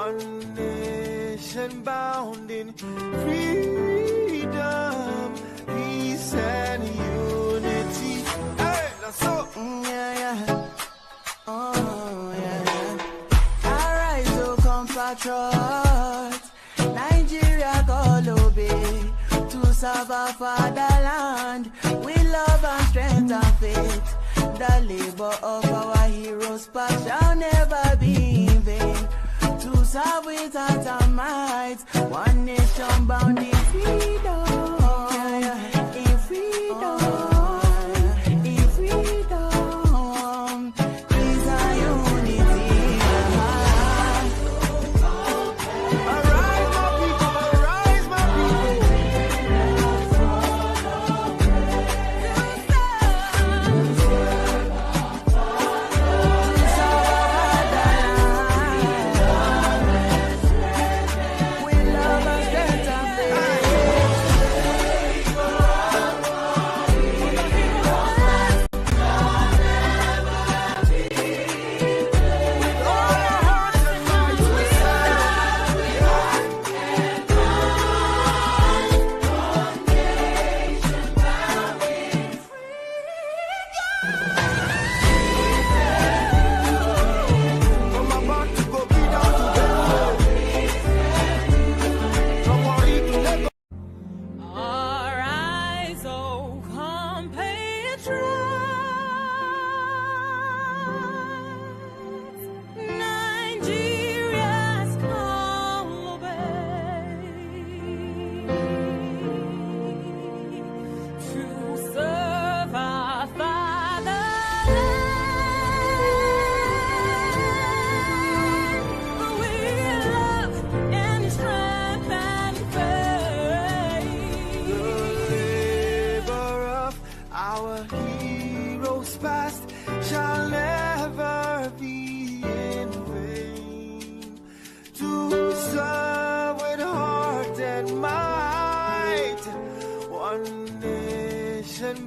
One nation bound in freedom, peace and unity. Hey, that's so. Oh, yeah. Arise, O compatriots, Nigeria call obey, to serve our fatherland, with love and strength and faith. The labor of our heroes past shall never be in vain. To serve with heart and might, one nation bound in freedom, in freedom, in freedom, peace and unity. Arise, my people, arise, my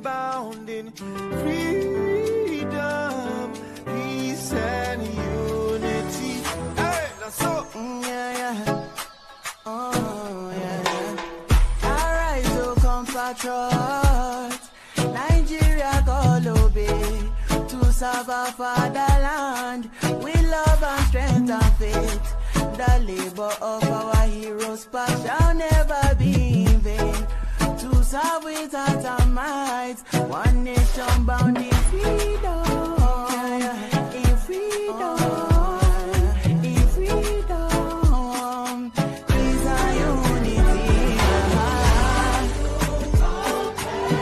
bound in freedom, peace and unity. Hey, that's so. Oh, yeah. Arise, O compatriots, Nigeria call obey, to serve our fatherland, with love and strength and faith. The labor of our heroes past shall never be in vain. To serve with heart and might, one nation bound in freedom, in freedom, in freedom, peace and unity.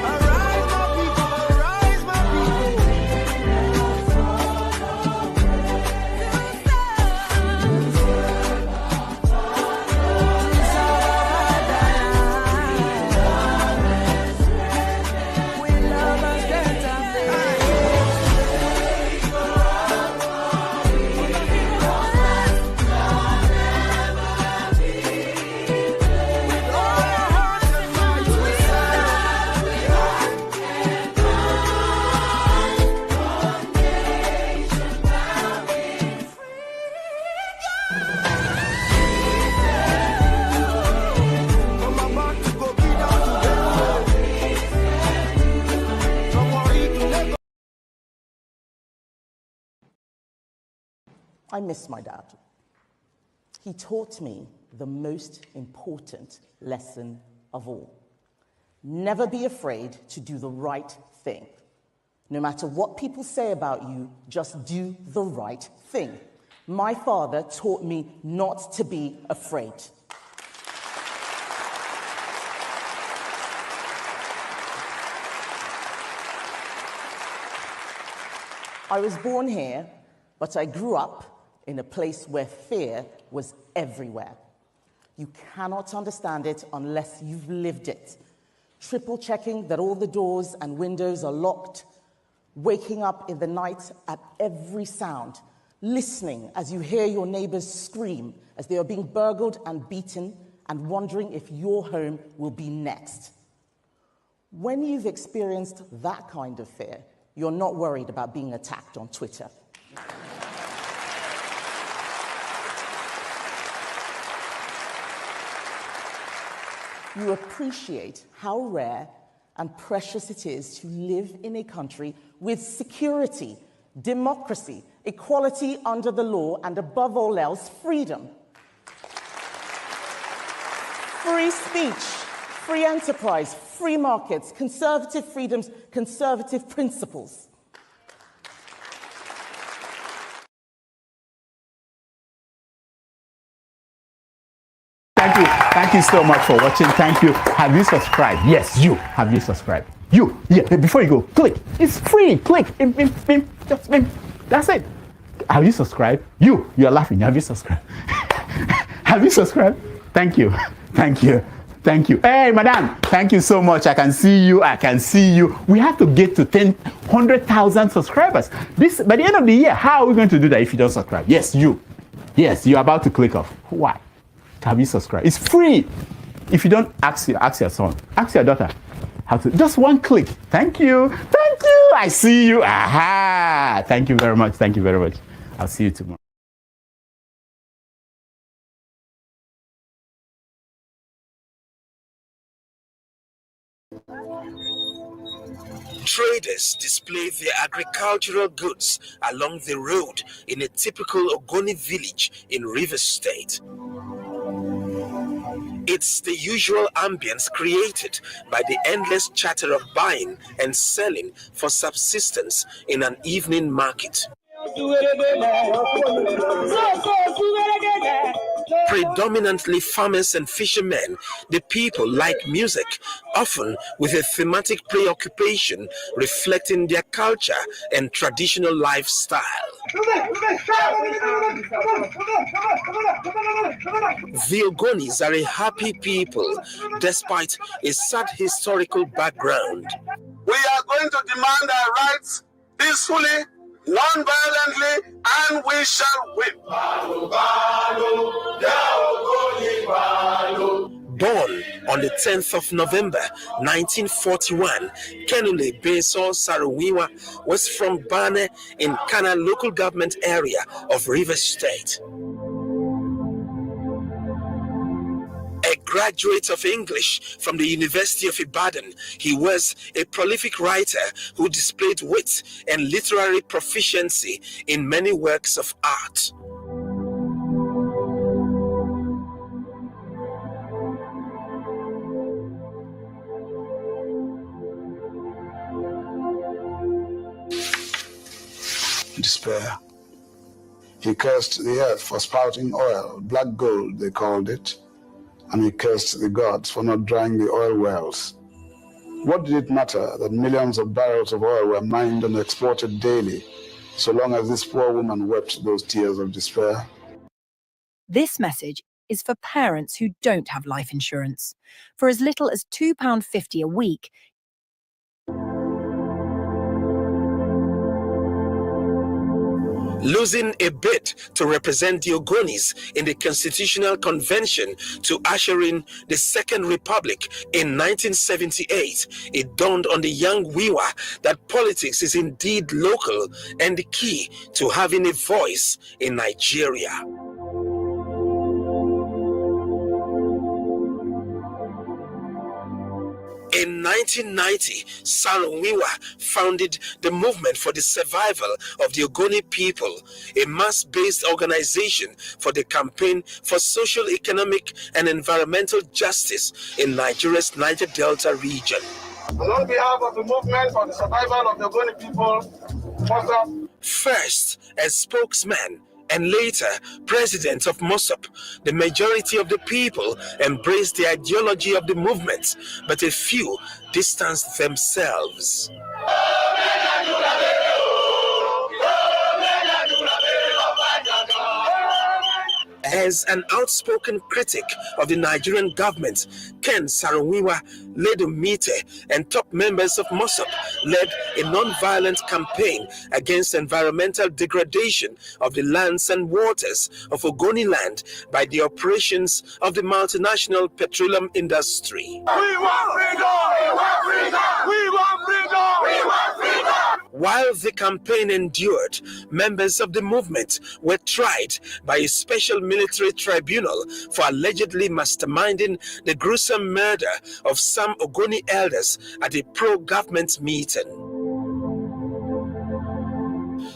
Arise, my people, arise, my I miss my dad. He taught me the most important lesson of all. Never be afraid to do the right thing. No matter what people say about you, just do the right thing. My father taught me not to be afraid. I was born here, but I grew up in a place where fear was everywhere. You cannot understand it unless you've lived it. Triple checking that all the doors and windows are locked, waking up in the night at every sound, listening as you hear your neighbors scream as they are being burgled and beaten, and wondering if your home will be next. When you've experienced that kind of fear, you're not worried about being attacked on Twitter. you appreciate how rare and precious it is to live in a country with security, democracy, equality under the law, and above all else, freedom. Free speech, free enterprise, free markets, conservative freedoms, conservative principles. Thank you so much for watching. Thank you. Have you subscribed? Yes, you. Have you subscribed? You. Yeah, before you go, click. It's free. Click. Just that's it. Have you subscribed? You are laughing. Have you subscribed? Have you subscribed? Thank you. Thank you. Thank you. Hey, madam. Thank you so much. I can see you. I can see you. We have to get to 100,000 subscribers. This by the end of the year. How are we going to do that if you don't subscribe? Yes, you. Yes, you're about to click off. Why? Have you subscribed? It's free. If you don't, ask your son, ask your daughter how to. Just one click. Thank you. Thank you. I see you. Aha. Thank you very much. Thank you very much. I'll see you tomorrow. Traders display their agricultural goods along the road in a typical OGONI village in Rivers State. It's the usual ambience created by the endless chatter of buying and selling for subsistence in an evening market. Predominantly farmers and fishermen, the people like music, often with a thematic preoccupation reflecting their culture and traditional lifestyle. The Ogonis are a happy people, despite a sad historical background. We are going to demand our rights peacefully, non-violently, and we shall win. Born on the 10th of November 1941, Ken Saro-Wiwa was from Bane in Kana local government area of Rivers State. A graduate of English from the University of Ibadan, he was a prolific writer who displayed wit and literary proficiency in many works of art. Despair. He cursed the earth for spouting oil, black gold they called it, and he cursed the gods for not drying the oil wells. What did it matter that millions of barrels of oil were mined and exported daily, so long as this poor woman wept those tears of despair? This message is for parents who don't have life insurance. For as little as £2.50 a week, losing a bid to represent the Ogonis in the Constitutional Convention to usher in the Second Republic in 1978, it dawned on the young Wiwa that politics is indeed local and the key to having a voice in Nigeria. In 1990, Saro-Wiwa founded the Movement for the Survival of the Ogoni People, a mass-based organization for the campaign for social, economic, and environmental justice in Nigeria's Niger Delta region. And on behalf of the Movement for the Survival of the Ogoni People, first as spokesman and later president of MOSOP, the majority of the people embraced the ideology of the movement, but a few distanced themselves. As an outspoken critic of the Nigerian government, Ken Saro-Wiwa, Lady Mite, and top members of MOSOP led a non-violent campaign against environmental degradation of the lands and waters of Ogoni land by the operations of the multinational petroleum industry. we want freedom! We want freedom! We want freedom! We want freedom! While the campaign endured, members of the movement were tried by a special military tribunal for allegedly masterminding the gruesome murder of some OGONI elders at a pro-government meeting.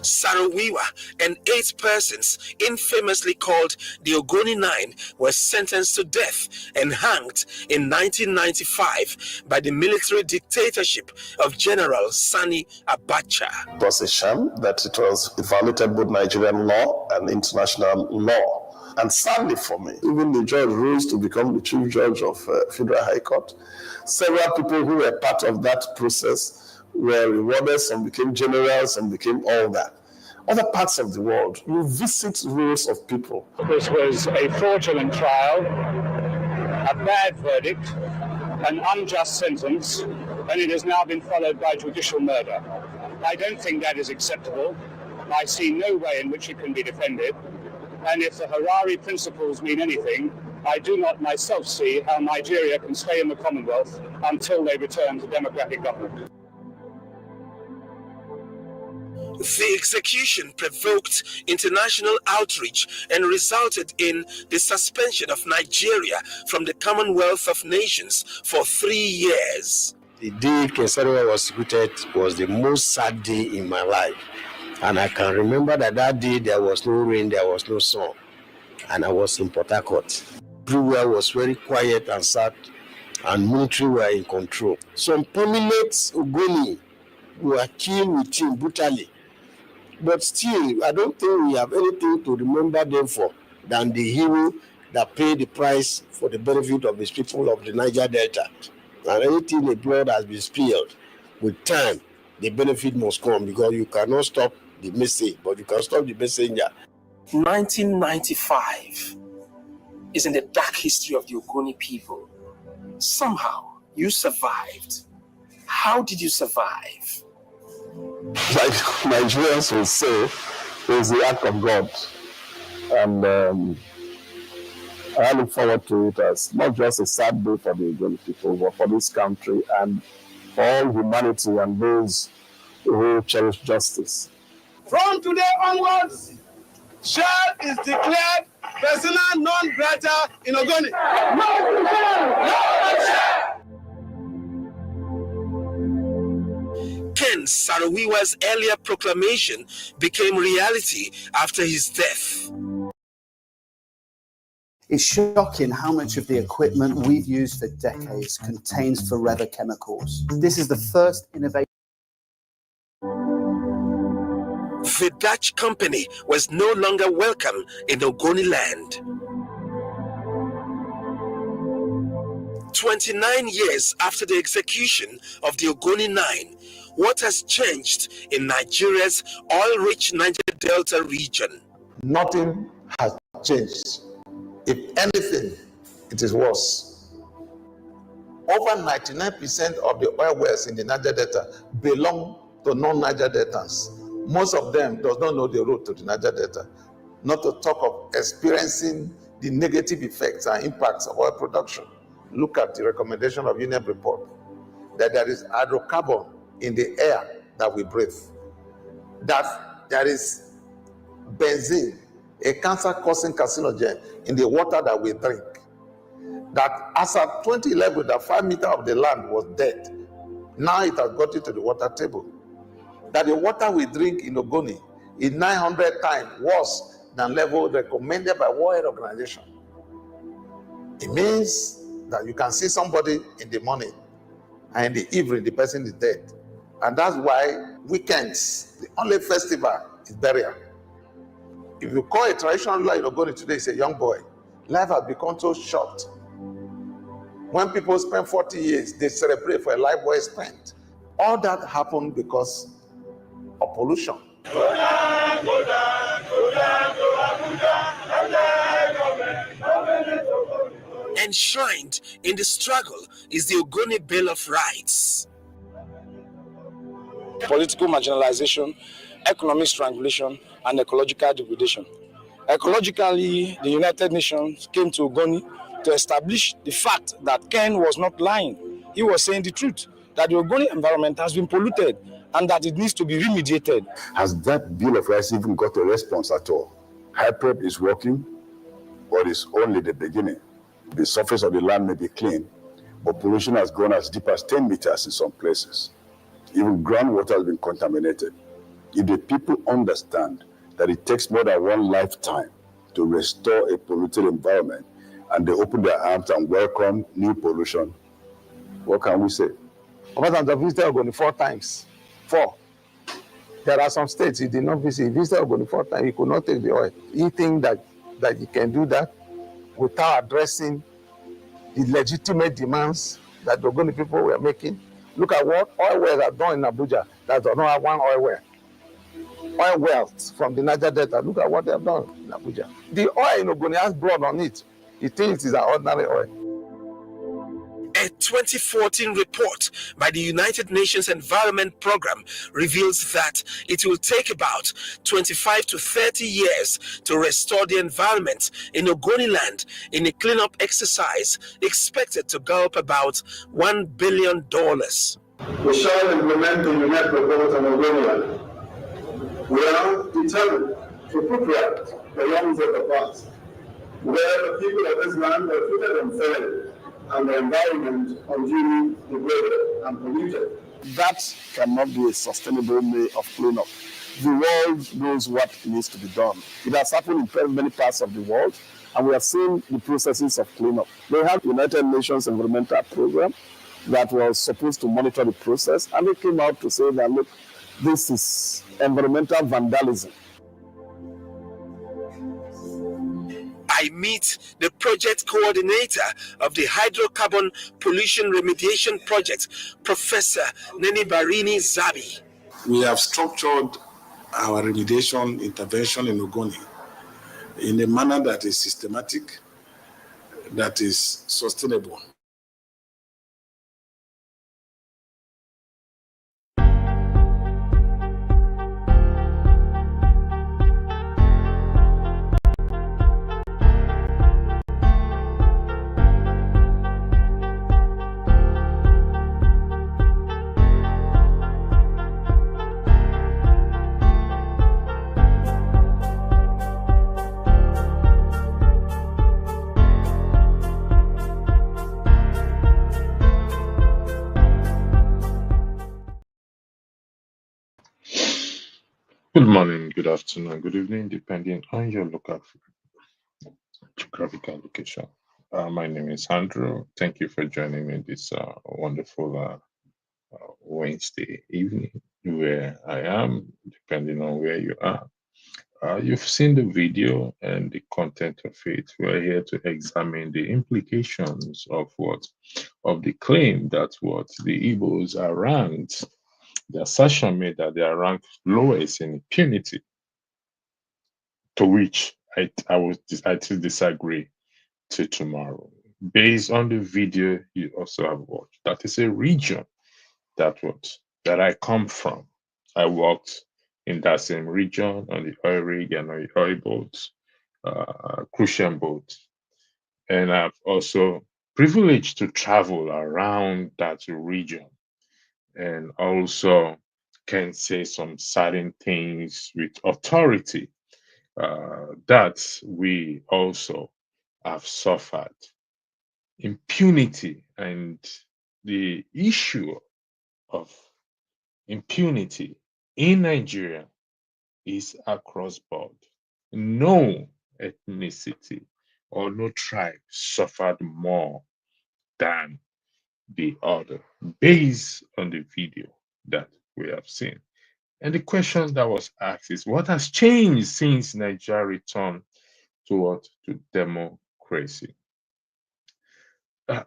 Saro-Wiwa and 8 persons, infamously called the OGONI 9, were sentenced to death and hanged in 1995 by the military dictatorship of General Sani Abacha. It was a sham that it violated both Nigerian law and international law. And sadly for me, even the judge rose to become the chief judge of Federal High Court. Several people who were part of that process were rewarded, some became generals, some became all that. Other parts of the world, you visit rows of people. This was a fraudulent trial, a bad verdict, an unjust sentence, and it has now been followed by judicial murder. I don't think that is acceptable. I see no way in which it can be defended. And if the Harare principles mean anything, I do not myself see how Nigeria can stay in the Commonwealth until they return to democratic government. The execution provoked international outrage and resulted in the suspension of Nigeria from the Commonwealth of Nations for 3 years. The day Ken Saro-Wiwa was executed was the most sad day in my life. And I can remember that day there was no rain, there was no sun. And I was in Port Harcourt. Everywhere was very quiet and sad, and military were in control. Some prominent OGONI were killed with him brutally. But still, I don't think we have anything to remember them for than the hero that paid the price for the benefit of his people of the Niger Delta. And anything the blood has been spilled, with time, the benefit must come, because you cannot stop the message, but you can stop the messenger. 1995 is in the dark history of the OGONI people. Somehow, you survived. How did you survive? Like Nigerians will say, is the act of God. And I look forward to it as not just a sad day for the Igbo people, but for this country and for all humanity and those who cherish justice. From today onwards, Shell is declared persona non grata in OGONI. No Shell! No Shell! Ken Saro-Wiwa's earlier proclamation became reality after his death. It's shocking how much of the equipment we've used for decades contains forever chemicals. This is the first innovation. The Dutch company was no longer welcome in OGONI land. 29 years after the execution of the OGONI 9, what has changed in Nigeria's oil-rich Niger Delta region? Nothing has changed. If anything, it is worse. Over 99% of the oil wells in the Niger Delta belong to non-Niger Deltans. Most of them does not know the road to the Niger Delta, not to talk of experiencing the negative effects and impacts of oil production. Look at the recommendation of UNEP report, that there is hydrocarbon in the air that we breathe, that there is benzene, a cancer-causing carcinogen, in the water that we drink, that as at 2011, the 5 meters of the land was dead. Now it has got into the water table. That the water we drink in OGONI is 900 times worse than level recommended by World Health Organization. It means that you can see somebody in the morning and in the evening the person is dead. And that's why weekends, the only festival is burial. If you call a traditional ruler in OGONI today, it's a young boy. Life has become so short. When people spend 40 years, they celebrate for a life well spent. All that happened because of pollution. Enshrined in the struggle is the OGONI Bill of Rights. Political marginalization, economic strangulation, and ecological degradation. Ecologically, the United Nations came to OGONI to establish the fact that Ken was not lying. He was saying the truth, that the OGONI environment has been polluted, and that it needs to be remediated. Has that Bill of Rights even got a response at all? HIPREP is working, but it's only the beginning. The surface of the land may be clean, but pollution has gone as deep as 10 meters in some places. Even groundwater has been contaminated. If the people understand that it takes more than one lifetime to restore a polluted environment, and they open their arms and welcome new pollution, what can we say? Obasanjo have visited Ogoni 4 times. 4. There are some states he did not visit. He visited Ogoni 4 times. He could not take the oil. He thinks that he can do that without addressing the legitimate demands that the Ogoni people were making. Look at what oil wells are done in Abuja that do not have one oil well. Oil wells from the Niger Delta. Look at what they have done in Abuja. The oil in Ogoni has blood on it. He thinks it's an ordinary oil. A 2014 report by the United Nations Environment Programme reveals that it will take about 25 to 30 years to restore the environment in Ogoni land in a cleanup exercise expected to gulp about $1 billion. We shall implement the UNEP report on Ogoni land. We are determined to put right the wrongs of the past, where the people of this land were treated unfairly and the environment unduly degraded and polluted. That cannot be a sustainable way of cleanup. The world knows what needs to be done. It has happened in very many parts of the world, and we have seen the processes of cleanup. They have United Nations Environmental Program that was supposed to monitor the process, and they came out to say that, look, this is environmental vandalism. I meet the project coordinator of the Hydrocarbon Pollution Remediation Project, Professor Neni Barini Zabi. We have structured our remediation intervention in Ogoni in a manner that is systematic, that is sustainable. Good morning, good afternoon, good evening, depending on your local geographical location. My name is Andrew. Thank you for joining me this wonderful Wednesday evening, where I am, depending on where you are. You've seen the video and the content of it. We're here to examine the implications of the claim that the Igbos are ranked. The assertion made that they are ranked lowest in impunity, to which I still disagree till tomorrow. Based on the video you also have watched, that is a region that I come from. I worked in that same region on the oil rig and on the oil boats, crucial boats, and I've also privileged to travel around that region, and also can say some certain things with authority that we also have suffered. Impunity and the issue of impunity in Nigeria is across board. No ethnicity or no tribe suffered more than the other, based on the video that we have seen. And the question that was asked is, what has changed since Nigeria returned to democracy?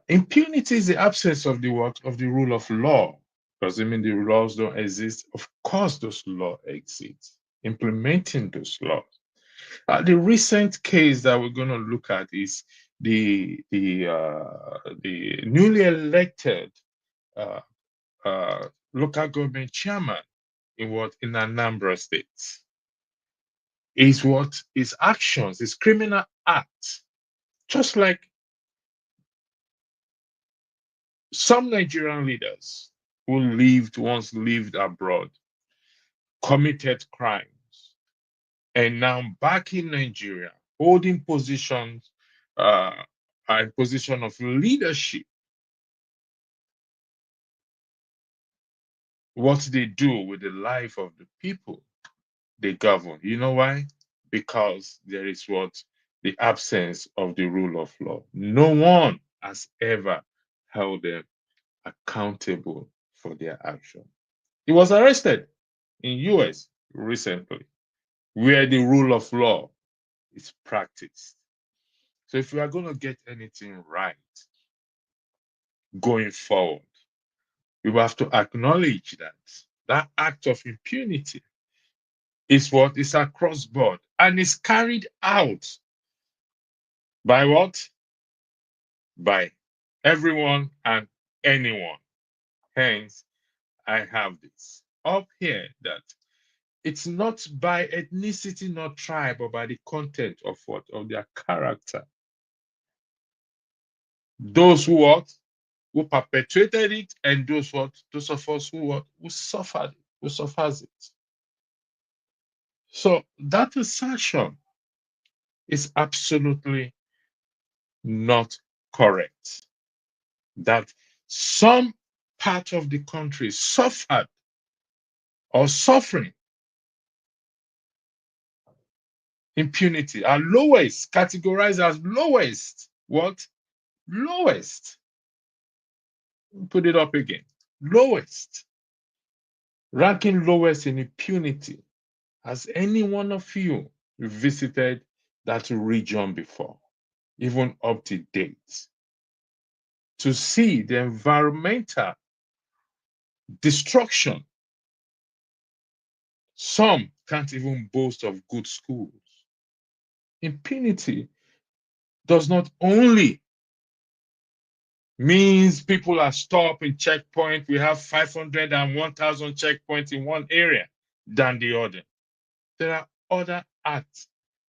Impunity is the absence of the rule of law. Does it mean the laws don't exist? Of course, those laws exist. Implementing those laws. The recent case that we're going to look at is the newly elected local government chairman in Anambra State. His actions, his criminal act, just like some Nigerian leaders who once lived abroad, committed crimes, and now back in Nigeria, holding positions, a position of leadership. What they do with the life of the people they govern. You know why? Because there is the absence of the rule of law. No one has ever held them accountable for their action. He was arrested in US recently, where the rule of law is practiced. So if we are going to get anything right going forward, we have to acknowledge that act of impunity is what is across board and is carried out by what? By everyone and anyone. Hence, I have this up here that it's not by ethnicity nor tribe, but by the content of what? Of their character. Those who what? Who perpetrated it, and those what? Those of us who what? Who suffered it, who suffers it. So that assertion is absolutely not correct. That some part of the country suffered or suffering impunity are lowest, categorized as lowest. What? Lowest. Put it up again. Lowest. Ranking lowest in impunity. Has any one of you visited that region before, even up to date, to see the environmental destruction? Some can't even boast of good schools. Impunity does not only means people are stopped in checkpoint. We have 500 and 1,000 checkpoints in one area than the other. There are other acts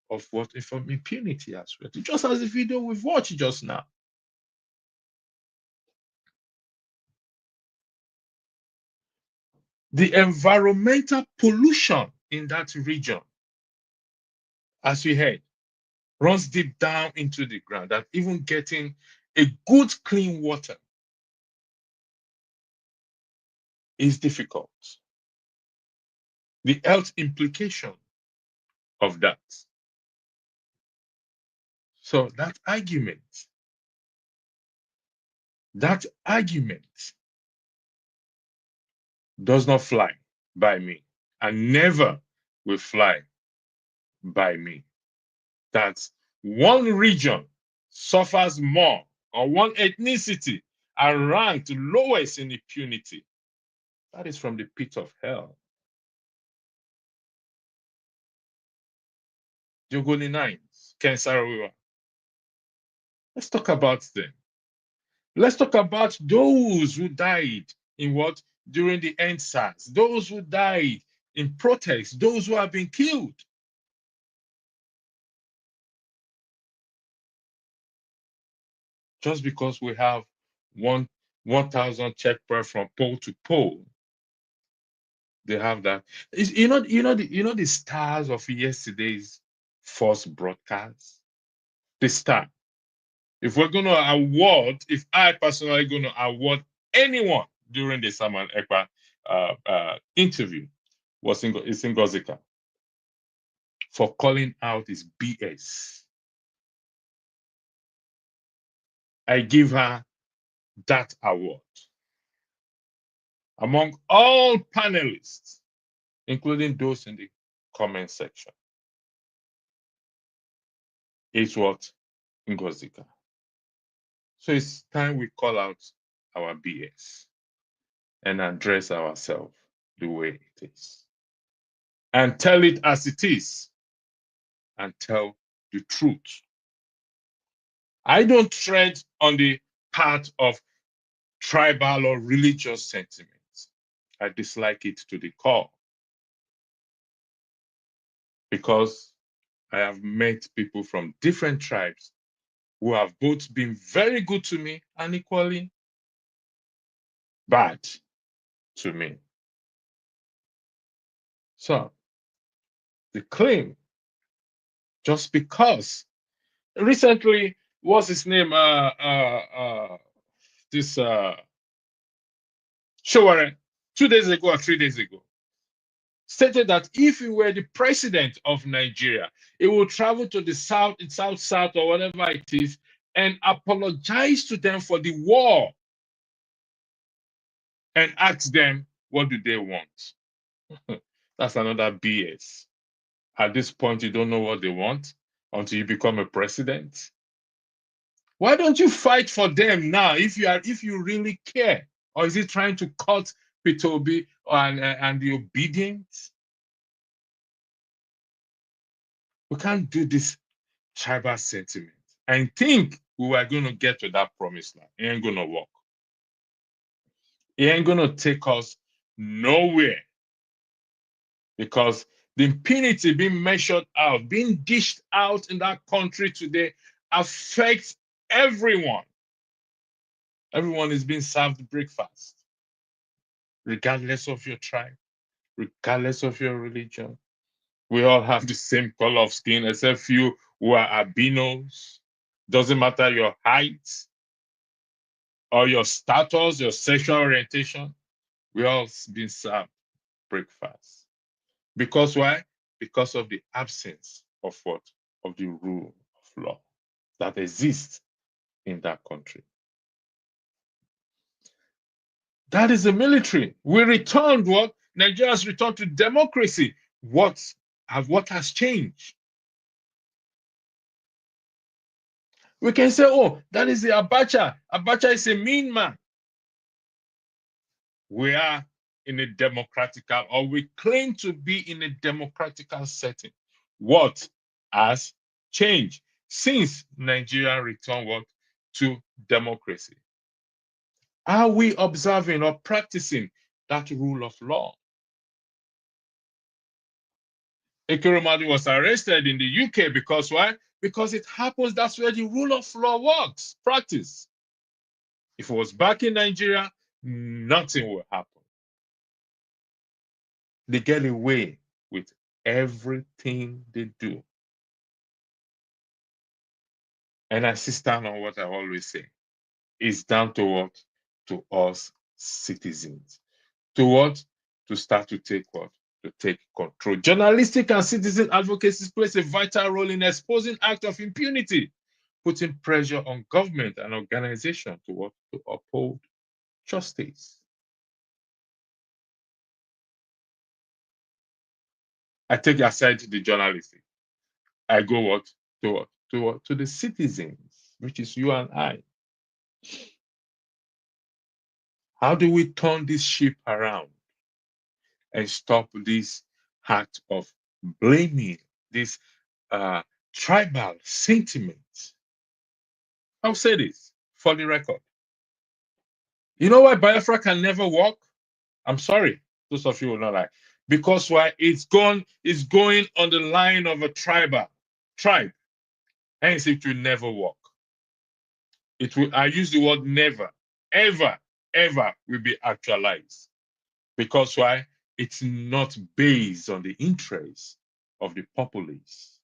of what from impunity as well. Just as the video we've watched just now. The environmental pollution in that region, as we heard, runs deep down into the ground, that even getting a good clean water is difficult. The health implication of that. So that argument does not fly by me and never will fly by me. That one region suffers more, or one ethnicity are ranked lowest in impunity. That is from the pit of hell. The OGONI Nines, Ken Saro-Wiwa. Let's talk about them. Let's talk about those who died in what? During the EndSARS. Those who died in protests. Those who have been killed. Just because we have 1,000 checkpoints from pole to pole, they have that. You know the stars of yesterday's first broadcast. The star. If we're going to award, if I personally going to award anyone during the Samuel Ekpa interview, it's Ngozika for calling out his BS. I give her that award. Among all panelists, including those in the comment section, is what? Ngozika. So it's time we call out our BS and address ourselves the way it is. And tell it as it is. And tell the truth. I don't tread on the path of tribal or religious sentiments. I dislike it to the core. Because I have met people from different tribes who have both been very good to me and equally bad. to me. So, the claim, just because recently, what's his name? Showore, 2 days ago or 3 days ago, stated that if he were the president of Nigeria, he would travel to the south, or whatever it is, and apologize to them for the war and ask them, what do they want? That's another BS. At this point, you don't know what they want until you become a president. Why don't you fight for them now if you really care? Or is it trying to cut Peter Obi and the obedience? We can't do this tribal sentiment and think we were going to get to that promised land. It ain't going to work. It ain't going to take us nowhere, because the impunity being measured out, being dished out in that country today affects everyone. Everyone is being served breakfast, regardless of your tribe, regardless of your religion. We all have the same color of skin, except few who are albinos. Doesn't matter your height or your status, your sexual orientation. We all been served breakfast. Because why? Because of the absence of what? Of the rule of law that exists in that country. That is the military. We returned what? Nigeria has returned to democracy. What has changed? We can say, oh, that is the Abacha. Abacha is a mean man. We are in a democratical, or we claim to be in a democratical setting. What has changed since Nigeria returned what? To democracy? Are we observing or practicing that rule of law? Ekeremadu was arrested in the UK because why? Because it happens that's where the rule of law works, practice. If it was back in Nigeria, nothing will happen. They get away with everything they do. And I stand on what I always say. It's down to what? To us citizens. To what? To start to take what? To take control. Journalistic and citizen advocacy plays a vital role in exposing acts of impunity, putting pressure on government and organization to what? To uphold justice. I take aside the journalistic. I go what? To what? To what? To the citizens, which is you and I. How do we turn this ship around and stop this act of blaming, this tribal sentiment? I'll say this for the record. You know why Biafra can never work? I'm sorry, those of you will not like. Because why? It's going on the line of a tribe. Hence, it will never work. It will. I use the word never, ever, ever will be actualized. Because why? It's not based on the interests of the populace.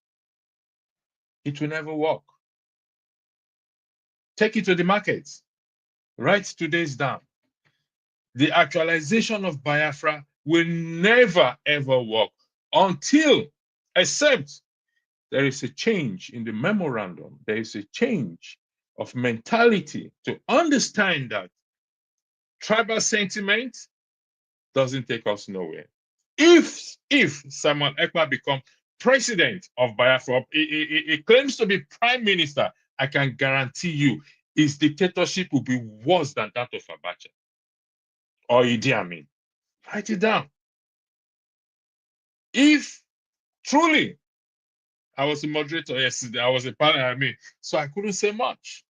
It will never work. Take it to the markets. Write today's down. The actualization of Biafra will never, ever work until, except there is a change in the memorandum. There is a change of mentality to understand that tribal sentiment doesn't take us nowhere. If Samuel Ekpa becomes president of Biafra, he claims to be prime minister, I can guarantee you his dictatorship will be worse than that of Abacha or Idi Amin. Write it down. If truly, I was a moderator yesterday, I was a panel, so I couldn't say much.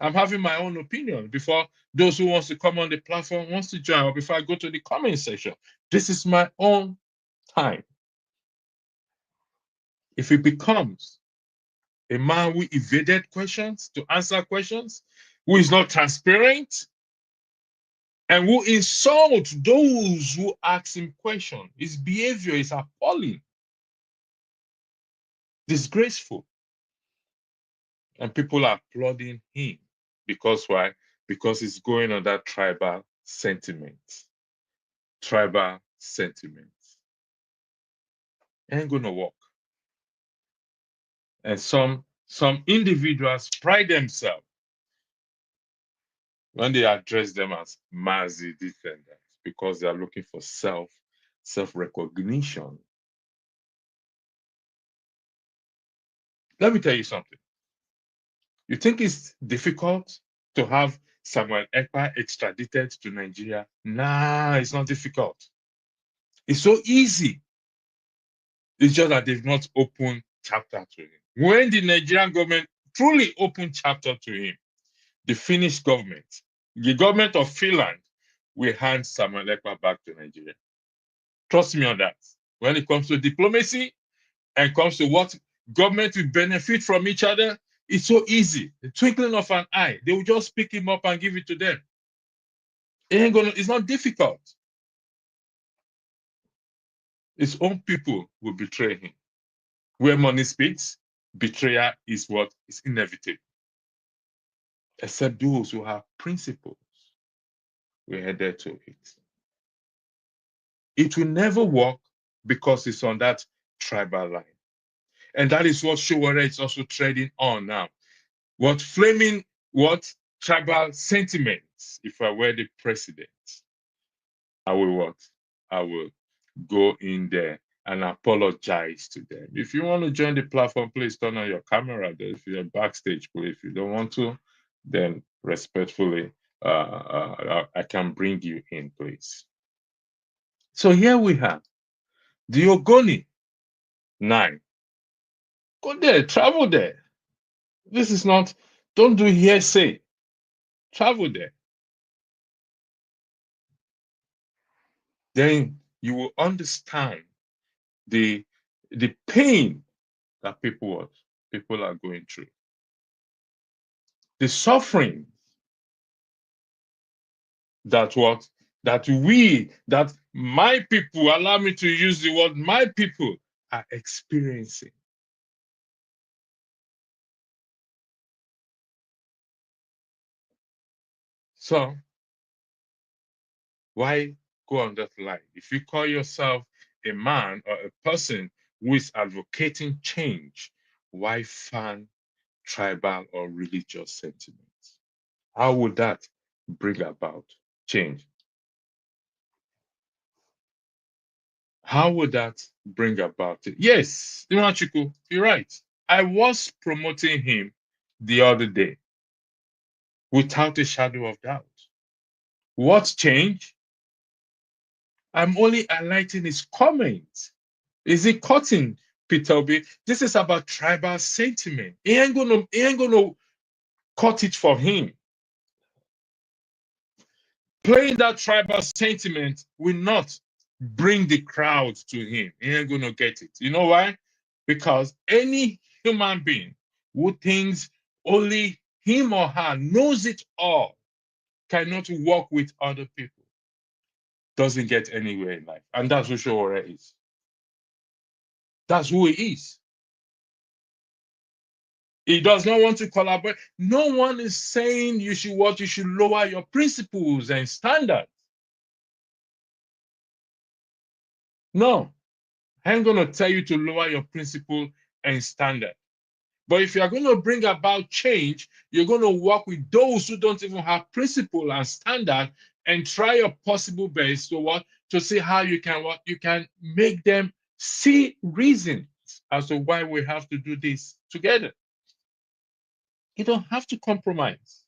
I'm having my own opinion before those who wants to come on the platform wants to join, or before I go to the comment section. This is my own time. If it becomes a man who evaded questions to answer questions, who is not transparent, and who insult those who ask him questions. His behavior is appalling, disgraceful. And people are applauding him. Because why? Because he's going on that tribal sentiment. Tribal sentiment. Ain't gonna work. And some individuals pride themselves when they address them as Mazi defenders because they are looking for self-recognition. Let me tell you something. You think it's difficult to have Samuel Ekpa extradited to Nigeria? Nah, it's not difficult. It's so easy. It's just that they've not opened chapter to him. When the Nigerian government truly opened chapter to him, the Finnish government, the government of Finland, will hand Samuel Ekpa back to Nigeria. Trust me on that. When it comes to diplomacy and comes to what government will benefit from each other, it's so easy. The twinkling of an eye, they will just pick him up and give it to them. It's not difficult. His own people will betray him. Where money speaks, betrayal is what is inevitable. Except those who have principles. We're headed to it. It will never work because it's on that tribal line. And that is what Sowore is also treading on now. What tribal sentiments, if I were the president, I will go in there and apologize to them. If you want to join the platform, please turn on your camera. If you're backstage, please. If you don't want to, then respectfully, I can bring you in, please. So here we have the OGONI 9. Go there, travel there. This is not, don't do hearsay. Travel there. Then you will understand the pain that people are going through. The suffering that my people, allow me to use the word my people, are experiencing. So, why go on that line? If you call yourself a man or a person who is advocating change, why fan tribal or religious sentiments? How would that bring about change? How would that bring about it? Yes, Imachukwu, you're right. I was promoting him the other day without a shadow of doubt. What changed? I'm only highlighting his comments. Is he cutting Peter Obi? This is about tribal sentiment. He ain't gonna cut it for him. Playing that tribal sentiment will not bring the crowd to him. He ain't gonna get it. You know why? Because any human being who thinks only him or her knows it all cannot work with other people, doesn't get anywhere in life. And that's who Sowore is. That's who he is. He does not want to collaborate. No one is saying you should lower your principles and standards. No, I ain't going to tell you to lower your principle and standard. But if you're going to bring about change, you're going to work with those who don't even have principle and standard and try your possible best to see how you can make them see reasons as to why we have to do this together. You don't have to compromise.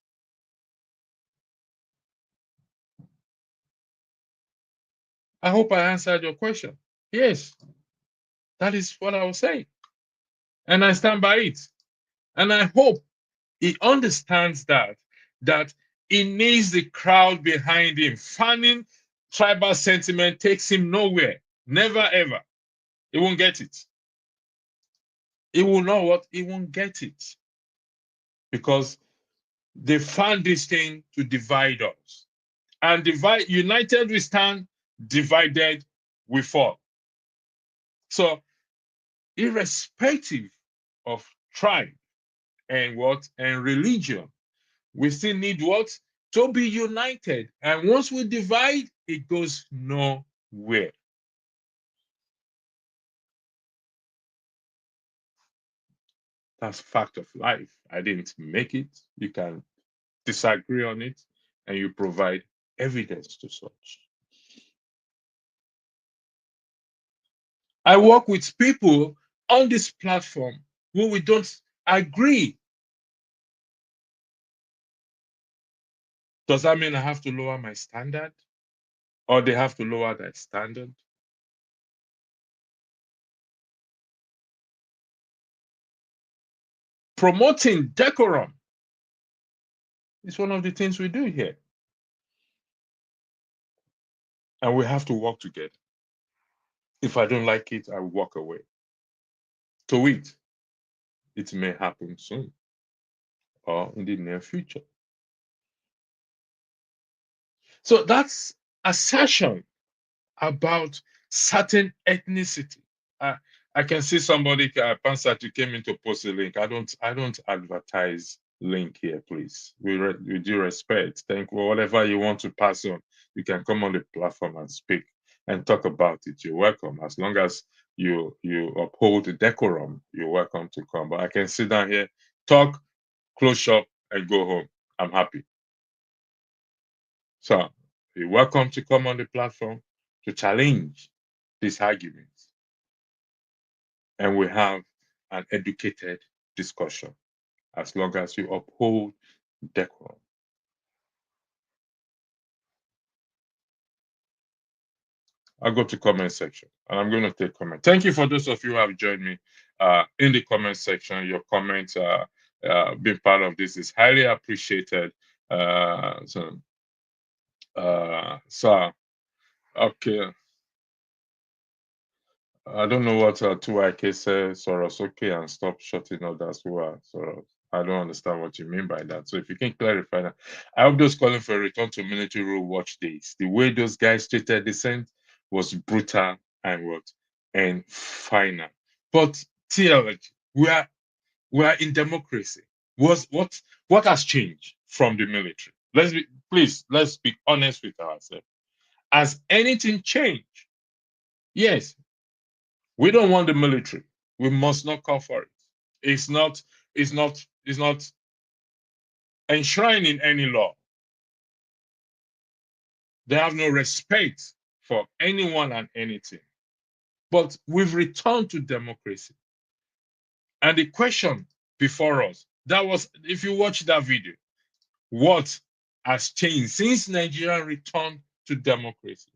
I hope I answered your question. Yes, that is what I was saying. And I stand by it. And I hope he understands that he needs the crowd behind him. Fanning tribal sentiment takes him nowhere. Never, ever. He won't get it. He will know what? He won't get it. Because they found this thing to divide us. And united we stand, divided we fall. So irrespective of tribe and religion, we still need what? To be united. And once we divide, it goes nowhere. That's fact of life. I didn't make it. You can disagree on it, and you provide evidence to such. I work with people on this platform who we don't agree. Does that mean I have to lower my standard? Or they have to lower their standard? Promoting decorum is one of the things we do here. And we have to work together. If I don't like it, I walk away. To it may happen soon or in the near future. So that's assertion about certain ethnicity. I can see somebody, Pansat, came in to post a link. I don't advertise link here, please. With due respect, thank you. Whatever you want to pass on, you can come on the platform and speak and talk about it. You're welcome. As long as you uphold the decorum, you're welcome to come. But I can sit down here, talk, close shop, and go home. I'm happy. So you're welcome to come on the platform to challenge these arguments. And we have an educated discussion as long as you uphold decorum. I'll go to comment section and I'm going to take comment. Thank you for those of you who have joined me in the comment section. Your comments being part of this is highly appreciated. So okay. I don't know what 2IK says, Soros, okay, and stop shutting others who are Soros. I don't understand what you mean by that. So if you can clarify that. I hope those calling for a return to military rule watch this. The way those guys treated dissent was brutal and final. But theology, we are in democracy. What has changed from the military? Let's be honest with ourselves. Has anything changed? Yes. We don't want the military. We must not call for it. It's not enshrined in any law. They have no respect for anyone and anything. But we've returned to democracy. And the question before us, that was, if you watch that video, what has changed since Nigeria returned to democracy?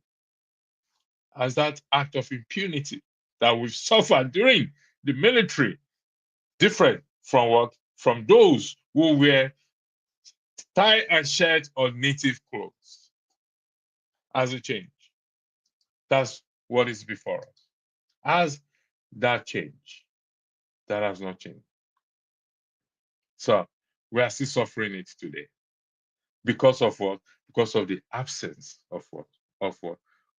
As that act of impunity that we've suffered during the military, different from what? From those who wear tie and shirt or native clothes. Has it changed? That's what is before us. Has that changed? That has not changed. So we are still suffering it today. Because of what? Because of the absence of what?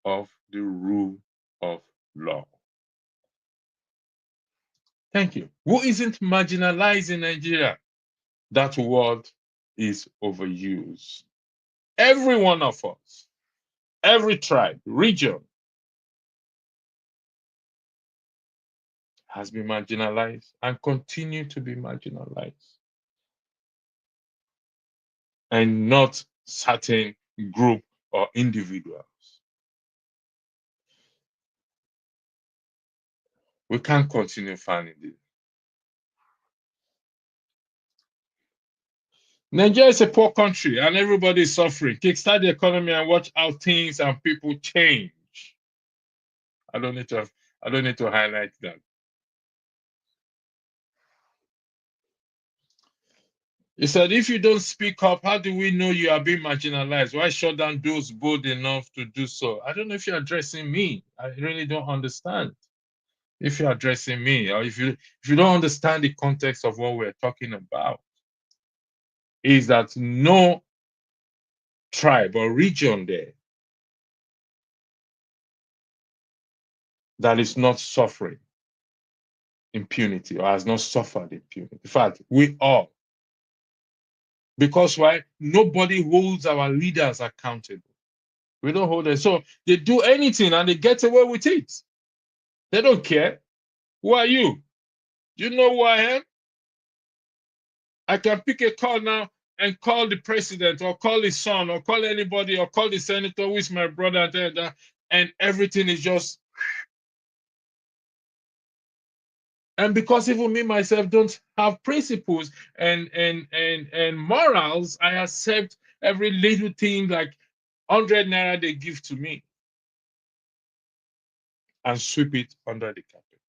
Of the rule of law. Thank you. Who isn't marginalized in Nigeria? That word is overused. Every one of us, every tribe, region has been marginalized and continue to be marginalized. And not certain group or individuals. We can't continue finding this. Nigeria is a poor country and everybody is suffering. Kickstart the economy and watch how things and people change. I don't need to highlight that. He said, if you don't speak up, how do we know you are being marginalized? Why shut down those bold enough to do so? I don't know if you're addressing me. I really don't understand. If you're addressing me, or if you don't understand the context of what we're talking about, is that no tribe or region there that is not suffering impunity or has not suffered impunity. In fact, we all. Because why? Nobody holds our leaders accountable. We don't hold them. So they do anything and they get away with it. They don't care. Who are you? Do you know who I am? I can pick a call now and call the president or call his son or call anybody or call the senator who is my brother and everything is just. And because even me myself don't have principles and morals, I accept every little thing like 100 naira they give to me and sweep it under the carpet.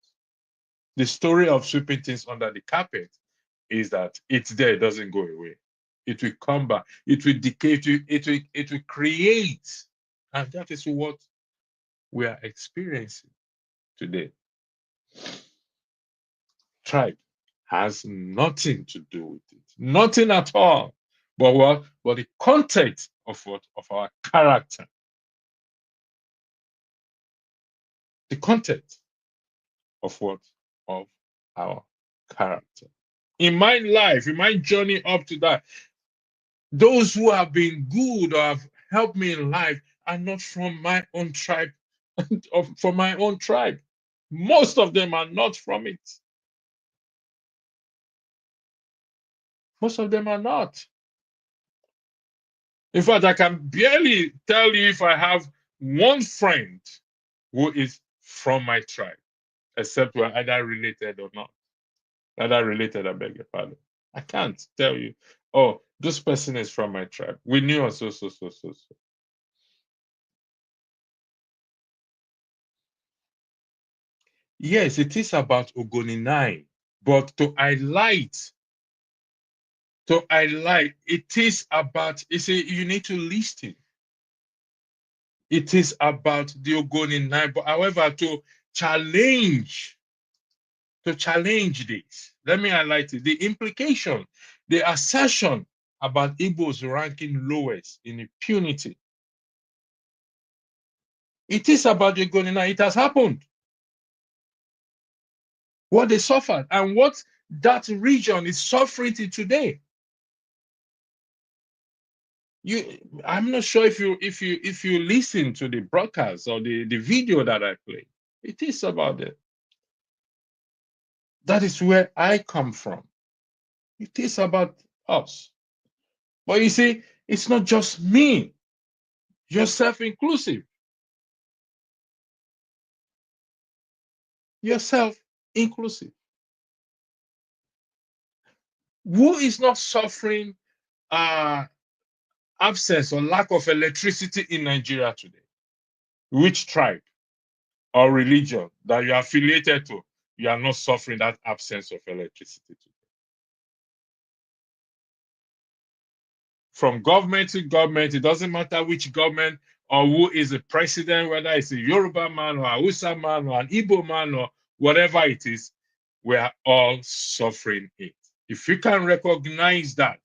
The story of sweeping things under the carpet is that it's there, it doesn't go away. It will come back, it will decay, it will create. And that is what we are experiencing today. Tribe has nothing to do with it. Nothing at all. But what? But the context of what? Of our character. The context of what? Of our character. In my life, in my journey up to that, those who have been good or have helped me in life are not from my own tribe, or from my own tribe. Most of them are not from it. Most of them are not. In fact, I can barely tell you if I have one friend who is from my tribe, except we're either related or not. Either related, I beg your pardon. I can't tell you, oh, this person is from my tribe. We knew so. Yes, it is about OGONI 9, but to highlight, it is about, you need to listen. It is about the OGONI 9, but however, to challenge this, let me highlight it. The implication, the assertion about Igbos ranking lowest in impunity. It is about the OGONI 9. It has happened. What they suffered and what that region is suffering today. I'm not sure if you listen to the broadcast or the video that I played. It is about it. That is where I come from. It is about us. But you see, it's not just me. Yourself inclusive. Yourself inclusive. Who is not suffering absence or lack of electricity in Nigeria today? Which tribe or religion that you are affiliated to, you are not suffering that absence of electricity today? From government to government, it doesn't matter which government or who is the president, whether it's a Yoruba man or a Hausa man or an Igbo man or whatever it is, we are all suffering it. If you can recognize that,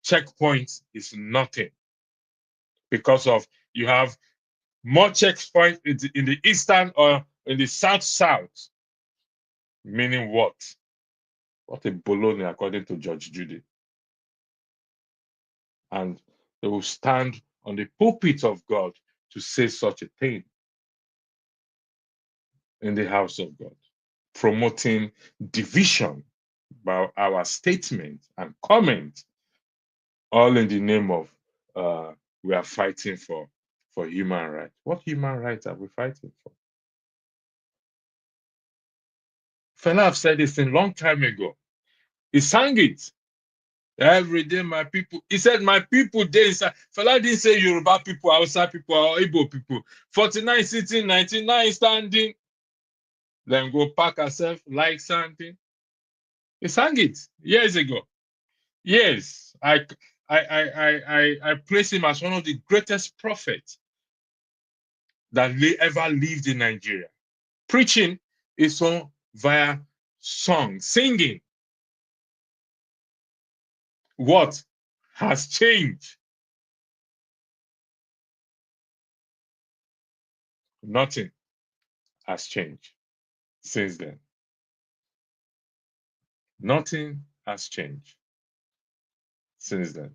checkpoint is nothing, because of you have more checkpoints in the eastern or in the south, meaning what? What a baloney, according to Judge Judy. And they will stand on the pulpit of God to say such a thing in the house of God, promoting division by our statement and comment, all in the name of we are fighting for human rights. What human rights are we fighting for? Fela have said this a long time ago. He sang it. Every day, my people. He said, my people, they inside. Fela didn't say Yoruba people, Hausa people, or Igbo people. 49 sitting, 99 standing. Then go pack herself like something. He sang it years ago. Yes, I place him as one of the greatest prophets that ever lived in Nigeria. Preaching is on via song, singing. What has changed Nothing has changed since then. Nothing has changed since then.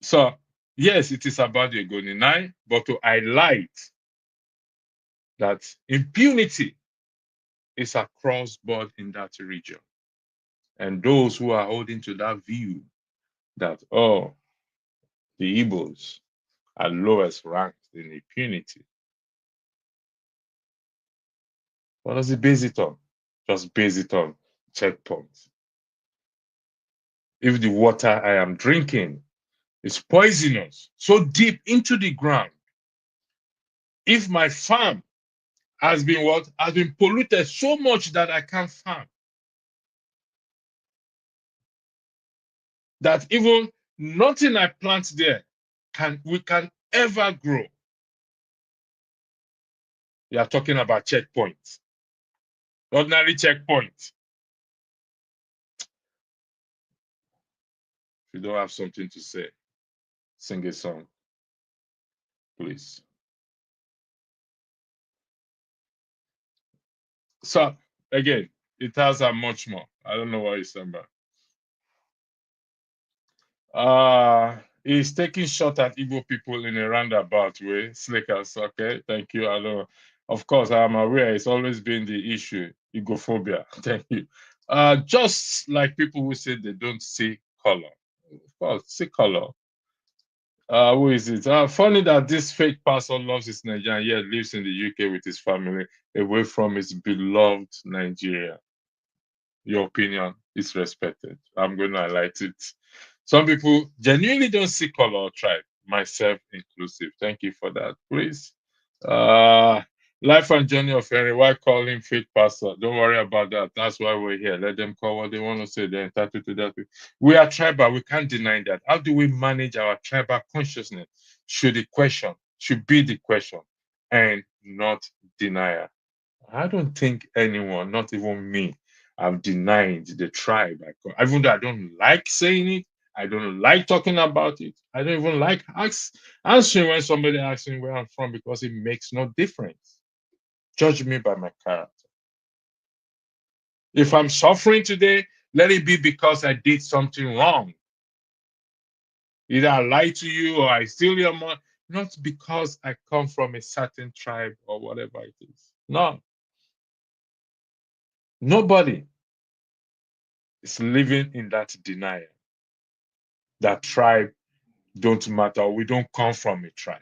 So, yes, it is about the OGONI, but to highlight that impunity is across board in that region. And those who are holding to that view that, oh, the Igbos are lowest ranked in impunity. What does it base it on? Just base it on checkpoints. If the water I am drinking is poisonous, so deep into the ground, if my farm has been what? Has been polluted so much that I can't farm, that even nothing I plant there can ever grow. You are talking about checkpoints. Ordinary checkpoints. If you don't have something to say, sing a song, please. So, again, it has a much more. I don't know what you're saying about. He's taking shot at Igbo people in a roundabout way. Slickers, okay, thank you. I know. Of course, I'm aware it's always been the issue, Igbophobia. Thank you. Just like people who say they don't see color. Of course, see color. Who is it? Funny that this fake pastor loves his Nigerian, yet lives in the UK with his family, away from his beloved Nigeria. Your opinion is respected. I'm going to highlight it. Some people genuinely don't see color or tribe, myself inclusive. Thank you for that, please. Life and journey of Henry. Why call him fake pastor? Don't worry about that. That's why we're here. Let them call what they want to say. They're entitled to that. We are tribal. We can't deny that. How do we manage our tribal consciousness? Should be the question, and not denial. I don't think anyone, not even me, have denied the tribe. Even though I don't like saying it, I don't like talking about it. I don't even like answering when somebody asks me where I'm from, because it makes no difference. Judge me by my character. If I'm suffering today, let it be because I did something wrong. Either I lied to you or I steal your money, not because I come from a certain tribe or whatever it is. No. Nobody is living in that denial. That tribe don't matter, or we don't come from a tribe,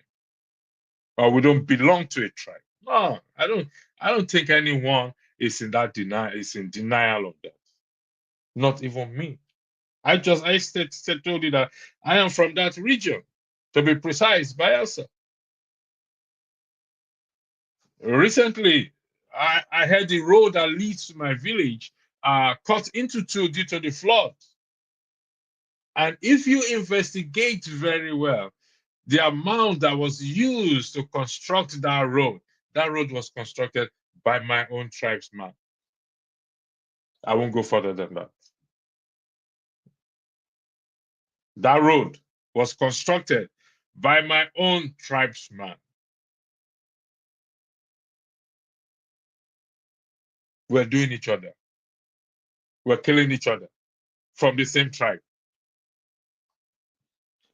or we don't belong to a tribe. No, I don't think anyone is in that denial, is in denial of that. Not even me. I told you that I am from that region, to be precise, Bayelsa. Recently, I heard the road that leads to my village cut into two due to the flood. And if you investigate very well, the amount that was used to construct that road was constructed by my own tribesman. I won't go further than that. That road was constructed by my own tribesman. We're doing each other. We're killing each other from the same tribe.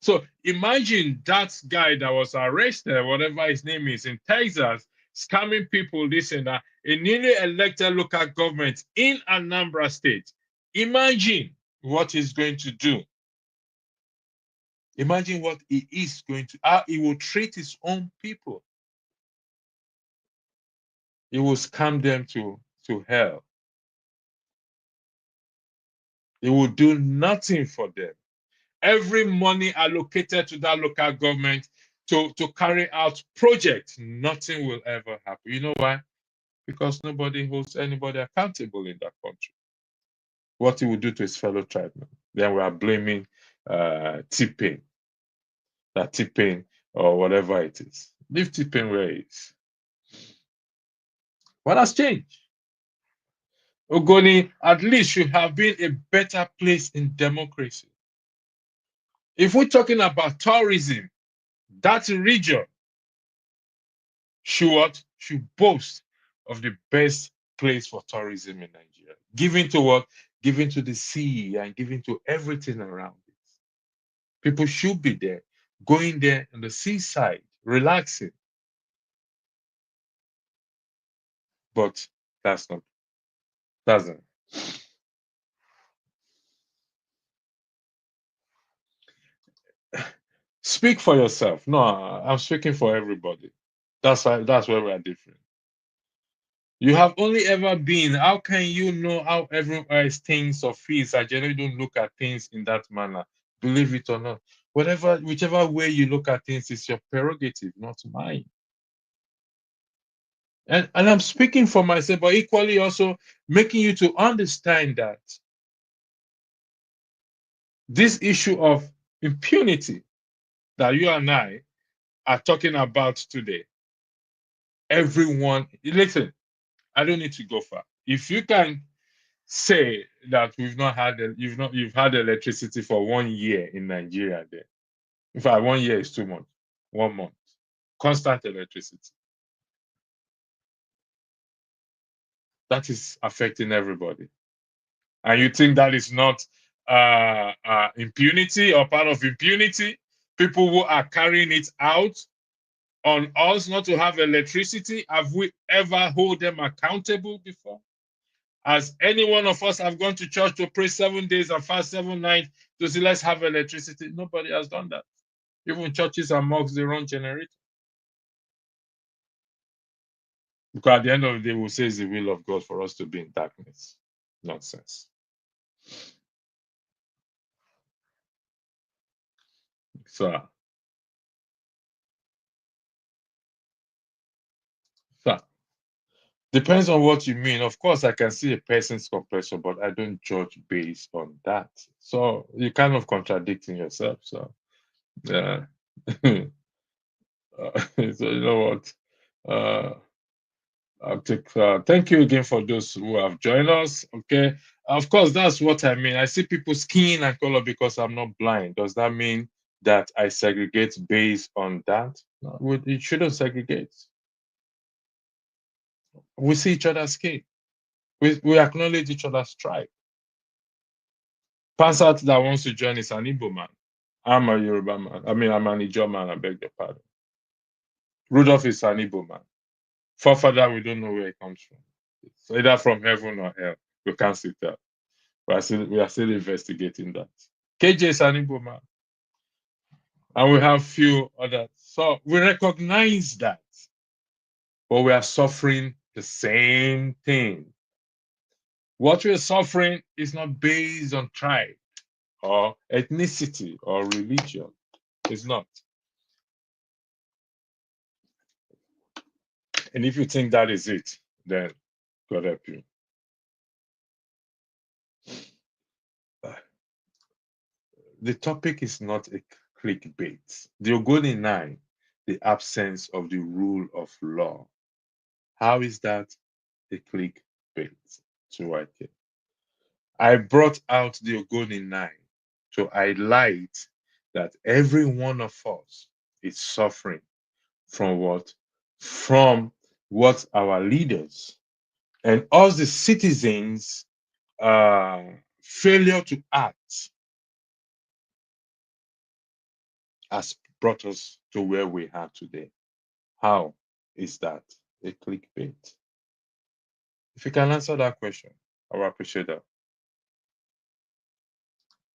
So imagine that guy that was arrested, whatever his name is, in Texas, scamming people, this and that, a newly elected local government in Anambra State. Imagine what he's going to do. Imagine what he is going to, how he will treat his own people. He will scam them to hell. He will do nothing for them. Every money allocated to that local government to carry out projects, nothing will ever happen. You know why? Because nobody holds anybody accountable in that country. What he will do to his fellow tribesmen. Then we are blaming T-Pain. That T-Pain or whatever it is. Leave T-Pain where it is. What has changed? OGONI at least should have been a better place in democracy. If we're talking about tourism, that region should boast of the best place for tourism in Nigeria. Giving to what? Giving to the sea and giving to everything around it. People should be there, going there on the seaside, relaxing. But that's not, doesn't. Speak for yourself. No, I'm speaking for everybody. That's where we are different. You have only ever been. How can you know how everyone else thinks or feels? I generally don't look at things in that manner. Believe it or not. Whichever way you look at things is your prerogative, not mine. And I'm speaking for myself, but equally also making you to understand that this issue of impunity that you and I are talking about today, everyone, listen, I don't need to go far. If you can say that you've had electricity for 1 year in Nigeria there. In fact, 1 year is 2 months, 1 month. Constant electricity. That is affecting everybody. And you think that is not impunity or part of impunity? People who are carrying it out on us not to have electricity, have we ever hold them accountable before? Has any one of us have gone to church to pray 7 days and fast 7 nights to say, let's have electricity? Nobody has done that. Even churches and mosques, they run generator. Because at the end of the day, we'll say it's the will of God for us to be in darkness. Nonsense. So depends on what you mean. Of course, I can see a person's complexion, but I don't judge based on that. So you're kind of contradicting yourself. So yeah. So you know what? I'll take. Thank you again for those who have joined us. Okay. Of course, that's what I mean. I see people's skin and color because I'm not blind. Does that mean that I segregate based on that? No, it shouldn't segregate. We see each other's skin. We acknowledge each other's tribe. Passat that wants to join is an Igbo man. I'm a Yoruba man. I mean, I'm an Ijaw man. I beg your pardon. Rudolph is an Igbo man. Forefather, we don't know where he comes from. It's either from heaven or hell. We can't see that. We are still investigating that. KJ is an Igbo man. And we have few others. So we recognize that. But we are suffering the same thing. What we're suffering is not based on tribe or ethnicity or religion. It's not. And if you think that is it, then God help you. The topic is not a clickbait. The OGONI 9, the absence of the rule of law. How is that a clickbait? I brought out the OGONI 9 to highlight that every one of us is suffering from what? From what our leaders and us, the citizens, failure to act has brought us to where we are today. How is that a clickbait? If you can answer that question, I will appreciate that.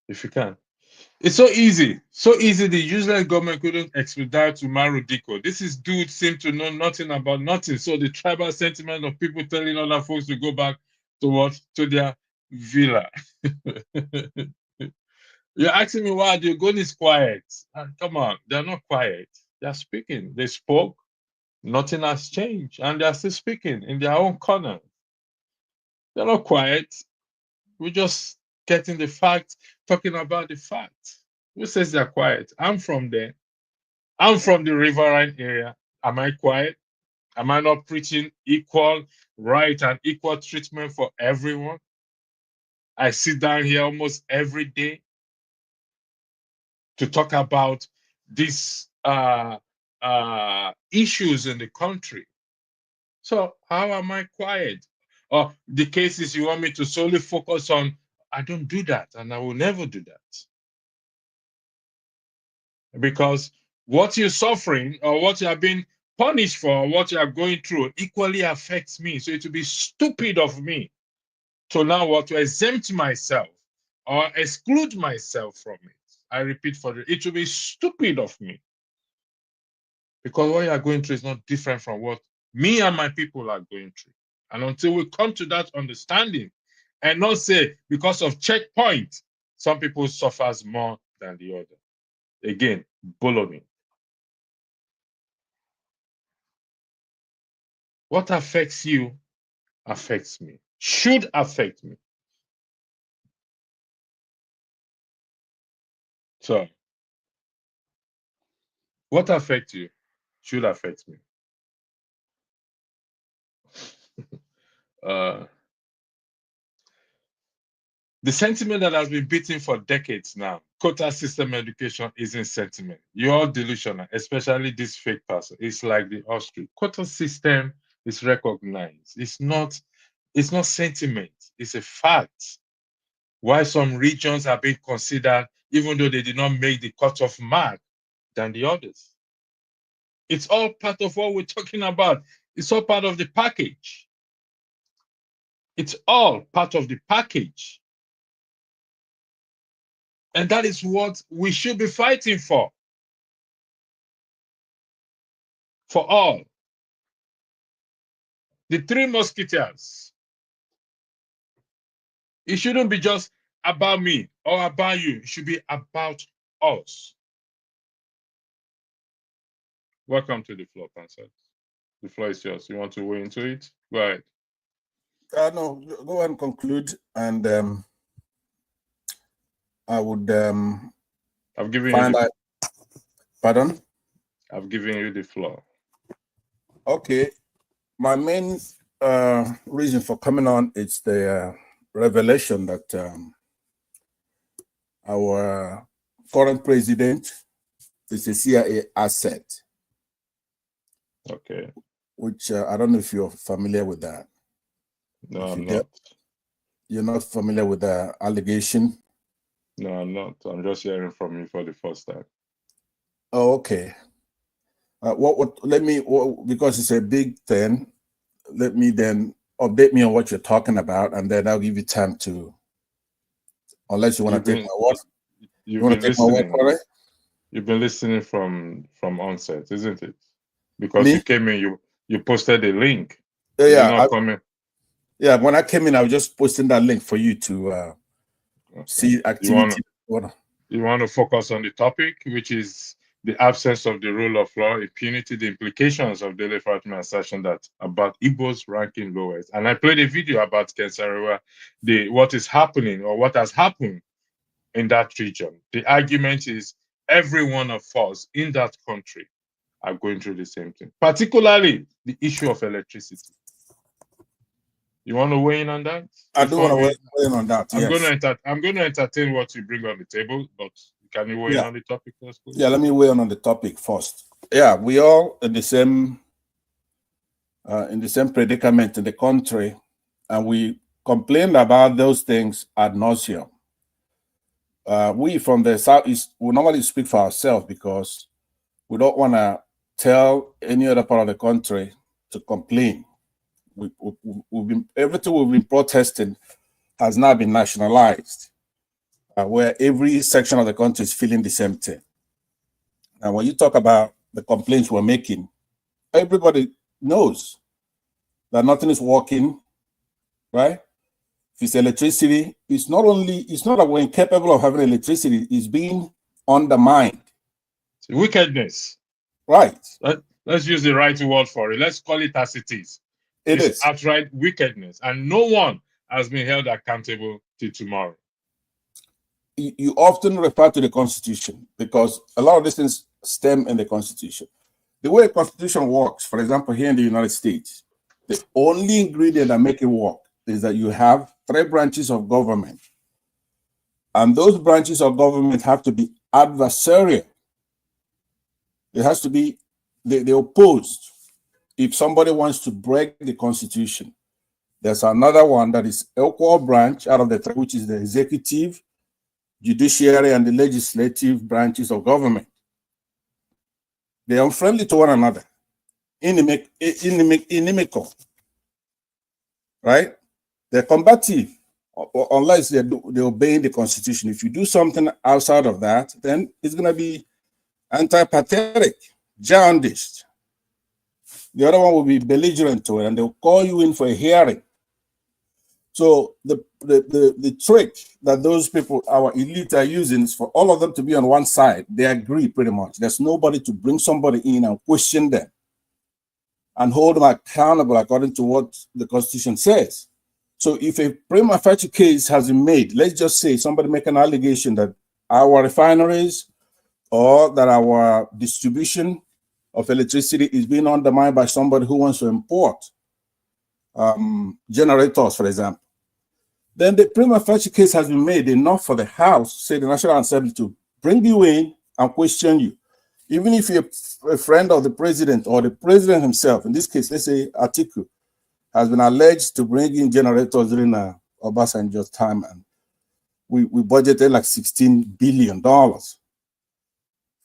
If you can. It's so easy. So easy the useless government couldn't expedite to Marudiko. This is dude seem to know nothing about nothing. So the tribal sentiment of people telling other folks to go back to what? To their villa. You're asking me why the OGONI is quiet. Come on, they're not quiet. They're speaking. They spoke. Nothing has changed. And they're still speaking in their own corner. They're not quiet. We're just getting the fact, talking about the fact. Who says they're quiet? I'm from there. I'm from the riverine area. Am I quiet? Am I not preaching equal right and equal treatment for everyone? I sit down here almost every day to talk about this issues in the country. So how am I quiet? Or the cases you want me to solely focus on, I don't do that, and I will never do that. Because what you're suffering or what you are being punished for, or what you are going through, equally affects me. So it would be stupid of me to now want to exempt myself or exclude myself from it. I repeat it would be stupid of me. Because what you are going through is not different from what me and my people are going through. And until we come to that understanding and not say, because of checkpoint, some people suffers more than the other. Again, baloney. What affects you affects me, should affect me. So, what affects you should affect me. The sentiment that has been beaten for decades now, quota system education isn't sentiment. You're delusional, especially this fake person. It's like the ostrich. Quota system is recognized. It's not sentiment. It's a fact. Why some regions are being considered, even though they did not make the cutoff mark, than the others. It's all part of what we're talking about. It's all part of the package. It's all part of the package. And that is what we should be fighting for. For all. The three musketeers. It shouldn't be just about me or about you. It should be about us. Welcome to the floor, Pansat. The floor is yours. You want to weigh into it? Go ahead. No, go ahead and conclude, and I would I've given find you out. Pardon? I've given you the floor. Okay. My main reason for coming on is the revelation that our current president is a CIA asset. Okay. Which I don't know if you're familiar with that. No, I'm not. You're not familiar with the allegation? No, I'm not. I'm just hearing from you for the first time. Oh, okay. Because it's a big thing, let me then update me on what you're talking about, and then I'll give you time to, unless you want to take my word. You want to take my word for it? You've been listening from onset, isn't it? Because you came in, you posted a link. Yeah, yeah. When I came in, I was just posting that link for you to see activity. You want to focus on the topic, which is the absence of the rule of law, impunity, the implications of Dele Farotimi assertion that about Igbos ranking lowest. And I played a video about Ken Saro-Wiwa, what is happening or what has happened in that region. The argument is every one of us in that country are going through the same thing, particularly the issue of electricity. You want to weigh in on that? I do want to weigh in on that. I'm going to entertain what you bring on the table, but can you weigh in on the topic first, please? Yeah, let me weigh in on the topic first. Yeah, we all in the same predicament in the country, and we complained about those things ad nauseum. We from the Southeast, we normally speak for ourselves because we don't want to tell any other part of the country to complain. Everything we've been protesting has now been nationalized, where every section of the country is feeling the same thing. And when you talk about the complaints we're making, everybody knows that nothing is working, right? If it's electricity, it's not that we're incapable of having electricity, it's being undermined. Wickedness. Right. Let's use the right word for it. Let's call it as it is. It's outright wickedness, and no one has been held accountable till tomorrow. You often refer to the Constitution because a lot of these things stem in the Constitution. The way the Constitution works, for example, here in the United States, the only ingredient that make it work is that you have 3 branches of government. And those branches of government have to be adversarial. It has to be they opposed. If somebody wants to break the Constitution, there's another one that is equal branch out of the three, which is the executive, judiciary, and the legislative branches of government. They are unfriendly to one another, inimical, right? They're combative unless they're obeying the Constitution. If you do something outside of that, then it's going to be antipathetic, jaundiced. The other one will be belligerent to it, and they'll call you in for a hearing. So the trick that those people, our elite, are using is for all of them to be on one side. They agree pretty much. There's nobody to bring somebody in and question them and hold them accountable according to what the Constitution says. So if a prima facie case has been made, let's just say somebody make an allegation that our refineries or that our distribution of electricity is being undermined by somebody who wants to import generators, for example. Then the prima facie case has been made enough for the House, say the National Assembly, to bring you in and question you. Even if you're a friend of the president or the president himself, in this case, let's say Atiku, has been alleged to bring in generators during Obasanjo's time, and we budgeted like $16 billion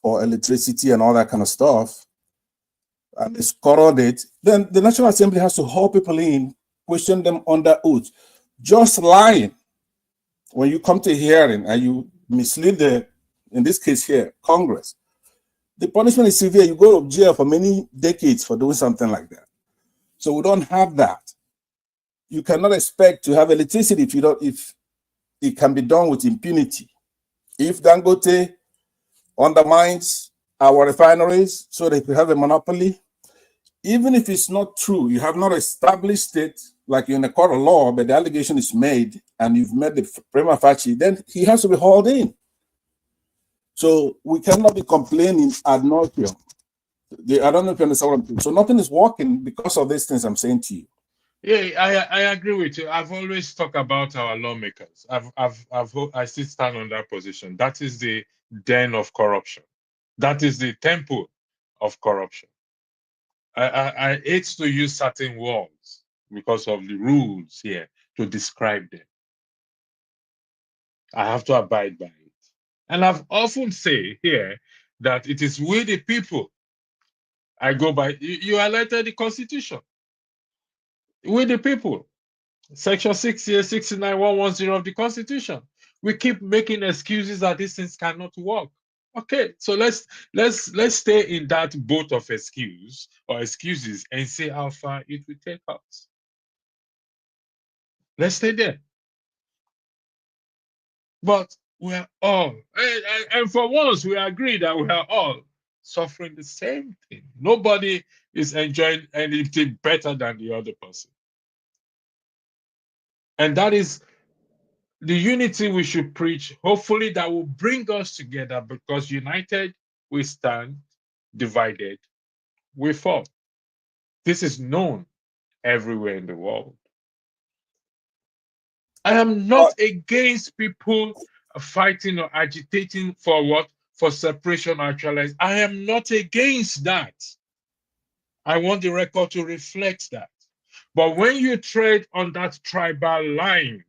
for electricity and all that kind of stuff, and it's corroded, then the National Assembly has to haul people in, question them under oath. Just lying, when you come to a hearing and you mislead in this case here, Congress, the punishment is severe. You go to jail for many decades for doing something like that. So we don't have that. You cannot expect to have electricity if it can be done with impunity. If Dangote undermines our refineries so they could have a monopoly, even if it's not true, you have not established it like you're in a court of law, but the allegation is made and you've made the prima facie, then he has to be hauled in. So we cannot be complaining ad nauseum. I don't know if you understand what I'm saying. So nothing is working because of these things I'm saying to you. Yeah, I agree with you. I've always talked about our lawmakers. I still stand on that position. That is the den of corruption. That is the temple of corruption. I hate to use certain words because of the rules here to describe them. I have to abide by it. And I've often said here that it is we the people. I go by, you highlighted the Constitution. We the people. Section 69, 110 of the Constitution. We keep making excuses that these things cannot work. Okay, so let's stay in that boat of excuses and see how far it will take us. Let's stay there. But we're all, and for once, we agree that we are all suffering the same thing. Nobody is enjoying anything better than the other person. And that is the unity we should preach. Hopefully that will bring us together, because united we stand, divided we fall. This is known everywhere in the world. I am not against people fighting or agitating for what? For separation or actualization. I am not against that. I want the record to reflect that. But when you tread on that tribal line,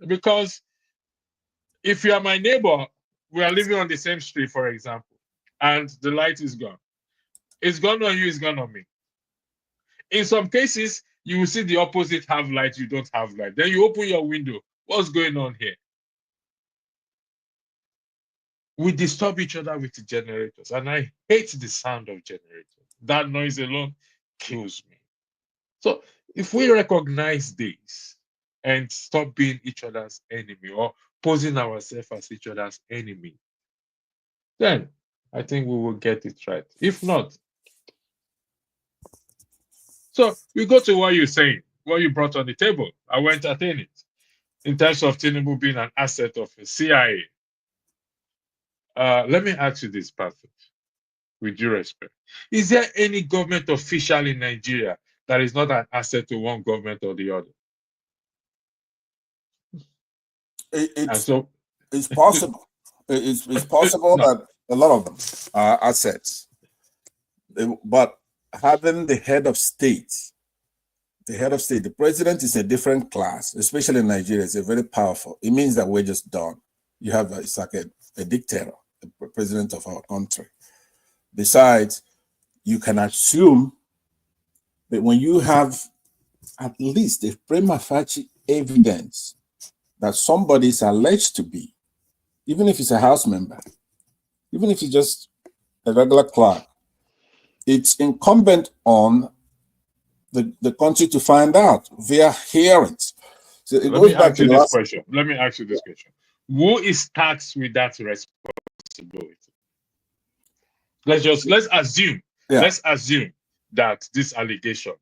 because if you are my neighbor, we are living on the same street, for example, and the light is gone. It's gone on you, it's gone on me. In some cases, you will see the opposite have light, you don't have light. Then you open your window. What's going on here? We disturb each other with the generators, and I hate the sound of generators. That noise alone kills me. So if we recognize this and stop being each other's enemy or posing ourselves as each other's enemy, then I think we will get it right. If not, so we go to what you're saying, what you brought on the table. I will entertain it. In terms of Tinubu being an asset of the CIA. Let me ask you this, Patrick, with due respect. Is there any government official in Nigeria that is not an asset to one government or the other? It's possible. It's possible that a lot of them are assets. But having the head of state, the president is a different class, especially in Nigeria. It's a very powerful. It means that we're just done. You have it's like a dictator, the president of our country. Besides, you can assume that when you have at least a prima facie evidence that somebody is alleged to be, even if it's a House member, even if it's just a regular clerk, it's incumbent on the country to find out via hearings. So it goes back to the last question. Let me ask you this question. Who is tasked with that responsibility? Let's assume. Yeah. Let's assume that this allegation,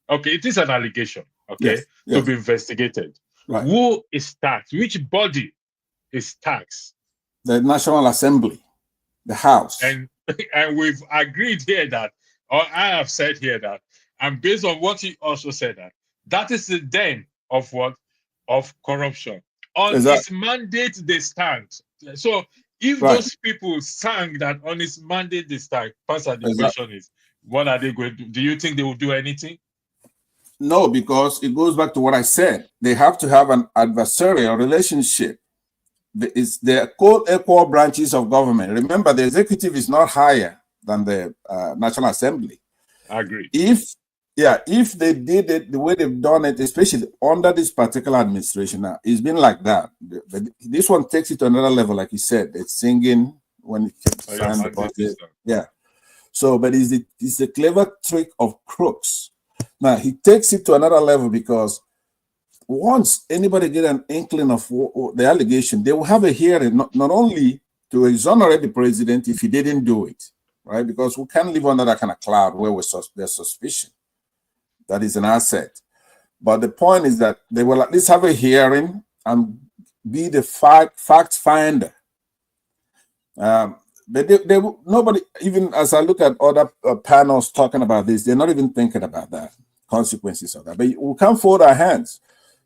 okay, it is an allegation, okay, to be investigated. Right. Who is taxed? Which body is taxed? The National Assembly, the House. And we've agreed here that, or I have said here that, and based on what he also said that is the den of what? Of corruption. On his mandate, they stand. So if those people sang that on his mandate they stand, Pastor, the question is, what are they going to do? Do you think they will do anything? No, because it goes back to what I said. They have to have an adversarial relationship. They're co-equal branches of government. Remember, the executive is not higher than the National Assembly. I agree. If they did it the way they've done it, especially under this particular administration, now it's been like that. This one takes it to another level, like you said. It's singing when it signed the budget. Yeah. So, but it's a clever trick of crooks. Now he takes it to another level because once anybody get an inkling of the allegation, they will have a hearing, not only to exonerate the president if he didn't do it, right? Because we can't live under that kind of cloud where there's suspicion. That is an asset. But the point is that they will at least have a hearing and be the fact finder. But nobody, even as I look at other panels talking about this, they're not even thinking about that, consequences of that. But we can't fold our hands.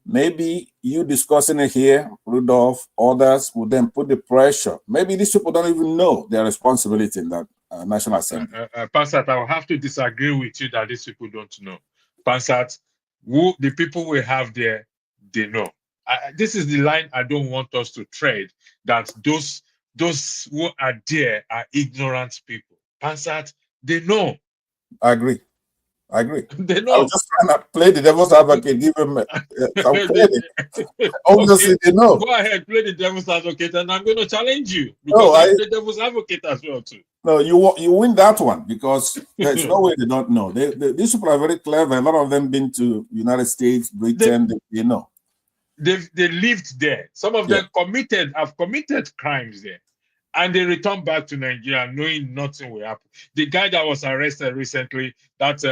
Maybe you discussing it here, Rudolph, others will then put the pressure. Maybe these people don't even know their responsibility in that National Assembly. Pansat, I will have to disagree with you that these people don't know. Pansat, the people we have there, they know. This is the line I don't want us to tread, that those who are there are ignorant people. Pansat, they know. I agree. They know. I was just trying to play the devil's advocate, give them some credit. Obviously, they know. Go ahead, play the devil's advocate, and I'm going to challenge you because I'm the devil's advocate as well too. No, you win that one because there's no way they don't know. These people are very clever. A lot of them been to United States, Britain. They know. They lived there. Some of them have committed crimes there. And they return back to Nigeria knowing nothing will happen. The guy that was arrested recently, that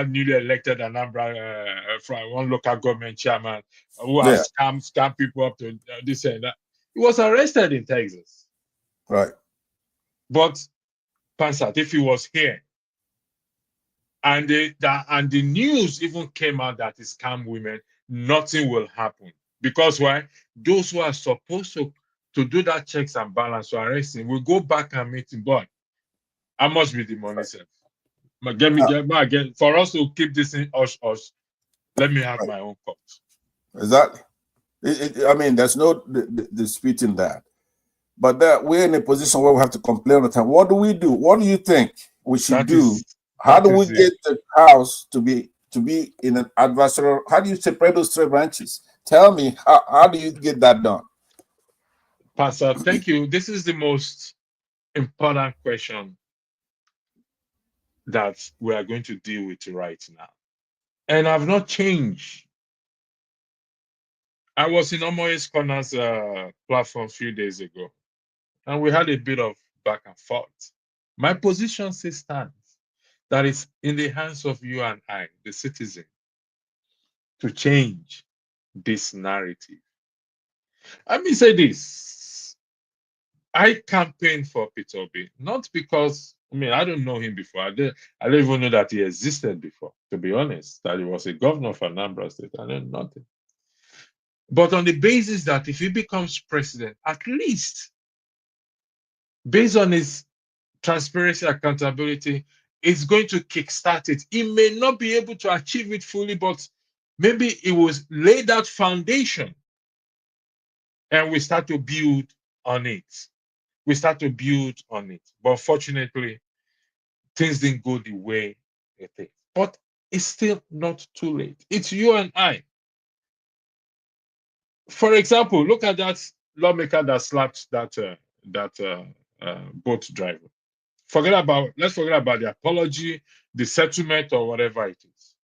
newly elected Anambra from one local government chairman who has scammed people up to this and that, he was arrested in Texas. Right. But Pansat, if he was here, and the news even came out that he scammed women, nothing will happen. Because why? Those who are supposed to do that checks and balance to arrest him, we'll go back and meet him. But I must be the money self. Again, for us to keep this in hush, let me have my own cut. Exactly. I mean, there's no disputing that. But we're in a position where we have to complain all the time. What do we do? What do you think we should do? How do we get the House to be in an adversarial? How do you separate those three branches? Tell me, how do you get that done? Pastor, thank you. This is the most important question that we are going to deal with right now. And I've not changed. I was in Omoye's Corner's platform a few days ago, and we had a bit of back and forth. My position still stands. That is in the hands of you and I, the citizen, to change this narrative. Let me say this. I campaigned for Peter Obi, not because, I don't know him before. I don't even know that he existed before, to be honest, that he was a governor of Anambra State. I know nothing. But on the basis that if he becomes president, at least based on his transparency, accountability, is going to kickstart it. It may not be able to achieve it fully, but maybe it was laid that foundation, and we start to build on it. We start to build on it. But unfortunately, things didn't go the way it is. But it's still not too late. It's you and I. For example, look at that lawmaker that slapped that boat driver. Let's forget about the apology, the settlement, or whatever it is.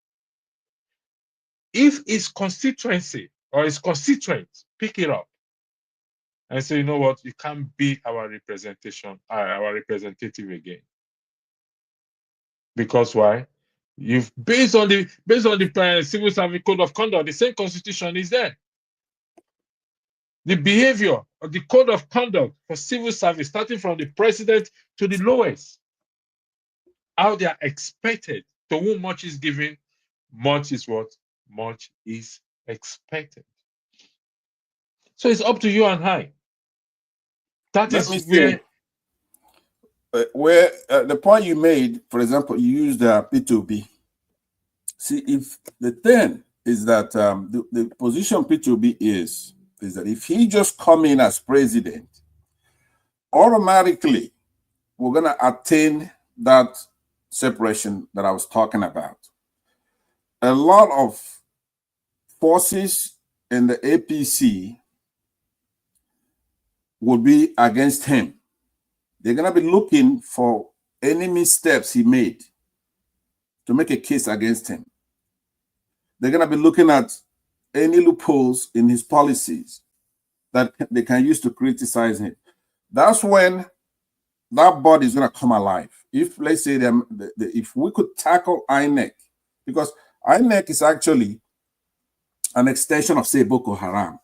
If his constituency or his constituents pick it up and say, you know what, you can't be our representation, our representative again. Because why? You've based on the Civil Service Code of Conduct, the same constitution is there. The behavior of the code of conduct for civil service, starting from the president to the lowest, how they are expected. To whom much is given, much is what? Much is expected. So it's up to you and I. That is where the point you made, for example, you used P2B. See, if the thing is that the position P2B is that if he just come in as president, automatically we're going to attain that separation that I was talking about. A lot of forces in the APC will be against him. They're going to be looking for any missteps he made to make a case against him. They're going to be looking at any loopholes in his policies that they can use to criticize him. That's when that body is going to come alive. If, let's say, if we could tackle INEC, because INEC is actually an extension of, say, Boko Haram,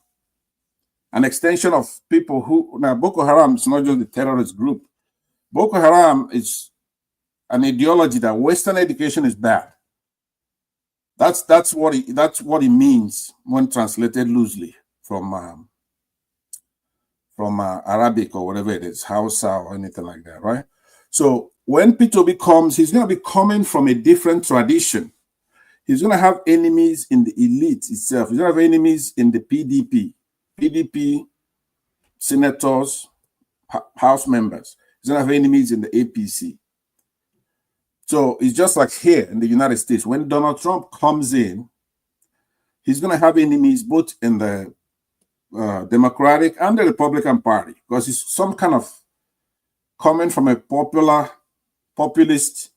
an extension of people who, now Boko Haram is not just the terrorist group. Boko Haram is an ideology that Western education is bad. That's what it means when translated loosely from Arabic or whatever it is, Hausa or anything like that, right? So when P2B comes, he's going to be coming from a different tradition. He's going to have enemies in the elite itself. He's going to have enemies in the PDP, senators, House members. He's going to have enemies in the APC. So it's just like here in the United States. When Donald Trump comes in, he's going to have enemies both in the Democratic and the Republican Party, because he's some kind of coming from a populist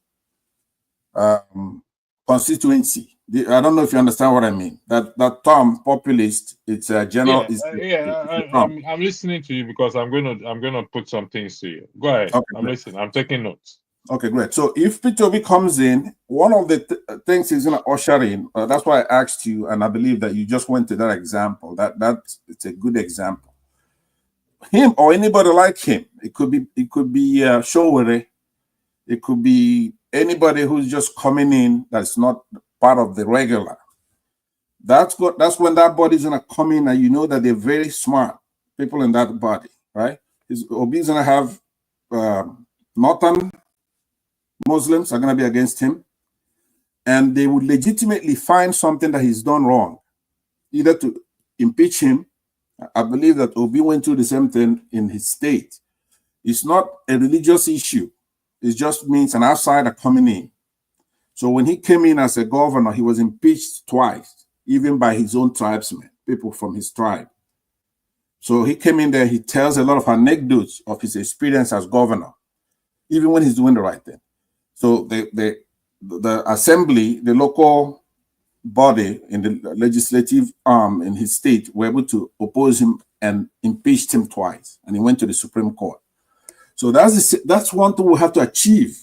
constituency. I don't know if you understand what I mean. That term populist, it's a general. I'm listening to you because I'm gonna put some things to you. Go ahead. Okay, I'm listening. I'm taking notes. Okay, great. So if P2B comes in, one of the things he's going to usher in, that's why I asked you, and I believe that you just went to that example. It's a good example. Him or anybody like him, it could be Showere, it could be anybody who's just coming in that's not part of the regular. That's when that body's going to come in, and you know that they're very smart people in that body, right? Obi's going to have northern Muslims are going to be against him, and they would legitimately find something that he's done wrong, either to impeach him. I believe that Obi went through the same thing in his state. It's not a religious issue. It just means an outsider coming in. So when he came in as a governor, he was impeached twice, even by his own tribesmen, people from his tribe. So he came in there, he tells a lot of anecdotes of his experience as governor, even when he's doing the right thing. So the assembly, the local body in the legislative arm in his state were able to oppose him and impeached him twice, and he went to the Supreme Court. So that's one thing we have to achieve.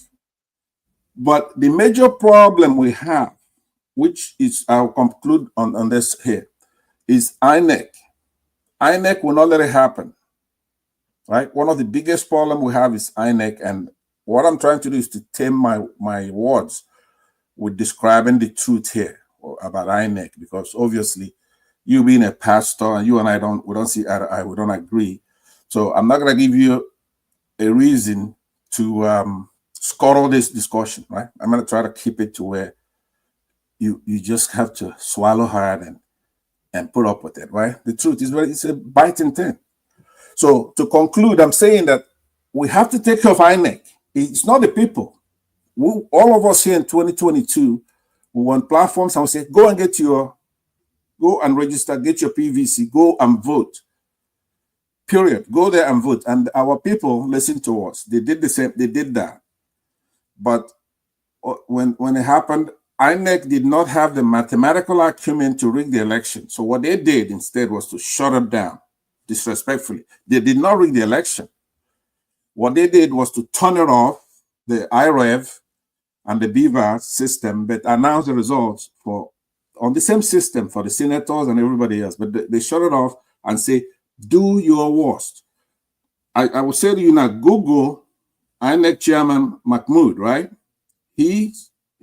But the major problem we have, which is, I'll conclude on this here, is INEC. INEC will not let it happen, right? One of the biggest problems we have is INEC, and what I'm trying to do is to tame my words with describing the truth here about INEC, because obviously you being a pastor and you and I we don't see eye to eye, we don't agree. So I'm not going to give you a reason to scuttle this discussion, right? I'm going to try to keep it to where you just have to swallow hard and put up with it, right? The truth is, it's a biting thing. So to conclude, I'm saying that we have to take care of INEC. It's not the people. All of us here in 2022, we want platforms and we say, go and register, get your PVC, go and vote. Period. Go there and vote. And our people listen to us. They did the same. They did that. But when it happened, INEC did not have the mathematical acumen to rig the election. So what they did instead was to shut it down, disrespectfully. They did not rig the election. What they did was to turn it off, the IREV and the BVAS system, but announce the results on the same system for the senators and everybody else. But they shut it off and say, do your worst. I will say to you now, Google INEC Chairman Mahmoud, right? He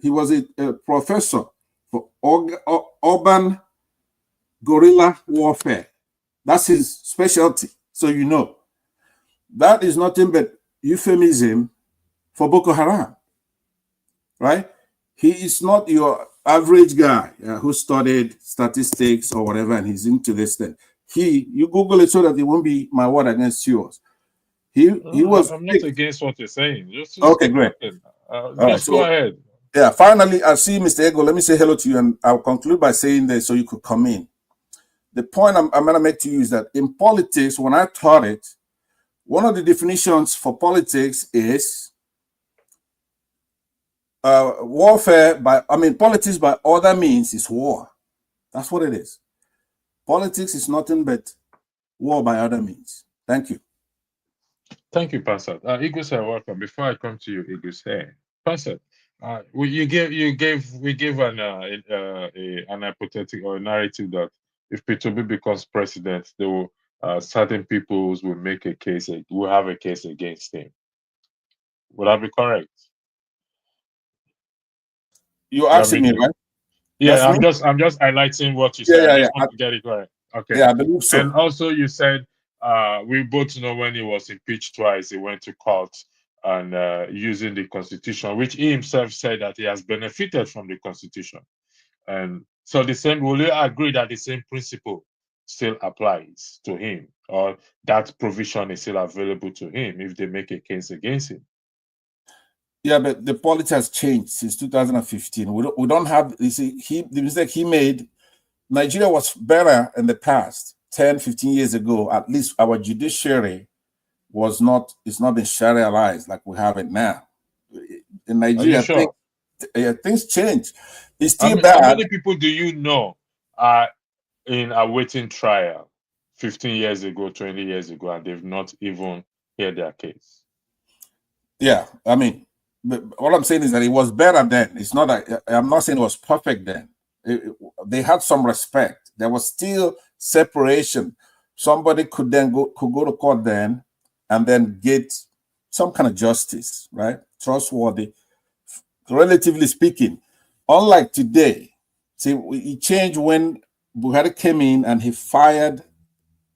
was a professor for urban guerrilla warfare. That's his specialty. So you know, that is nothing but euphemism for Boko Haram, right? He is not your average guy who studied statistics or whatever, and he's into this thing. You Google it so that it won't be my word against yours. I'm not against what you're saying. Just okay, great. Just go ahead. Yeah, finally, I see Mr. Ego. Let me say hello to you, and I'll conclude by saying this so you could come in. The point I'm going to make to you is that in politics, when I taught it, one of the definitions for politics is politics by other means is war. That's what it is. Politics is nothing but war by other means. Thank you. Thank you, Pastor. Igos, welcome. Before I come to you, Igos, Pastor, we gave an hypothetical or a narrative that if P2B becomes president, there will certain peoples will make a case, will have a case against him. Would that be correct? You're asking me, right? Yeah, I'm just highlighting what you said. I just want to get it correct. Okay. Yeah, I believe so. And also, you said we both know when he was impeached twice, he went to court and using the Constitution, which he himself said that he has benefited from the Constitution. And so will you agree that the same principle still applies to him, or that provision is still available to him if they make a case against him? Yeah, but the politics has changed since 2015. We don't have, you see, the mistake he made, Nigeria was better in the past, 10, 15 years ago. At least our judiciary it's not been Sharialized like we have it now. In Nigeria, sure? things change. It's still bad. How many people do you know are in awaiting trial 15 years ago, 20 years ago, and they've not even heard their case? Yeah, I mean, but all I'm saying is that it was better then. It's not. I'm not saying it was perfect then. They had some respect. There was still separation. Somebody could go to court then, and then get some kind of justice, right? Trustworthy, relatively speaking. Unlike today, see, it changed when Buhari came in and he fired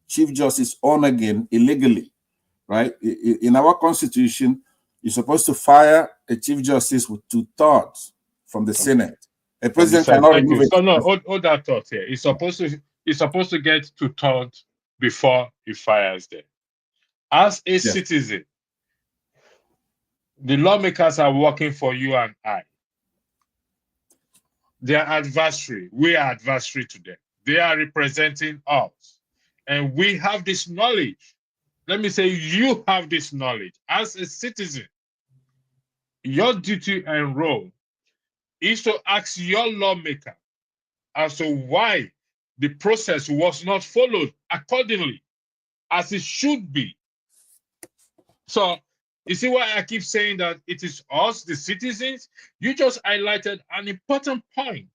Chief Justice Onagin illegally, right? In our constitution, you're supposed to fire a Chief Justice with 2/3 from the Senate. A president cannot remove it. So no, hold that thought here. He's supposed to get 2/3 before he fires them. As a citizen, the lawmakers are working for you and I. They are adversary. We are adversary to them. They are representing us. And we have this knowledge. Let me say, you have this knowledge. As a citizen, your duty and role is to ask your lawmaker as to why the process was not followed accordingly as it should be. So, you see why I keep saying that it is us, the citizens? You just highlighted an important point.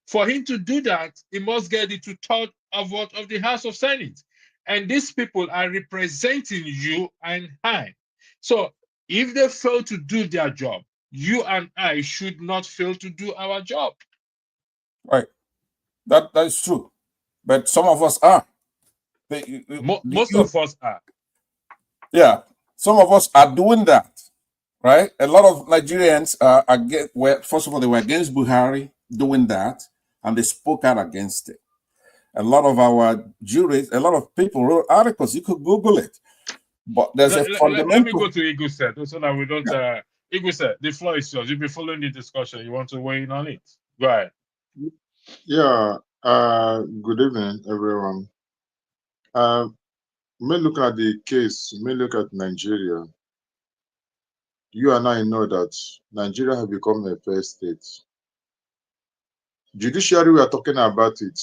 For him to do that, he must get the 2/3 of the House of Senate. And these people are representing you and I. So if they fail to do their job, you and I should not fail to do our job. Right. That is true. But some of us are. Most of us are. Yeah. Some of us are doing that. right? A lot of Nigerians first of all, they were against Buhari doing that, and they spoke out against it. A lot of our juries, a lot of people wrote articles. You could Google it. But there's a fundamental... Let me go to Iguse so that we don't... Iguse, the floor is yours. You'll be following the discussion. You want to weigh in on it? Go ahead. Yeah. Good evening, everyone. May look at the case, may look at Nigeria. You and I know that Nigeria has become a fair state. Judiciary, we are talking about it.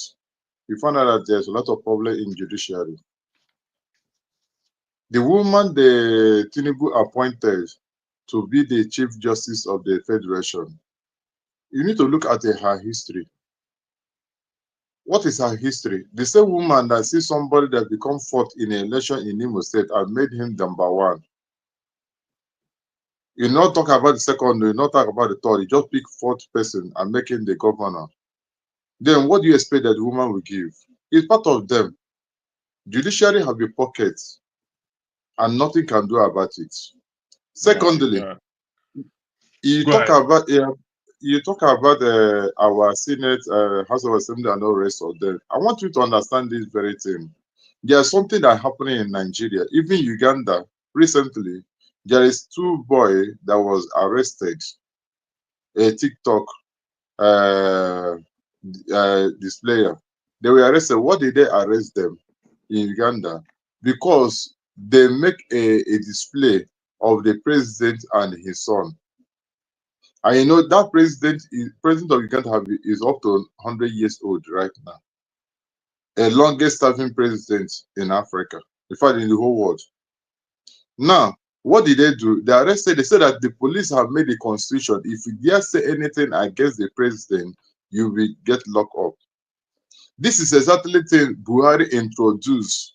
We found out that there's a lot of problem in judiciary. The woman the Tinubu appointed to be the Chief Justice of the Federation, you need to look at her history. What is her history? The same woman that sees somebody that become fourth in an election in Imo State and made him number one. You not talk about the second, you not talk about the third, you just pick fourth person and make him the governor. Then what do you expect that the woman will give? It's part of them. Judiciary have a pocket and nothing can do about it. Secondly, you talk about our Senate, House of Assembly, and all the rest of them. I want you to understand this very thing. There's something that happening in Nigeria, even Uganda. Recently, there is two boys that was arrested. A TikTok displayer. They were arrested. What did they arrest them in Uganda? Because they make a display of the president and his son. And you know that president of Uganda is up to 100 years old right now. A longest serving president in Africa, in fact in the whole world. Now, what did they do? They arrested, they said that the police have made a constitution. If you dare say anything against the president, you will get locked up. This is exactly the thing Buhari introduced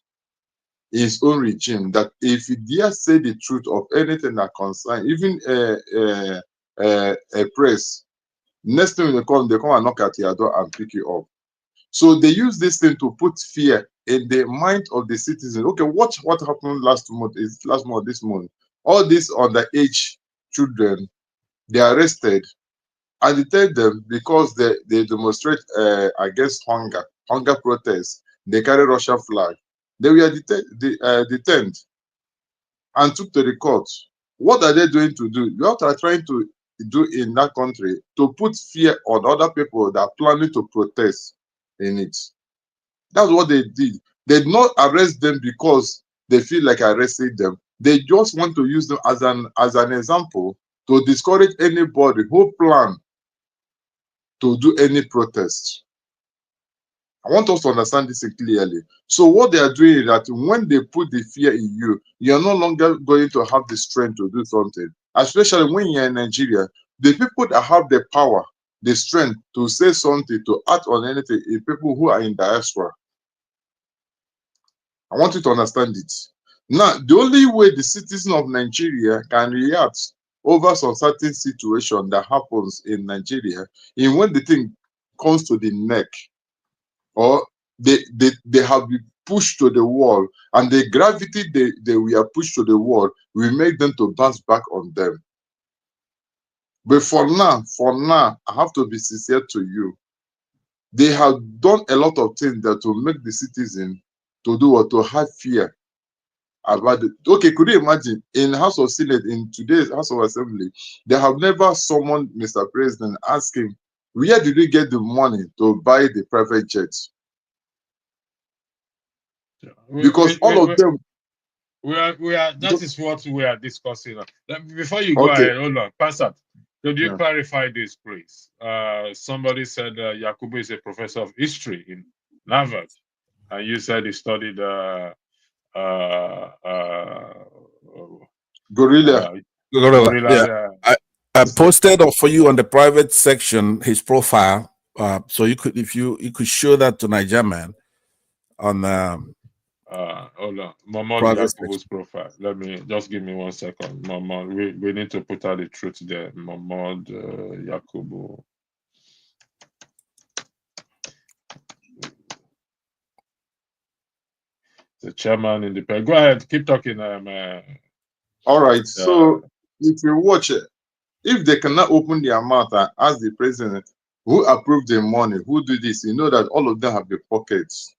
his own regime, that if you dare say the truth of anything that concerns, even a press, next thing they come and knock at your door and pick you up. So they use this thing to put fear in the mind of the citizen. Okay, watch what happened this month. All these underage children, they are arrested and they tell them because they demonstrate against hunger protests, they carry Russian flag. They were detained and took to the court. What are they doing to do? What are trying to do in that country to put fear on other people that are planning to protest in it? That's what they did. They did not arrest them because they feel like arresting them. They just want to use them as an example to discourage anybody who plan to do any protest. I want us to understand this clearly. So what they are doing is that when they put the fear in you, you're no longer going to have the strength to do something. Especially when you're in Nigeria, the people that have the power, the strength to say something, to act on anything, is people who are in diaspora. I want you to understand it. Now, the only way the citizen of Nigeria can react over some certain situation that happens in Nigeria is when the thing comes to the neck, or they have been pushed to the wall, and the gravity they were pushed to the wall will make them to bounce back on them. But for now, I have to be sincere to you. They have done a lot of things that will make the citizen to do what, to have fear about it. Okay, could you imagine in House of Senate, in today's House of Assembly, they have never summoned Mr. President asking, where did you get the money to buy the private jets? Because all of them. That is what we are discussing. Before you go ahead, hold on, Pastor. Could you clarify this, please? Somebody said Yakubu is a professor of history in Harvard, and you said he studied Gorilla. Yeah. I posted for you on the private section his profile, so you could, if you could show that to Niger Man on hold on, Mohamed Yakubu's profile. Let me just give me 1 second. Mohamed, we need to put out the truth there. Mohamed Yakubu. The chairman independent. Go ahead, keep talking. All right. So if you watch it, if they cannot open their mouth and ask the president who approved the money, who did this, you know that all of them have the pockets.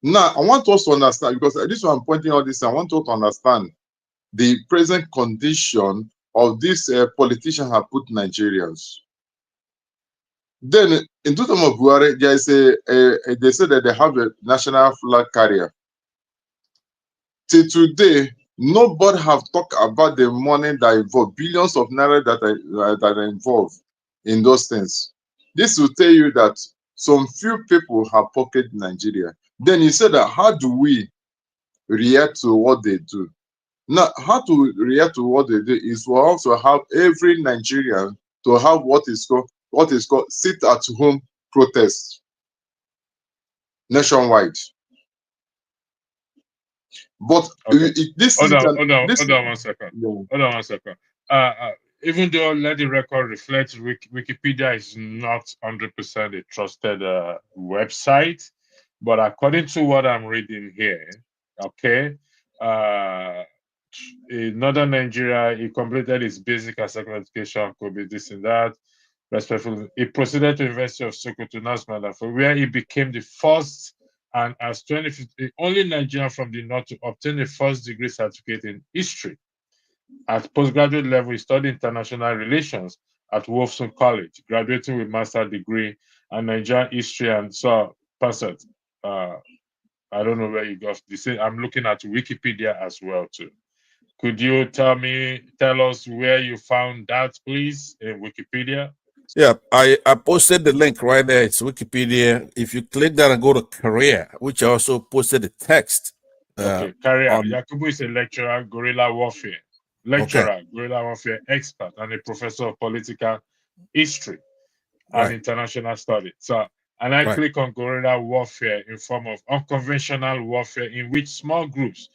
Now, I want us to understand, because this one I'm pointing out this, I want us to understand the present condition of this politician have put Nigerians. Then, in the time of Buhari, there is they say that they have a national flag carrier. Till today, nobody have talked about the money that involved, billions of naira that are involved in those things. This will tell you that some few people have pocketed Nigeria. Then you said that how do we react to what they do? Now, how to react to what they do is to also have every Nigerian to have what is called sit at home protest nationwide. But this hold on 1 second. Yeah. Hold on 1 second. Even though let the record reflect, Wikipedia is not 100% a trusted website, but according to what I'm reading here, okay, in northern Nigeria, he completed his basic and secondary education, could be this and that. Respectfully, he proceeded to University of Sokoto, where he became the first and as 2050, only Nigerian from the north to obtain a first degree certificate in history. At postgraduate level, he studied international relations at Wolfson College, graduating with master's degree and Nigerian history and so passed. I don't know where you got this. I'm looking at Wikipedia as well too. Could you tell us where you found that, please, in Wikipedia? Yeah, I posted the link right there. It's Wikipedia. If you click that and go to career, which I also posted the text. Okay, career. Yakubu is a lecturer, guerrilla warfare. Guerrilla warfare expert, and a professor of political history and international studies. So, and I click on guerrilla warfare in form of unconventional warfare in which small groups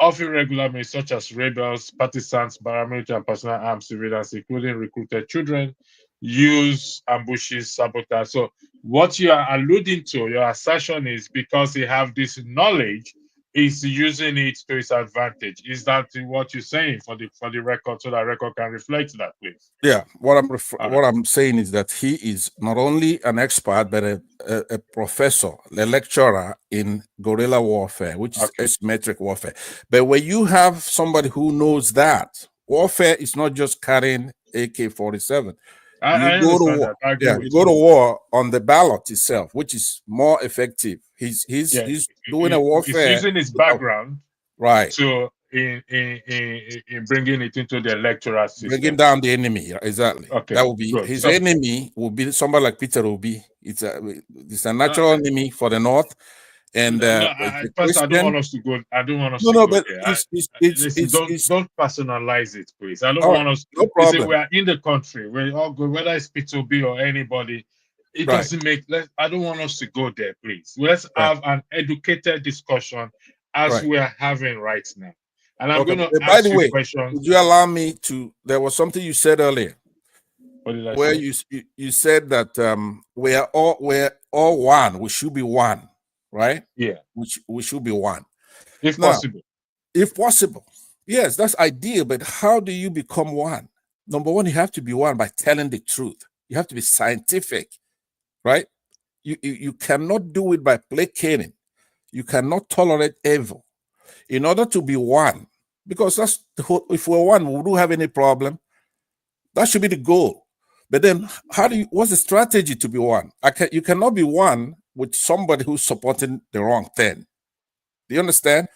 of irregular means such as rebels, partisans, paramilitary, and personal armed civilians, including recruited children, use ambushes, sabotage. So what you are alluding to, your assertion is because they have this knowledge, is using it to his advantage. Is that what you're saying for the record, so that record can reflect that, please? Yeah, what I'm saying is that he is not only an expert but a professor, a lecturer in guerrilla warfare, which is asymmetric warfare. But when you have somebody who knows that warfare is not just carrying AK-47. You go to war. You go to war on the ballot itself, which is more effective. He's doing a warfare. He's using his background, right, to in bringing it into the electoral system, bringing down the enemy. Exactly. Okay, that will be good. His enemy. Will be somebody like Peter Obi. It's a natural enemy for the North. And Pastor, I don't want us to go. I don't want us to go there. Don't personalize it, please. I don't want us. No problem. We are in the country. We all go, whether it's P2B or anybody. It doesn't make. I don't want us to go there, please. Let's have an educated discussion as we are having right now. And I'm going to ask you questions. Would you allow me to? There was something you said earlier. What did I where say? You said that we're all one. We should be one. Right? Yeah. We should be one. If possible. If possible. Yes, that's ideal. But how do you become one? Number one, you have to be one by telling the truth. You have to be scientific, right? You cannot do it by placating. You cannot tolerate evil. In order to be one, because that's if we're one, we don't have any problem. That should be the goal. But then what's the strategy to be one? You cannot be one with somebody who's supporting the wrong thing. Do you understand?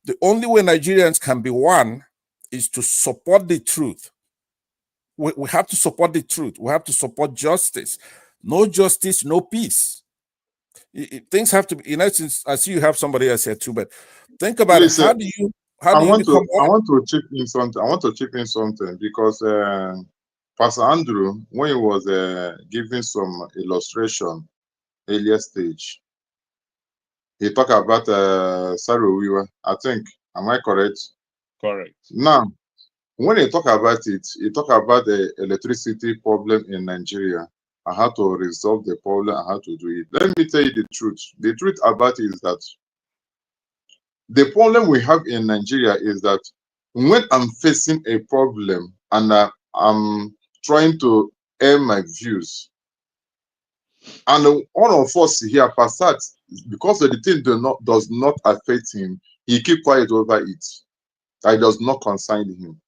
The only way Nigerians can be one is to support the truth. We have to support the truth. We have to support justice. No justice, no peace. Things have to be, in essence, I see you have somebody else here too, but think about it. How do you become one? I want to chip in something. Because Pastor Andrew, when he was giving some illustration earlier stage, he talked about Saro-Wiwa. I think, am I correct? Correct. Now, when he talk about it, he talk about the electricity problem in Nigeria and how to resolve the problem and how to do it. Let me tell you the truth. The truth about it is that the problem we have in Nigeria is that when I'm facing a problem, and I'm trying to air my views. And all of us here, Passat, because of the thing does not affect him, he keep quiet over it. That does not concern him.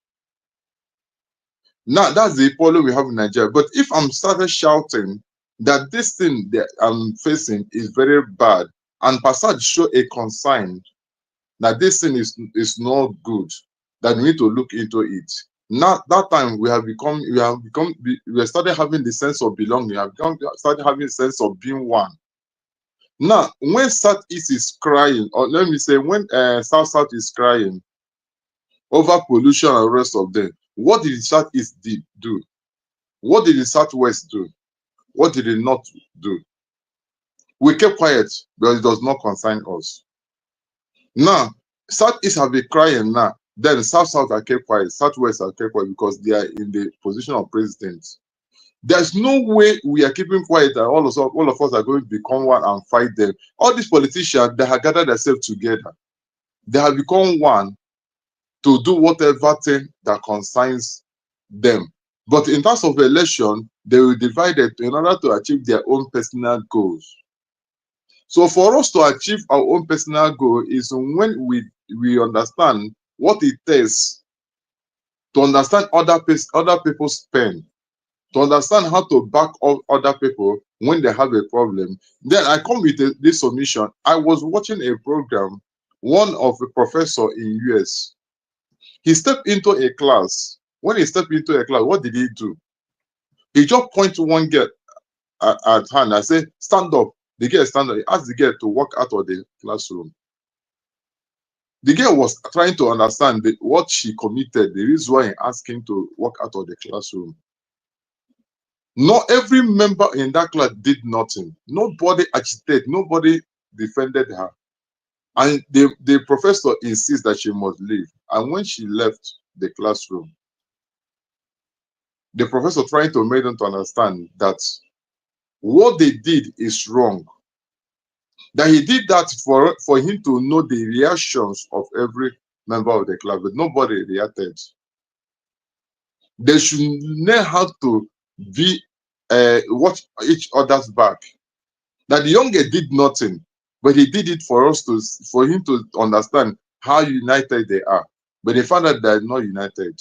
Now, that's the problem we have in Nigeria. But if I'm started shouting that this thing that I'm facing is very bad, and Passat show a concern that this thing is not good, that we need to look into it. Now, that time we have started having the sense of belonging. We have started having a sense of being one. Now, when Southeast is crying, or let me say, when South is crying over pollution and the rest of them, what did the Southeast do? What did the Southwest do? What did it not do? We kept quiet because it does not concern us. Now, Southeast have been crying now. Then South are kept quiet. Southwest are kept quiet because they are in the position of presidents. There's no way we are keeping quiet and all of us are going to become one and fight them. All these politicians, they have gathered themselves together. They have become one to do whatever thing that concerns them. But in terms of election, they will divide it in order to achieve their own personal goals. So for us to achieve our own personal goal is when we understand what it takes to understand other people's pain, to understand how to back up other people when they have a problem. Then I come with this submission. I was watching a program, one of a professor in US. He stepped into a class. When he stepped into a class, what did he do? He just pointed to one girl at hand and said, stand up. The girl stand up. He asked the girl to walk out of the classroom. The girl was trying to understand what she committed, the reason why he asked him to walk out of the classroom. Not every member in that class did nothing. Nobody agitated, nobody defended her. And the professor insists that she must leave. And when she left the classroom, the professor trying to make them to understand that what they did is wrong. That he did that for him to know the reactions of every member of the class, but nobody reacted. They should know how to be watch each other's back. That the younger did nothing, but he did it for him to understand how united they are. But they found out they're not united.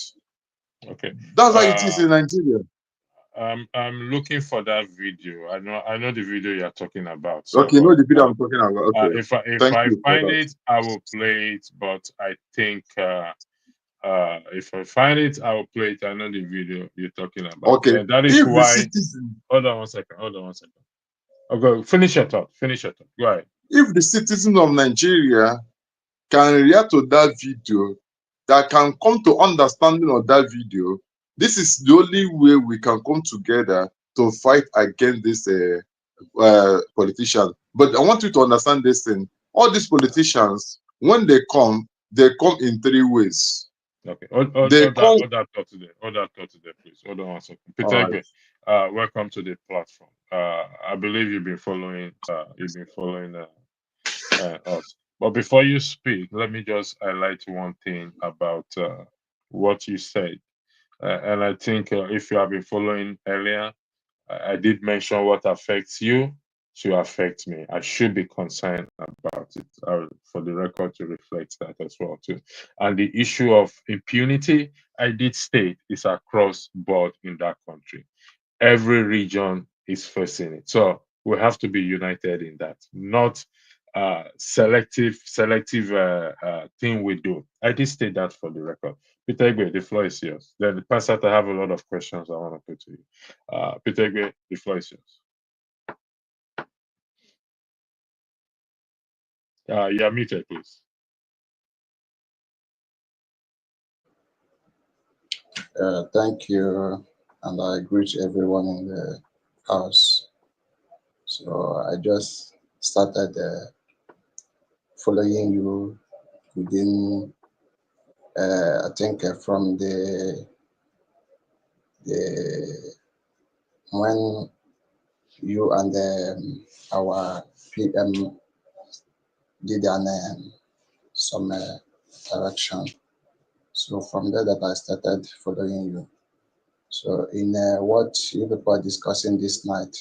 Okay. That's how it is in Nigeria. I'm looking for that video. I know the video you're talking about. So, okay, you know the video I'm talking about. Okay. If I find it, I will play it. But I think if I find it, I will play it. I know the video you're talking about. Okay. That is why. Hold on one second. Okay, finish your thought. Go ahead. If the citizens of Nigeria can react to that video, that can come to understanding of that video, this is the only way we can come together to fight against this politician. But I want you to understand this thing. All these politicians, when they come in three ways. Okay. Hold that thought today, please. Hold on one second. Peter, welcome to the platform. I believe you've been following us. But before you speak, let me just highlight one thing about what you said. And I think if you have been following earlier, I did mention what affects you to affect me. I should be concerned about it, for the record to reflect that as well too. And the issue of impunity, I did state, is across board in that country. Every region is facing it. So we have to be united in that, not selective thing we do. I did state that for the record. Peter Igwe, the floor is yours. Then the pastor, I have a lot of questions I want to put to you. Peter Igwe, the floor is yours. You're muted, please. Thank you, and I greet everyone in the house. So I just started following you within, I think, from the when you and our PM did some direction. So from there that I started following you. So in what you people are discussing this night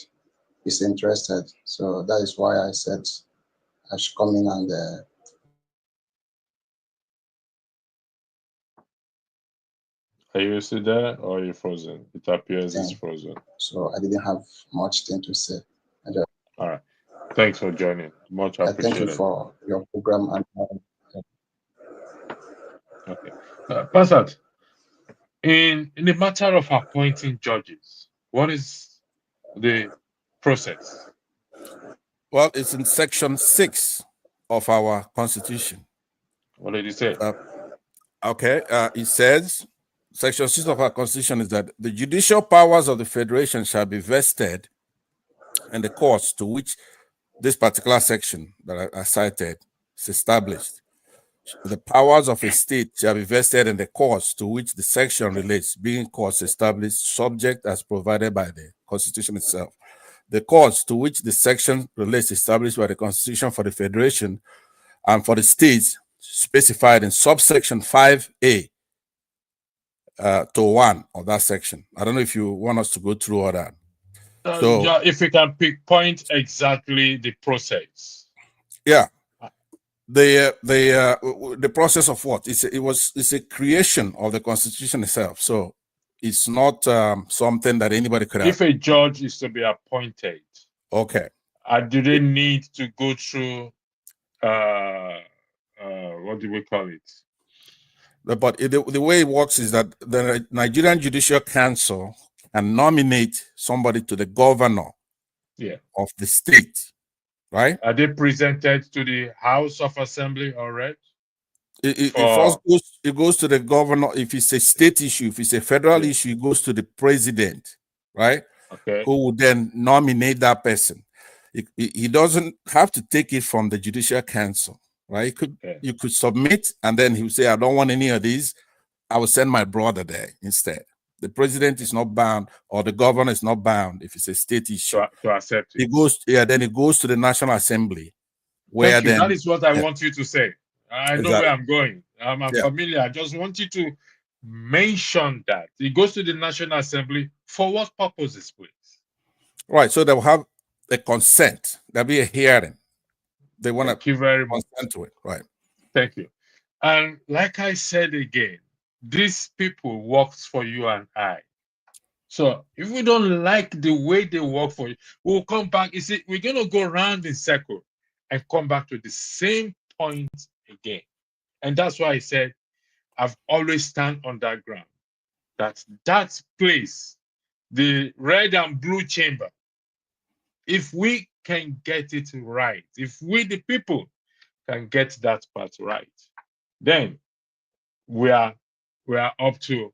is interested. So that is why I said I should come in and Are you still there or are you frozen? It appears it's frozen. so I didn't have much thing to say. All right. Thanks for joining. Much Thank you appreciated. for your program. Okay. Pasat, in the matter of appointing judges, what is the process? Well, it's in section 6 of our constitution. What did he say? It says, section 6 of our constitution is that the judicial powers of the federation shall be vested in the courts to which this particular section that I cited is established. The powers of a state shall be vested in the courts to which the section relates, being courts established subject as provided by the constitution itself. The courts to which the section relates established by the constitution for the federation and for the states specified in subsection 5A to 1 of that section. I don't know if you want us to go through all that. So, if we can pinpoint exactly the process. Yeah. The process of what? It's a creation of the constitution itself. So it's not something that anybody could have. If a judge is to be appointed, okay, do they need to go through what do we call it? But the way it works is that the Nigerian Judicial Council can nominate somebody to the governor of the state, right? Are they presented to the House of Assembly already? It first goes to the governor. If it's a state issue, if it's a federal issue, it goes to the president, right? Okay. Who will then nominate that person. He doesn't have to take it from the Judicial Council, right? You could submit, and then he would say, I don't want any of these. I will send my brother there instead. The president is not bound, or the governor is not bound if it's a state issue. To accept it. Then it goes to the National Assembly. Where Thank you. That is what I want you to say. I know where I'm going. I'm familiar. I just want you to mention that. It goes to the National Assembly. For what purposes, please? Right. So they'll have a consent. There'll be a hearing. They want to consent to it. Right. Thank you. And like I said again, these people works for you and I. So if we don't like the way they work for you, we'll come back. You see, we're going to go around in circle and come back to the same point again. And that's why I said I've always stand on that ground. That place, the red and blue chamber, if we can get it right, if we the people can get that part right, then we are up to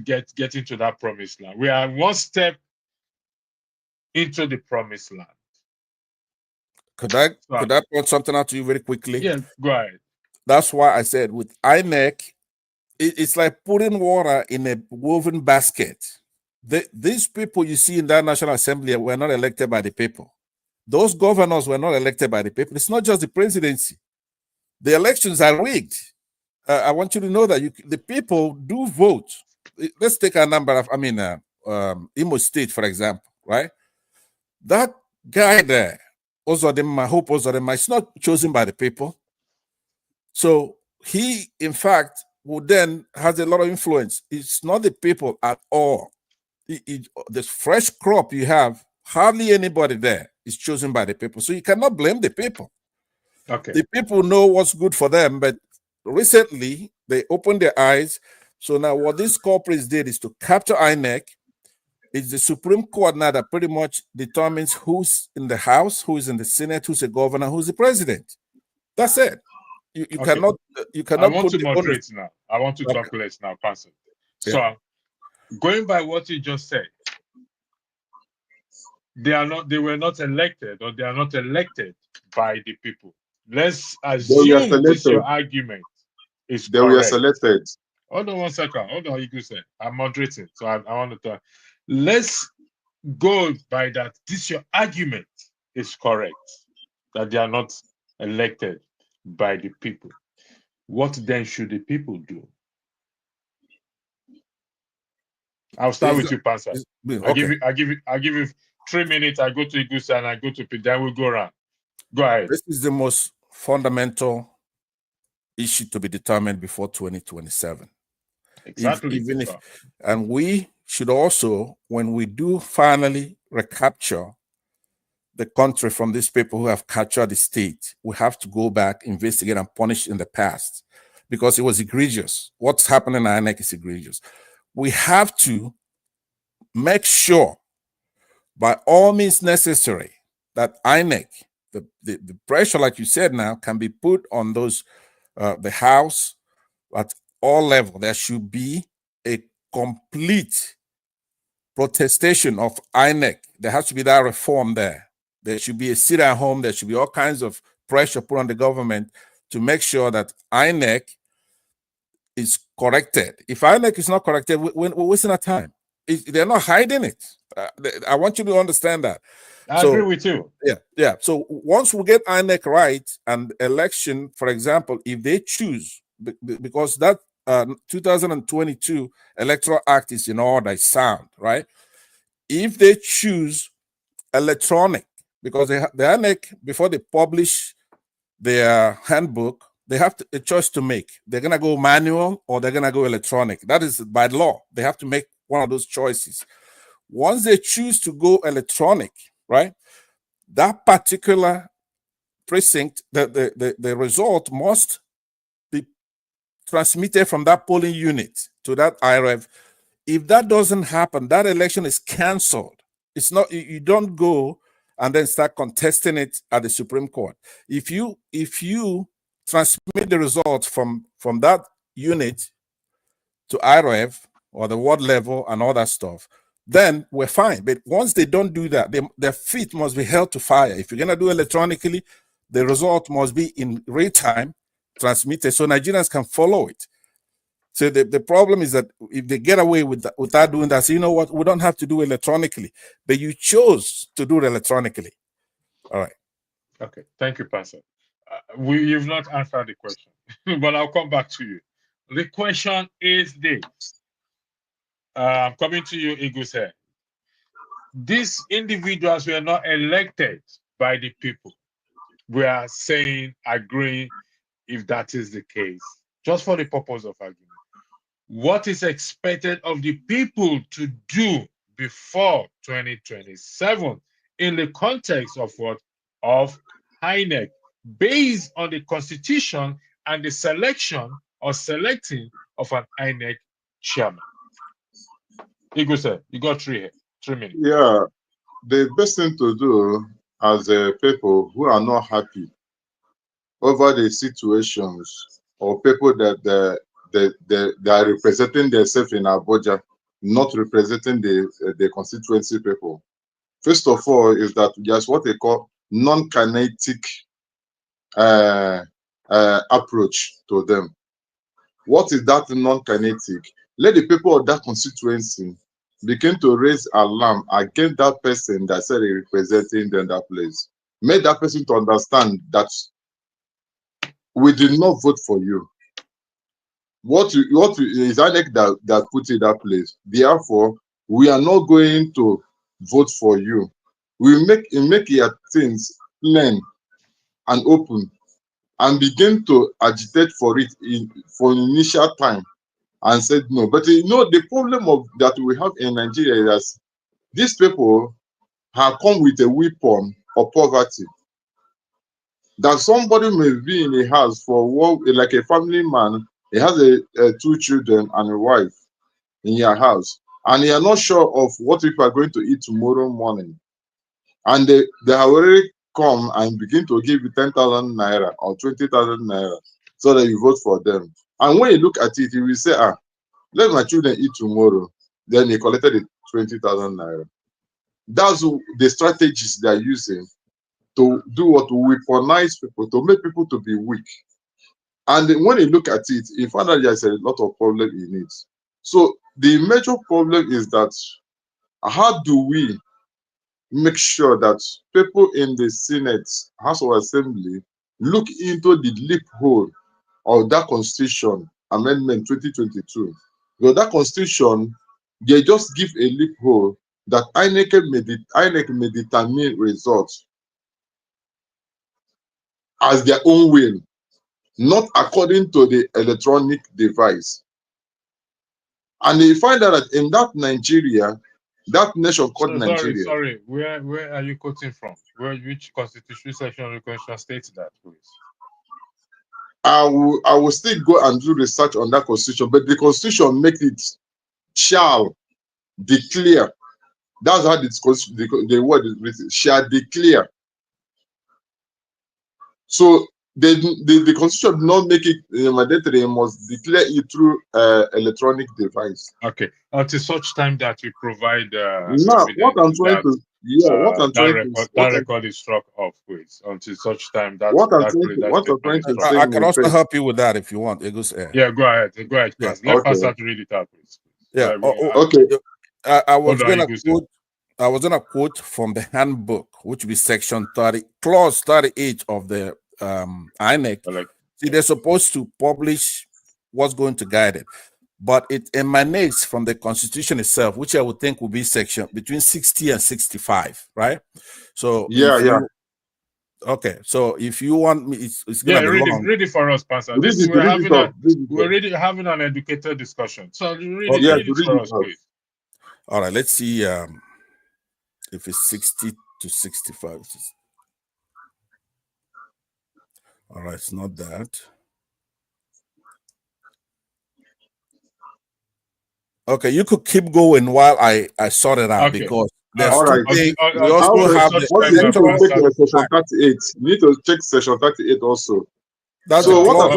getting to that promised land. We are one step into the promised land. Could I point something out to you very quickly? Yeah, go ahead. That's why I said with INEC, it's like putting water in a woven basket. These people you see in that National Assembly were not elected by the people. Those governors were not elected by the people. It's not just the presidency. The elections are rigged. I want you to know that the people do vote. Let's take a number of, Imo State, for example, right? That guy there, Hope Ozodema, is not chosen by the people. So he, in fact, would then has a lot of influence. It's not the people at all. The fresh crop you have, hardly anybody there is chosen by the people. So you cannot blame the people. Okay. The people know what's good for them, but recently they opened their eyes. So now what these corporates did is to capture INEC. It's the Supreme Court now that pretty much determines who's in the House, who's in the Senate, who's the governor, who's the president. That's it. You cannot. I want to moderate now. I want to talk less now, Pastor. So, going by what you just said, they were not elected, or they are not elected by the people. Let's assume this your argument is correct. They were selected. Hold on one second. Hold on, you could say I'm moderating, so I want to talk. Let's go by that. This your argument is correct, that they are not elected by the people. What then should the people do? I'll start with you, Pastor. Okay. I'll give you 3 minutes. I go to Igusa and I go to Pete. Then we'll go around. Go ahead. This is the most fundamental issue to be determined before 2027. Exactly. And we should also, when we do finally recapture the country from these people who have captured the state, we have to go back, investigate, and punish in the past because it was egregious. What's happening in INEC is egregious. We have to make sure, by all means necessary, that INEC, the pressure, like you said now, can be put on those, the House at all levels. There should be a complete protestation of INEC. There has to be that reform there. There should be a sit-at-home. There should be all kinds of pressure put on the government to make sure that INEC is corrected. If INEC is not corrected, we're wasting our time. They're not hiding it. I want you to understand that. I agree with you. Yeah. So once we get INEC right and election, for example, if they choose, because that 2022 Electoral Act is in order, it's sound, right? If they choose electronic, because the INEC, before they publish their handbook, they have a choice to make. They're going to go manual or they're going to go electronic. That is by law. They have to make one of those choices. Once they choose to go electronic, right, that particular precinct, the result must be transmitted from that polling unit to that IREV. If that doesn't happen, that election is canceled. It's not, you don't go and then start contesting it at the Supreme Court. If you transmit the results from that unit to IREV or the ward level and all that stuff, then we're fine. But once they don't do that, their feet must be held to fire. If you're going to do electronically, the result must be in real time transmitted so Nigerians can follow it. So the problem is that if they get away without doing that, so you know what, we don't have to do electronically, but you chose to do it electronically. All right. Okay. Thank you, Pastor. You've not answered the question, but I'll come back to you. The question is this. I'm coming to you, Igus here. These individuals were not elected by the people. We are saying, agreeing, if that is the case, just for the purpose of argument. What is expected of the people to do before 2027 in the context of what? Of INEC, based on the Constitution and the selection or selecting of an INEC chairman. Igu said, you got 3 minutes. Yeah, the best thing to do as people who are not happy over the situations or people that they are representing themselves in Abuja, not representing the constituency people. First of all, is that just what they call non-kinetic approach to them. What is that non-kinetic? Let the people of that constituency begin to raise alarm against that person that said he representing them that place. Make that person to understand that we did not vote for you. What is INEC that put in that place? Therefore, we are not going to vote for you. We make your things plain and open and begin to agitate for it for initial time and said no. But you know, the problem that we have in Nigeria is these people have come with a weapon of poverty. That somebody may be in a house for work, like a family man, he has 2 children and a wife in your house, and you are not sure of what people are going to eat tomorrow morning. And they have already come and begin to give you 10,000 naira or 20,000 naira so that you vote for them. And when you look at it, you will say, let my children eat tomorrow. Then he collected the 20,000 naira. That's the strategies they are using to do what? To weaponize people, to make people to be weak. And when you look at it, you find out there's a lot of problem in it. So the major problem is that how do we make sure that people in the Senate, House of Assembly, look into the loophole of that Constitution Amendment 2022? Because that Constitution they just give a loophole that INEC may determine results as their own will, not according to the electronic device. And they find out that in that Nigeria, that nation called Nigeria. Sorry. Where are you quoting from? Which constitutional section of the Constitution states that, please? I will still go and do research on that constitution, but the constitution makes it shall declare. That's how the word is written, shall declare. So the constitution did not make it mandatory. It must declare it through electronic device. Okay, until such time that we provide now what I'm trying to that record is struck off, please. Until such time that I can also help you with that if you want. Yeah, go ahead. Yeah. Let Pastor read it out, please. Yeah. Okay. I was gonna quote from the handbook, which will be section 30, clause 38 of the INEC. See, they're supposed to publish what's going to guide it, but it emanates from the Constitution itself, which I would think will be section between 60 and 65, right? So okay, so if you want me, it's gonna be long. Read it for us, Pastor. We're having an educated discussion. So read it for us, please. All right, let's see if it's 60 to 65. All right, it's not that. Okay, you could keep going while I sort it out, because there's two things. We also have the section 38. You need to check section 38 also. So what I'm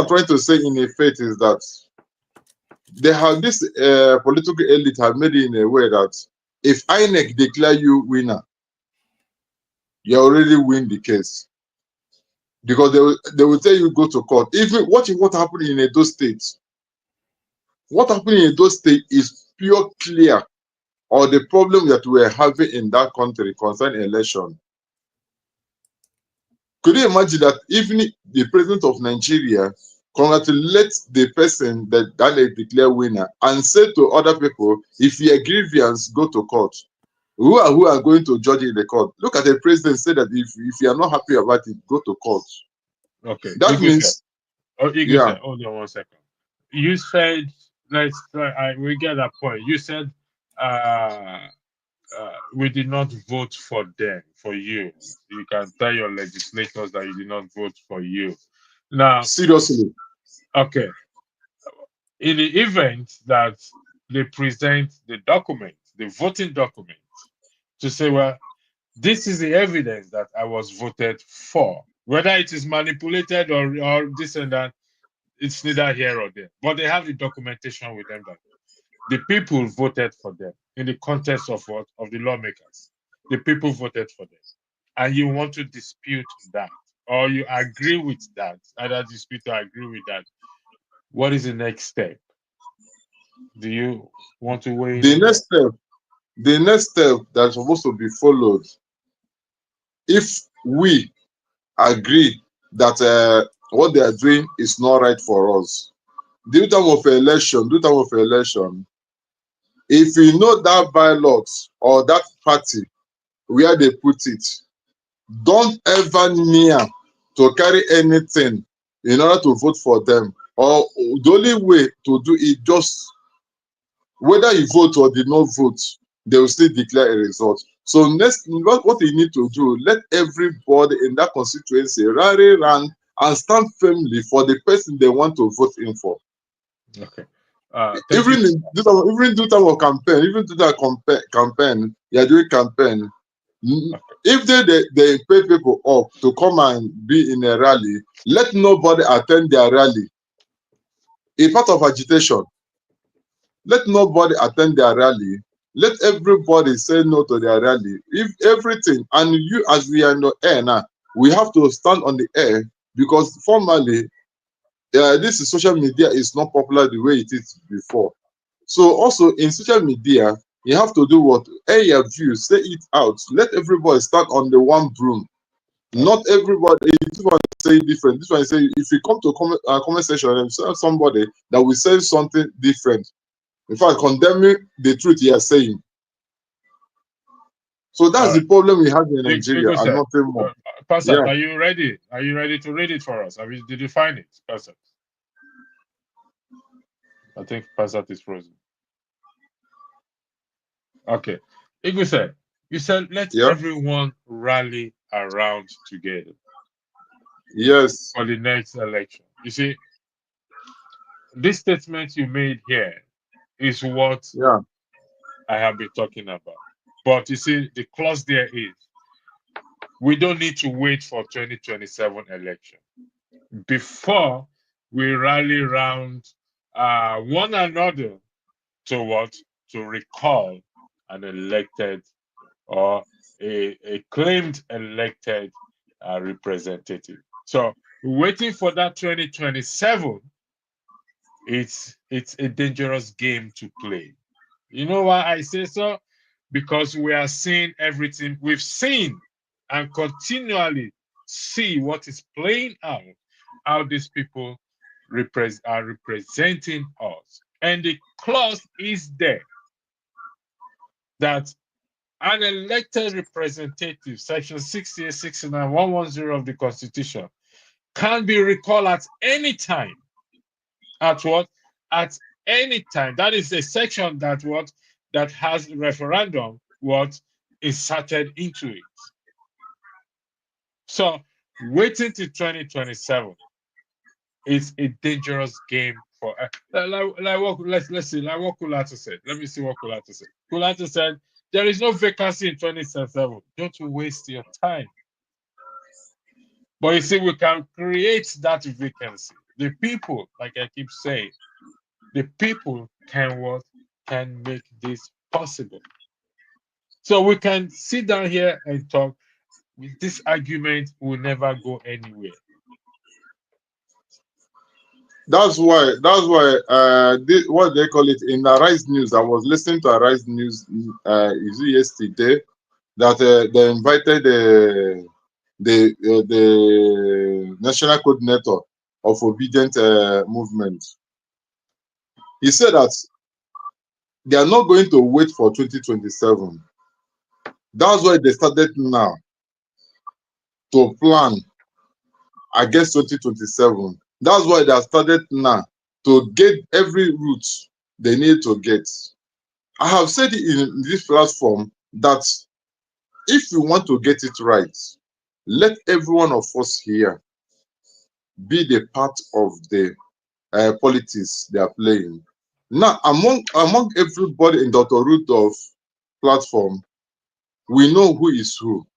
trying to say in effect is that they have this political elite have made it in a way that if INEC declare you winner, you already win the case, because they will tell you go to court. Even watching what happened in Edo State, what happened in Edo State is pure clear, or the problem that we're having in that country concerning election. Could you imagine that even the president of Nigeria congratulates the person that they declare winner and say to other people, if you are grievance, go to court. Who are going to judge in the court? Look at the president say that if you are not happy about it, go to court. Okay. That means hold on 1 second. You said we get that point. You said we did not vote for them, for you. You can tell your legislators that you did not vote for you. Now, seriously. Okay. In the event that they present the document, the voting document, to say, well, this is the evidence that I was voted for. Whether it is manipulated or this and that, it's neither here or there. But they have the documentation with them that the people voted for them in the context of what? Of the lawmakers. The people voted for them. And you want to dispute that, or you agree with that, either dispute or agree with that. What is the next step? Do you want to weigh in? The next step that's supposed to be followed, if we agree that what they are doing is not right for us, due time of election, if you know that ballot or that party where they put it, don't ever near to carry anything in order to vote for them. Or the only way to do it, just whether you vote or did not vote, they will still declare a result. So next, what you need to do, let everybody in that constituency rally around and stand firmly for the person they want to vote in for. Okay. Even do time of campaign, even do that campaign, you're doing campaign. Okay. If they pay people up to come and be in a rally, let nobody attend their rally. A part of agitation. Let nobody attend their rally. Let everybody say no to their rally. If everything, and you, as we are in the air now, we have to stand on the air, because formally, this social media is not popular the way it is before. So also in social media, you have to do what? Air your views, say it out. Let everybody stand on the one broom. Not everybody. say different. This one is saying if you come to a comment section and say somebody that will say something different, in fact, condemning the truth he is saying. So that's the problem we have in Nigeria, and nothing more. Pastor, Yeah. are you ready? Are you ready to read it for us? Did you find it, Pastor? I think Pastor is frozen. Okay. Igwe, you said let everyone rally around together. Yes. For the next election. You see, this statement you made here is what I have been talking about. But you see, the clause there is we don't need to wait for 2027 election. Before we rally around one another to what? To recall an elected or a claimed elected representative. So waiting for that 2027, it's a dangerous game to play. You know why I say so? Because we are seeing everything. We've seen and continually see what is playing out, how these people are representing us. And the clause is there that an elected representative, section 68, 69, 110 of the Constitution, can be recalled at any time. At what? At any time. That is a section that what? That has referendum what inserted into it. So waiting till 2027 is a dangerous game for let's see, like what Kulato said. Let me see what Kulato said. Kulato said there is no vacancy in 2027. Don't waste your time. But you see, we can create that vacancy. The people, like I keep saying, the people can make this possible. So we can sit down here and talk. With this argument will never go anywhere. That's why what they call it in Arise News. I was listening to Arise News yesterday that they invited the national coordinator of Obedient Movement. He said that they are not going to wait for 2027. That's why they started now to plan against 2027. That's why they have started now to get every route they need to get. I have said in this platform that if we want to get it right, let every one of us here be the part of the politics they are playing. Now, among everybody in Dr. Rudolph's platform, we know who is who.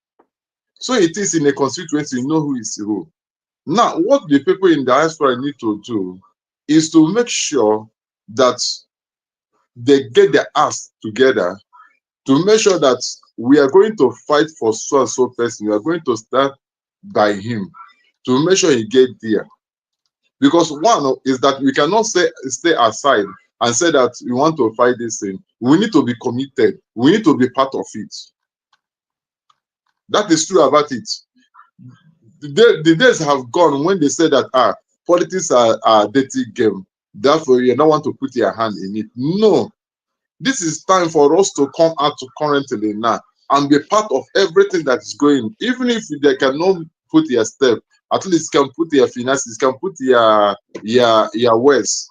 So it is in a constituency, you know who is who. Now, what the people in the diaspora need to do is to make sure that they get their ass together to make sure that we are going to fight for so and so person. We are going to start by him to make sure he get there. Because one is that we cannot stay aside and say that we want to fight this thing. We need to be committed. We need to be part of it. That is true about it. The days have gone when they say that politics are a dirty game. Therefore, you don't want to put your hand in it. No. This is time for us to come out currently now and be part of everything that is going. Even if they cannot put your step, at least can put your finances, can put your words.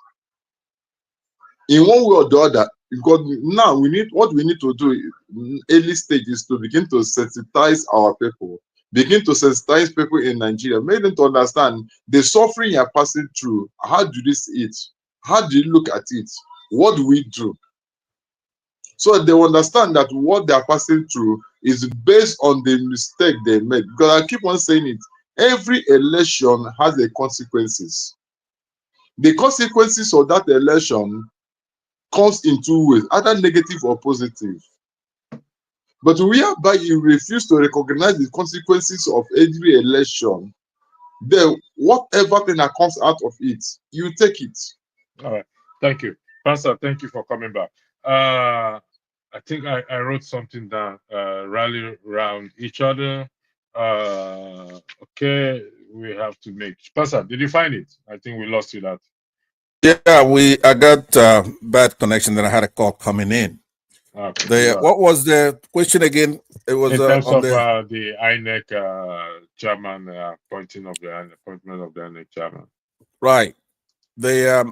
In one way or the other, because now we need to do in early stages to begin to sensitize our people, begin to sensitize people in Nigeria, make them to understand the suffering you are passing through. How do you see it? How do you look at it? What do we do? So they understand that what they are passing through is based on the mistake they made. Because I keep on saying it, every election has the consequences. The consequences of that election comes in two ways, either negative or positive. But whereby you refuse to recognize the consequences of every election, then whatever thing that comes out of it, you take it. All right. Thank you. Pastor, thank you for coming back. I think I wrote something down. Rally around each other. Okay. we have to make. Pastor, did you find it? I think we lost you that. Yeah, I got bad connection. Then I had a call coming in. Okay, what was the question again? It was in terms on of the INEC chairman appointment of the INEC chairman. right. There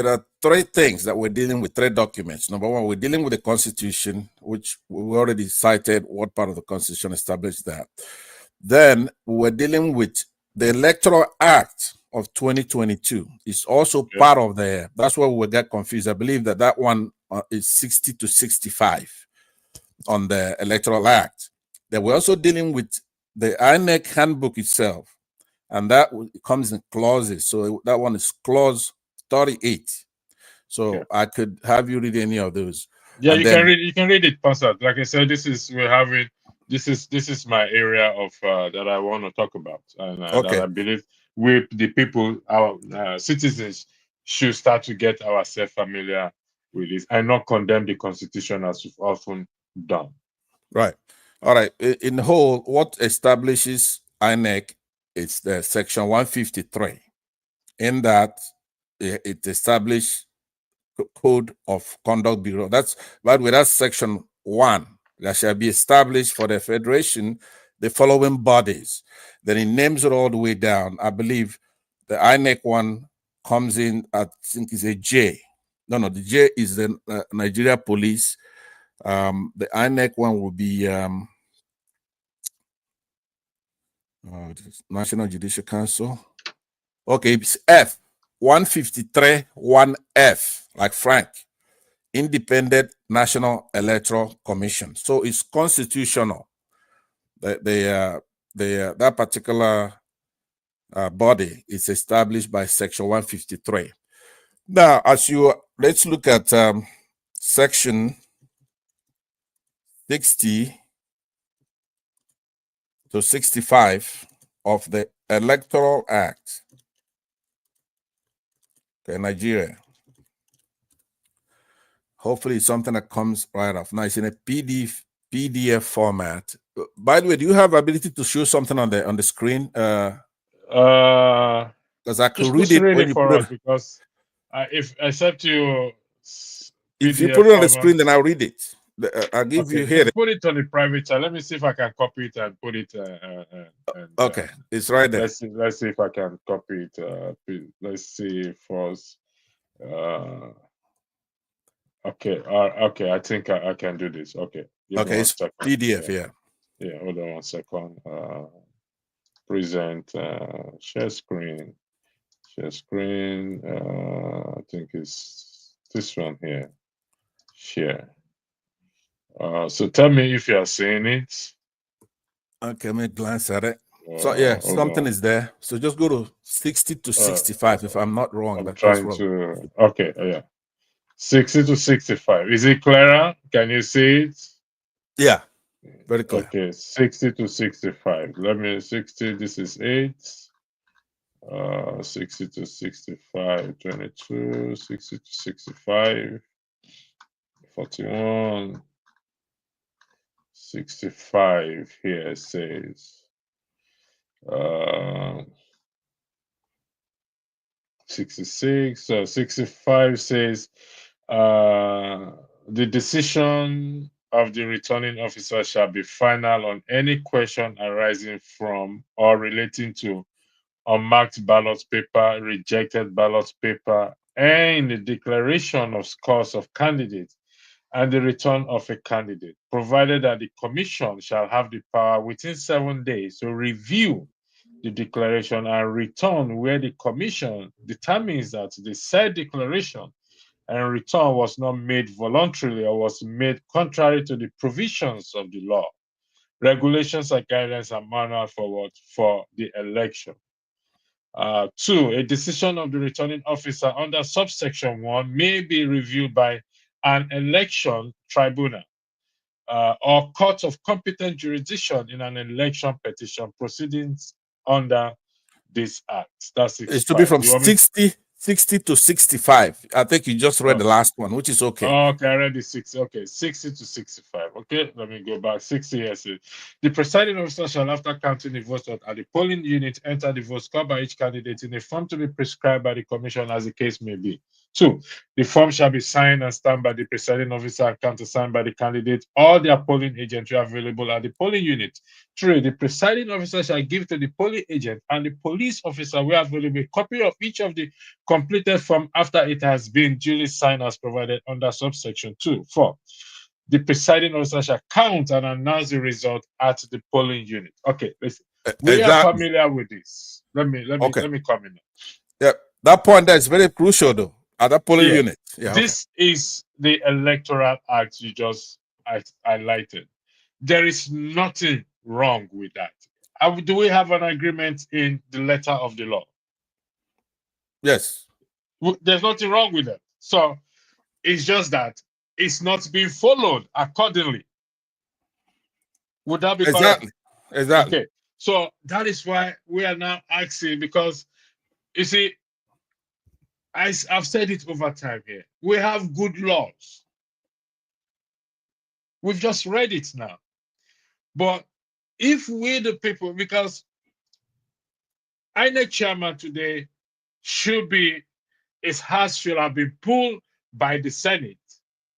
are three things that we're dealing with, three documents. Number one, we're dealing with the Constitution, which we already cited what part of the Constitution established that. Then we're dealing with the Electoral Act of 2022. It's also part of that's where we get confused. I believe that one is 60 to 65 on the Electoral Act. Then we're also dealing with the INEC handbook itself, and that comes in clauses. So that one is clause 38. So I could have you read any of those. Yeah, you can read it, Pastor. Like I said, this is my area of that I want to talk about, and that I believe we, the people, our citizens, should start to get ourselves familiar with this and not condemn the Constitution as we've often done. Right. All right. In the whole, what establishes INEC is the section 153. In that, it established Code of Conduct Bureau. That's, by the way, that's section 1. That shall be established for the Federation the following bodies. Then it names it all the way down. I believe the INEC one comes in, I think it's a J. No, the J is the Nigeria Police. The INEC one will be National Judicial Council. Okay, it's F, 153, 1F, like Frank. Independent National Electoral Commission. So it's constitutional. That particular body is established by Section 153. Now, let's look at Section 60 to 65 of the Electoral Act. Okay, Nigeria. Hopefully it's something that comes right off. Now it's in a PDF format. By the way, do you have ability to show something on the screen? Because I could read it when you put it. Because if except you, if you put it on the screen, then I'll read it. I'll give you here. Put it on the private chat. Let me see if I can copy it and put it. Okay, it's right there. Let's see if I can copy it. Let's see first. Okay. I think I can do this. Okay. Okay, it's PDF. Yeah. Yeah. Hold on 1 second. Present. Share screen. Share screen. I think it's this one here. Share. So tell me if you are seeing it. Okay, let me glance at it. So yeah, something is there. So just go to 60 to 65 if I'm not wrong. I'm trying to. Okay. Yeah. 60 to 65. Is it clearer? Can you see it? Yeah, very clear. Okay, 60 to 65. 60, this is 8. 60 to 65, 22, 60 to 65, 41, 65 here says. 66, 65 says the decision of the returning officer shall be final on any question arising from or relating to unmarked ballot paper, rejected ballot paper, and the declaration of scores of candidates and the return of a candidate, provided that the commission shall have the power within 7 days to review the declaration and return where the commission determines that the said declaration and return was not made voluntarily or was made contrary to the provisions of the law, regulations and guidelines and manual for the election. 2, a decision of the returning officer under subsection 1 may be reviewed by an election tribunal or court of competent jurisdiction in an election petition proceedings under this act. That's 65. It's to be from 60 60 to 65. I think you just read the last one, which is okay. Okay, I read the 60. Okay, 60 to 65. Okay, let me go back. 60 years. The presiding officer shall, after counting the votes at the polling unit, enter the votes scored by each candidate in a form to be prescribed by the commission as the case may be. 2. The form shall be signed and stamped by the presiding officer and countersigned by the candidate or their polling agent available at the polling unit. 3. The presiding officer shall give to the polling agent and the police officer where available a copy of each of the completed form after it has been duly signed as provided under subsection 2. 4. The presiding officer shall count and announce the result at the polling unit. Okay, listen. We are familiar with this. Let me come in. Yeah, that point there is very crucial though. At that polling unit. Yeah, this is the Electoral Act you just highlighted. There is nothing wrong with that. Do we have an agreement in the letter of the law? Yes. There's nothing wrong with that. So it's just that it's not being followed accordingly. Would that be correct? Exactly. Okay. So that is why we are now asking, because you see, I've said it over time here. We have good laws. We've just read it now. But if we the people, because INEC chairman today should be, his house should have been pulled by the Senate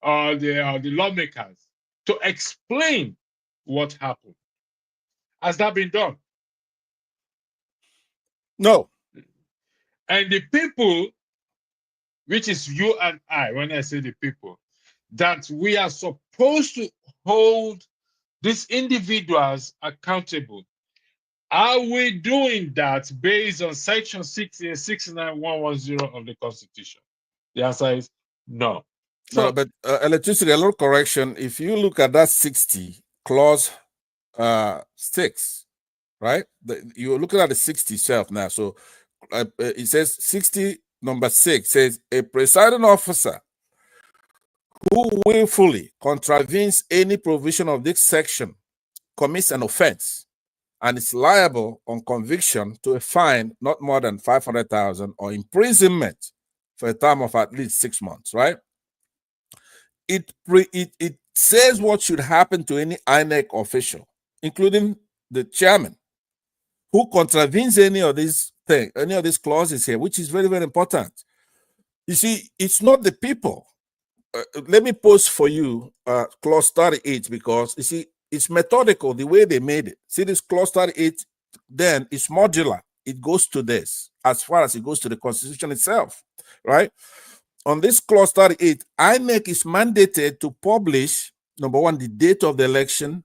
or the lawmakers to explain what happened. Has that been done? No. And the people, which is you and I, when I say the people, that we are supposed to hold these individuals accountable. Are we doing that based on section 69110 of the Constitution? The answer is no. No, but electricity, a little correction. If you look at that 60 clause 6, right? You're looking at the 60 itself now. So it says 60 number 6 says a presiding officer who willfully contravenes any provision of this section commits an offense and is liable on conviction to a fine not more than 500,000 or imprisonment for a term of at least 6 months, right? It says what should happen to any INEC official, including the chairman, who contravenes any of these things, any of these clauses here, which is very, very important. You see, it's not the people. Let me post for you clause 38, because you see, it's methodical the way they made it. See, this clause 38, then it's modular. It goes to this as far as it goes to the Constitution itself, right? On this clause 38, INEC is mandated to publish, number one, the date of the election,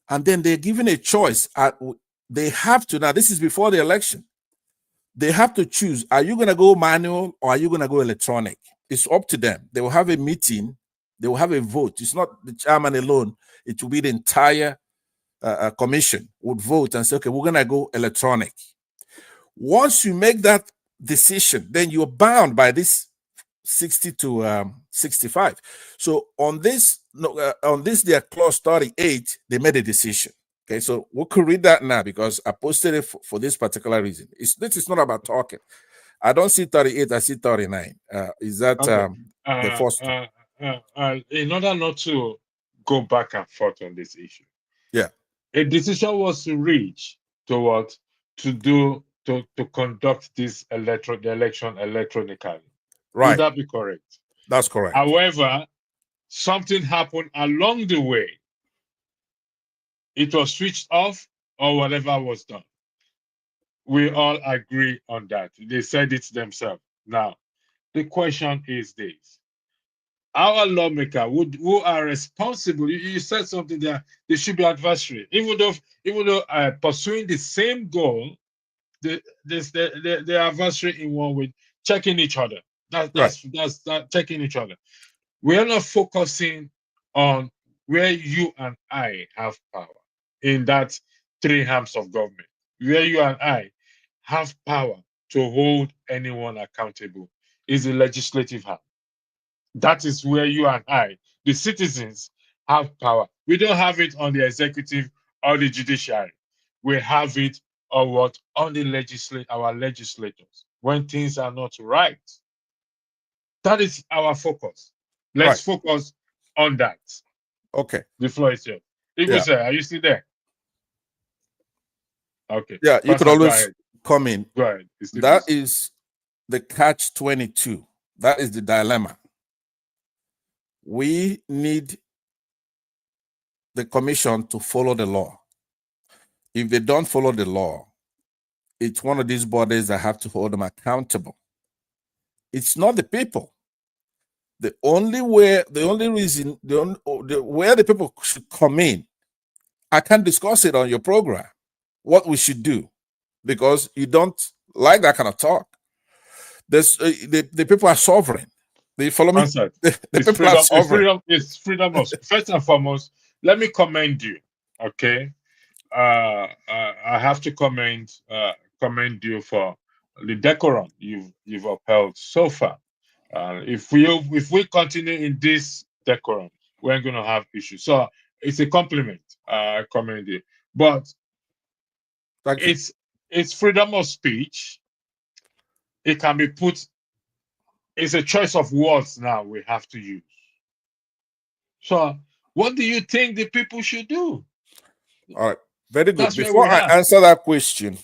and then they're given a choice. They have to, now this is before the election, they have to choose, are you going to go manual or are you going to go electronic? It's up to them. They will have a meeting, they will have a vote. It's not the chairman alone, it will be the entire commission would vote and say, okay, we're going to go electronic. Once you make that decision, then you're bound by this 60 to 65. So on this, their clause 38, they made a decision. Okay, so we could read that now because I posted it for this particular reason. This is not about talking. I don't see 38, I see 39. Is that the first? In order not to go back and forth on this issue, yeah, a decision was to reach to what to conduct this the election electronically. Right. Would that be correct? That's correct. However, something happened along the way. It was switched off or whatever was done. We all agree on that. They said it themselves. Now, the question is this. Our lawmaker who are responsible, you said something there, they should be adversary. Even though pursuing the same goal, the adversary in one way, checking each other. That's checking each other. We are not focusing on where you and I have power in that 3 arms of government, where you and I have power to hold anyone accountable is the legislative arm. That is where you and I, the citizens, have power. We don't have it on the executive or the judiciary. We have it on what? On the our legislators when things are not right. That is our focus. Let's focus on that. Okay. The floor is yours. Ibu, sir, are you still there? Okay. Yeah, you could Pastor, go always ahead. come in. Go ahead. That is the catch-22. That is the dilemma. We need the commission to follow the law. If they don't follow the law, it's one of these bodies that have to hold them accountable. It's not the people. The only where the people should come in, I can't discuss it on your program, what we should do, because you don't like that kind of talk. There's the people are sovereign. Do you follow me? The people are sovereign. It's freedom of first and foremost. Let me commend you. Okay, I have to commend you for the decorum you've upheld so far. If we continue in this decorum, we're going to have issues. So it's a compliment. I commend you. But it's freedom of speech. It can be put. It's a choice of words now we have to use. So what do you think the people should do? All right. Very good. That's Before I answer that question,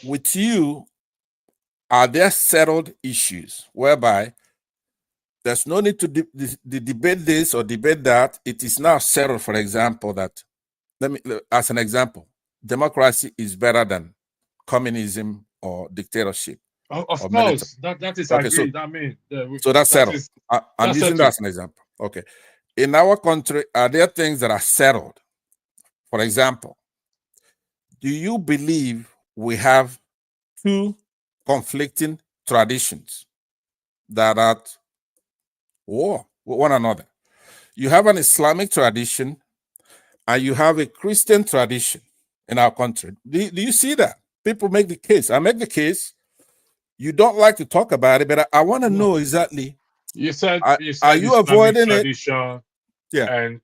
with you, are there settled issues whereby there's no need to debate this or debate that? It is now settled, for example, that, as an example, democracy is better than communism or dictatorship. Of course, that is okay, agreed. So that's settled. I'm using that as an example. Okay. In our country, are there things that are settled? For example, do you believe we have two conflicting traditions that are at war with one another? You have an Islamic tradition and you have a Christian tradition in our country. Do you see that? People make the case. I make the case. You don't like to talk about it, but I want to know exactly. You said are you Islamic avoiding tradition, it?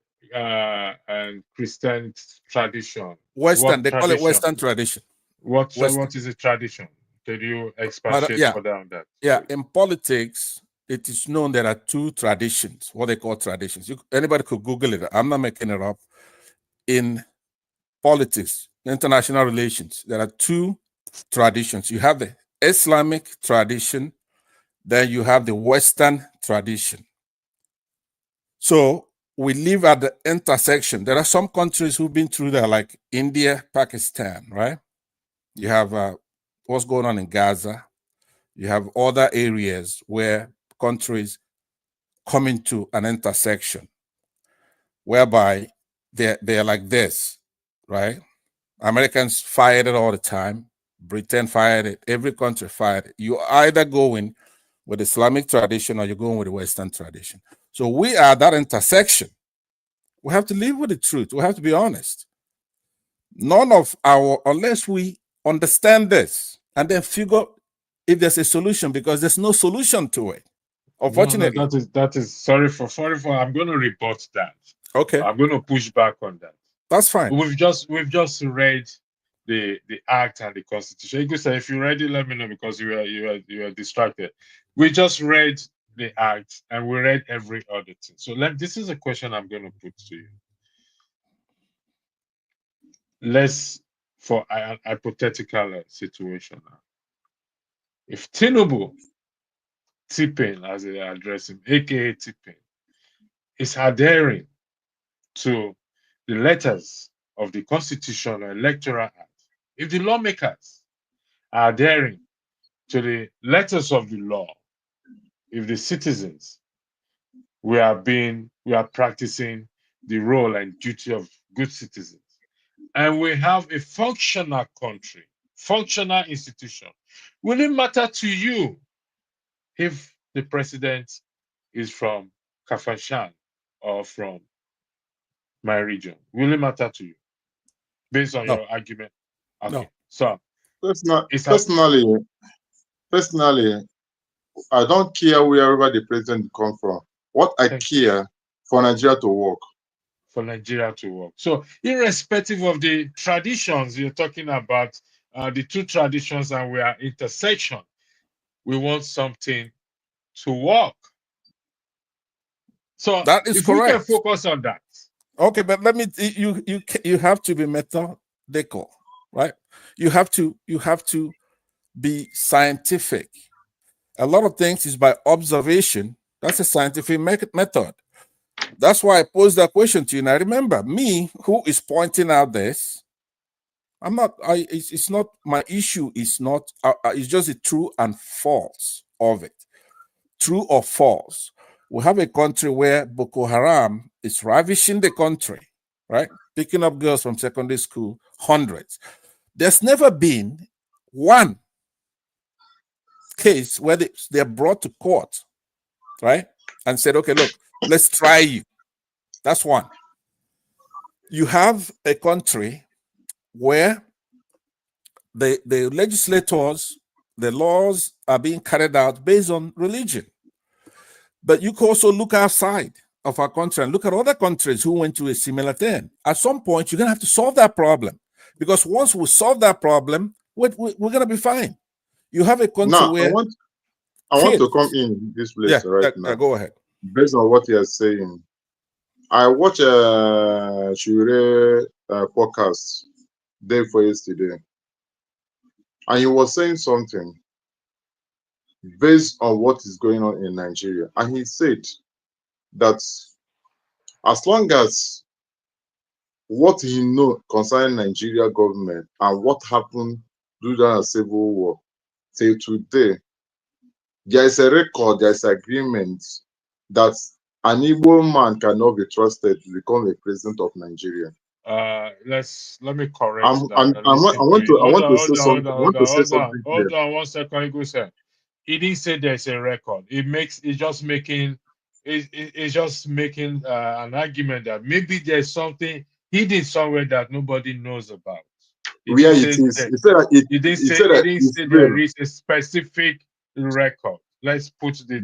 And Christian tradition. Western, they call it Western tradition. What is a tradition? Can you expatiate further on that? Yeah, in politics, it is known there are two traditions, what they call traditions. Anybody could Google it. I'm not making it up. In politics, international relations, there are two traditions. You have the Islamic tradition, then you have the Western tradition. So we live at the intersection. There are some countries who've been through that, like India, Pakistan, right? You have what's going on in Gaza. You have other areas where countries come into an intersection whereby they're like this, right? Americans fired it all the time. Britain fired it. Every country fired it. You're either going with Islamic tradition or you're going with the Western tradition. So we are at that intersection. We have to live with the truth. We have to be honest. Unless we understand this and then figure if there's a solution, because there's no solution to it. Unfortunately. No, that is sorry for I'm going to rebut that. Okay. I'm going to push back on that. That's fine. We've just read the act and the constitution. You could say if you read it, let me know, because you are distracted. We just read the act and we read every other thing. So this is a question I'm going to put to you. Let's, for an hypothetical situation now. If Tinubu, T-Pain, as they address him, aka T-Pain, is adhering to the letters of the Constitution or Electoral Act, if the lawmakers are adhering to the letters of the law, if the citizens we are practicing the role and duty of good citizens, and we have a functional country, functional institution, will it matter to you if the president is from Kafanchan or from my region? Will it matter to you based on your argument? Okay. No. So personally, I don't care wherever the president comes from. What I care for Nigeria to work. For Nigeria to work. So irrespective of the traditions you're talking about, the two traditions and we are intersection. We want something to work. So That is if we correct. can focus on that. Okay, but let me. You have to be methodical, right? You have to be scientific. A lot of things is by observation. That's a scientific method. That's why I posed that question to you. Now remember, me who is pointing out this, I'm not. It's not my issue. It's not. It's just the true and false of it. True or false? We have a country where Boko Haram is ravishing the country, right? Picking up girls from secondary school, hundreds. There's never been one case where they're brought to court, right? And said, okay, look, let's try you. That's one. You have a country where the legislators, the laws are being carried out based on religion. But you can also look outside of our country and look at other countries who went through a similar thing. At some point, you're going to have to solve that problem. Because once we solve that problem, we're going to be fine. You have a country now, where... I want to come in this place now. Go ahead. Based on what you're saying, I watched a Shure podcast day before yesterday, and he was saying something based on what is going on in Nigeria. And he said that as long as what he knows concerning Nigeria government and what happened during the Civil War, till today, there is a record, there is agreement that an Igbo man cannot be trusted to become the president of Nigeria. Let me correct that. I want to say something. Hold on 1 second, Igbo sir. He didn't say there's a record. It's just making an argument that maybe there's something hidden somewhere that nobody knows about. Where it is. He didn't say there is a specific record. Let's put the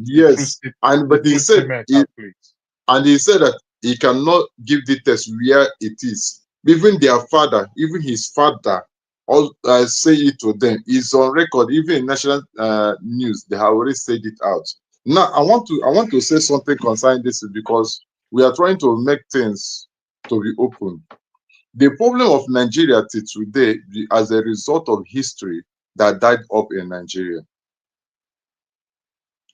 he said that he cannot give details where it is. Even their father, even his father, all say it to them. It's on record. Even in national news, they have already said it out. Now, I want to say something concerning this because we are trying to make things to be open. The problem of Nigeria till today, as a result of history that died up in Nigeria.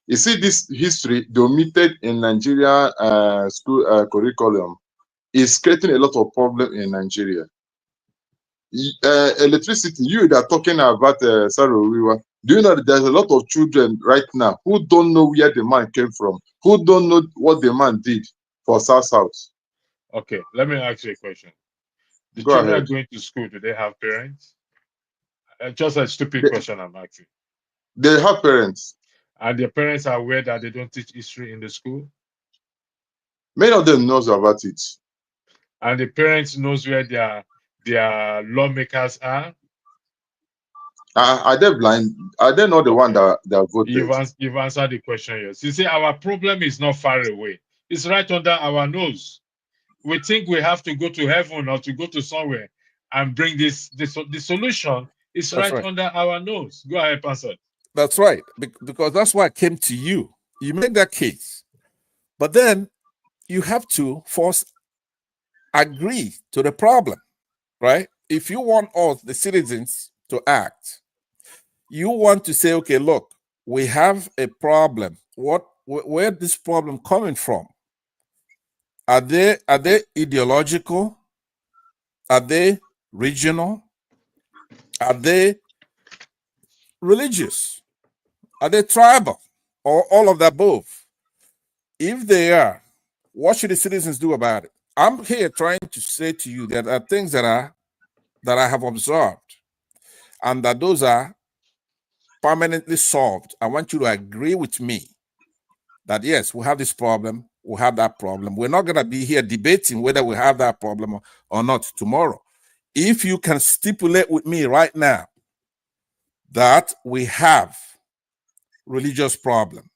You see, this history, the omitted in Nigeria school curriculum, is creating a lot of problem in Nigeria. Electricity, you that are talking about Saro-Wiwa, do you know that there's a lot of children right now who don't know where the man came from, who don't know what the man did for South. Okay, let me ask you a question. The Go children ahead. are going to school. Do they have parents? Just a stupid question I'm asking. They have parents. And their parents are aware that they don't teach history in the school? Many of them knows about it. And the parents knows where their lawmakers are? Are they blind? Are they not the one that voted? You've answered the question, yes. You see, our problem is not far away. It's right under our nose. We think we have to go to heaven or to go to somewhere and bring the solution. It's right under our nose. Go ahead, Pastor. That's right, because that's why I came to you. You make that case, but then you have to first agree to the problem, right? If you want all the citizens to act, you want to say, okay, look, we have a problem. Where this problem coming from? Are they ideological? Are they regional? Are they religious? Are they tribal? Or all of the above? If they are, what should the citizens do about it? I'm here trying to say to you that there are things that I have observed, and that those are permanently solved. I want you to agree with me that yes, we have this problem, we have that problem. We're not going to be here debating whether we have that problem or not tomorrow. If you can stipulate with me right now that we have religious problem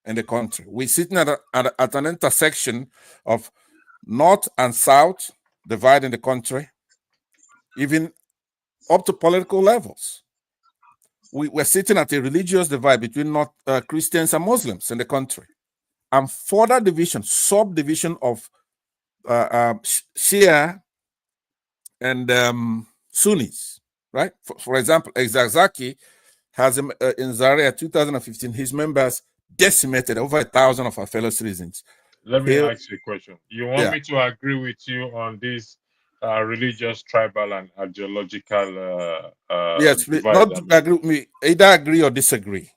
in the country, we're sitting at an intersection of north and south dividing the country, even up to political levels. We're sitting at a religious divide between Christians and Muslims in the country, and further division, subdivision of Shia and Sunnis, right? For example, Zaki has in Zaria 2015, his members decimated over 1,000 of our fellow citizens. Let me ask you a question. You want me to agree with you on this religious, tribal, and ideological yes, not agree with me. Either agree or disagree.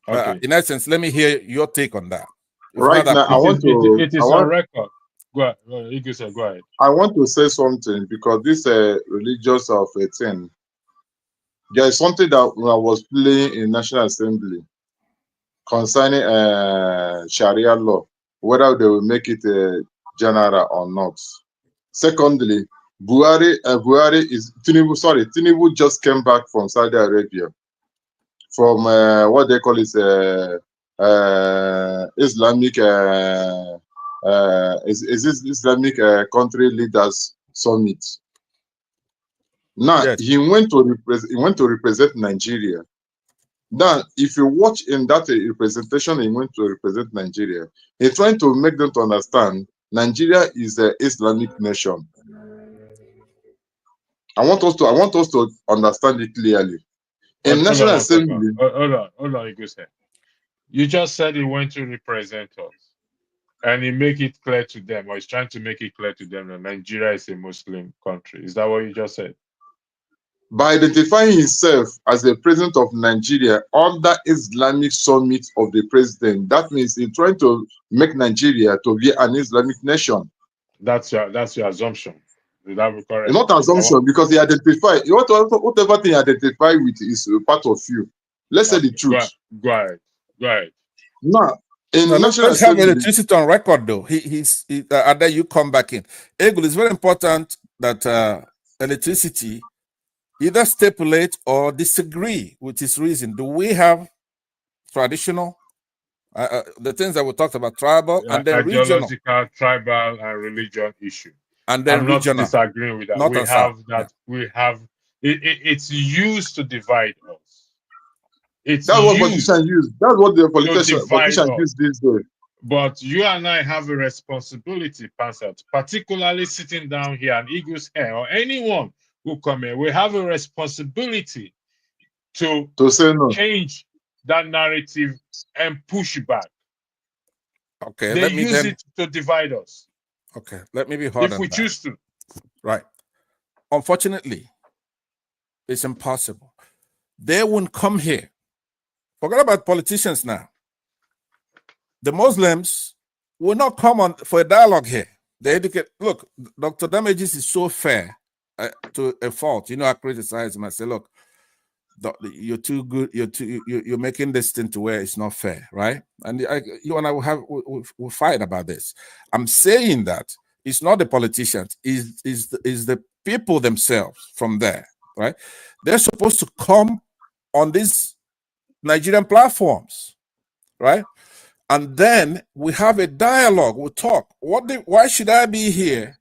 Okay. In essence, let me hear your take on that. Right now, it is on record. Go ahead. Go ahead. I want to say something because this religious of a thing. There is something that I was playing in National Assembly concerning Sharia law, whether they will make it general or not. Secondly, Tinubu just came back from Saudi Arabia, from what they call it Islamic Islamic country leaders summit. Now he went to represent Nigeria. Now, if you watch in that representation, he went to represent Nigeria. He's trying to make them to understand Nigeria is an Islamic nation. I want us to understand it clearly. In National Assembly. Hold on, you go say. You just said he went to represent us, and he make it clear to them, or he's trying to make it clear to them that Nigeria is a Muslim country. Is that what you just said? By identifying himself as the president of Nigeria under Islamic summit of the president, that means he's trying to make Nigeria to be an Islamic nation. That's your assumption. Is that correct? It's not assumption because he identified whatever thing he identified with is part of you. Let's say the truth. Go ahead. Now, let's have electricity on record, though. And then you come back in. Egul, it's very important that electricity either stipulate or disagree with his reason. Do we have traditional, the things that we talked about, tribal and then regional, tribal and religion issue, and then I'm regional? not disagreeing with that. We have it's used to divide us. That's what politicians use. That's what the politicians use these days. But you and I have a responsibility, Pansat, particularly sitting down here and Eagles here or anyone who come here. We have a responsibility to say no. Change that narrative and push back. Okay, they use it to divide us. Okay, let me be hard if we choose to. Right. Unfortunately, it's impossible. They won't come here. Forget about politicians now. The Muslims will not come on for a dialogue here. They educate. Look, Dr. Damages is so fair to a fault. You know, I criticize him. I say, look, you're too good. You're making this thing to where it's not fair, right? And you and I will fight about this. I'm saying that it's not the politicians. Is the people themselves from there, right? They're supposed to come on these Nigerian platforms, right? And then we have a dialogue. We talk. Why should I be here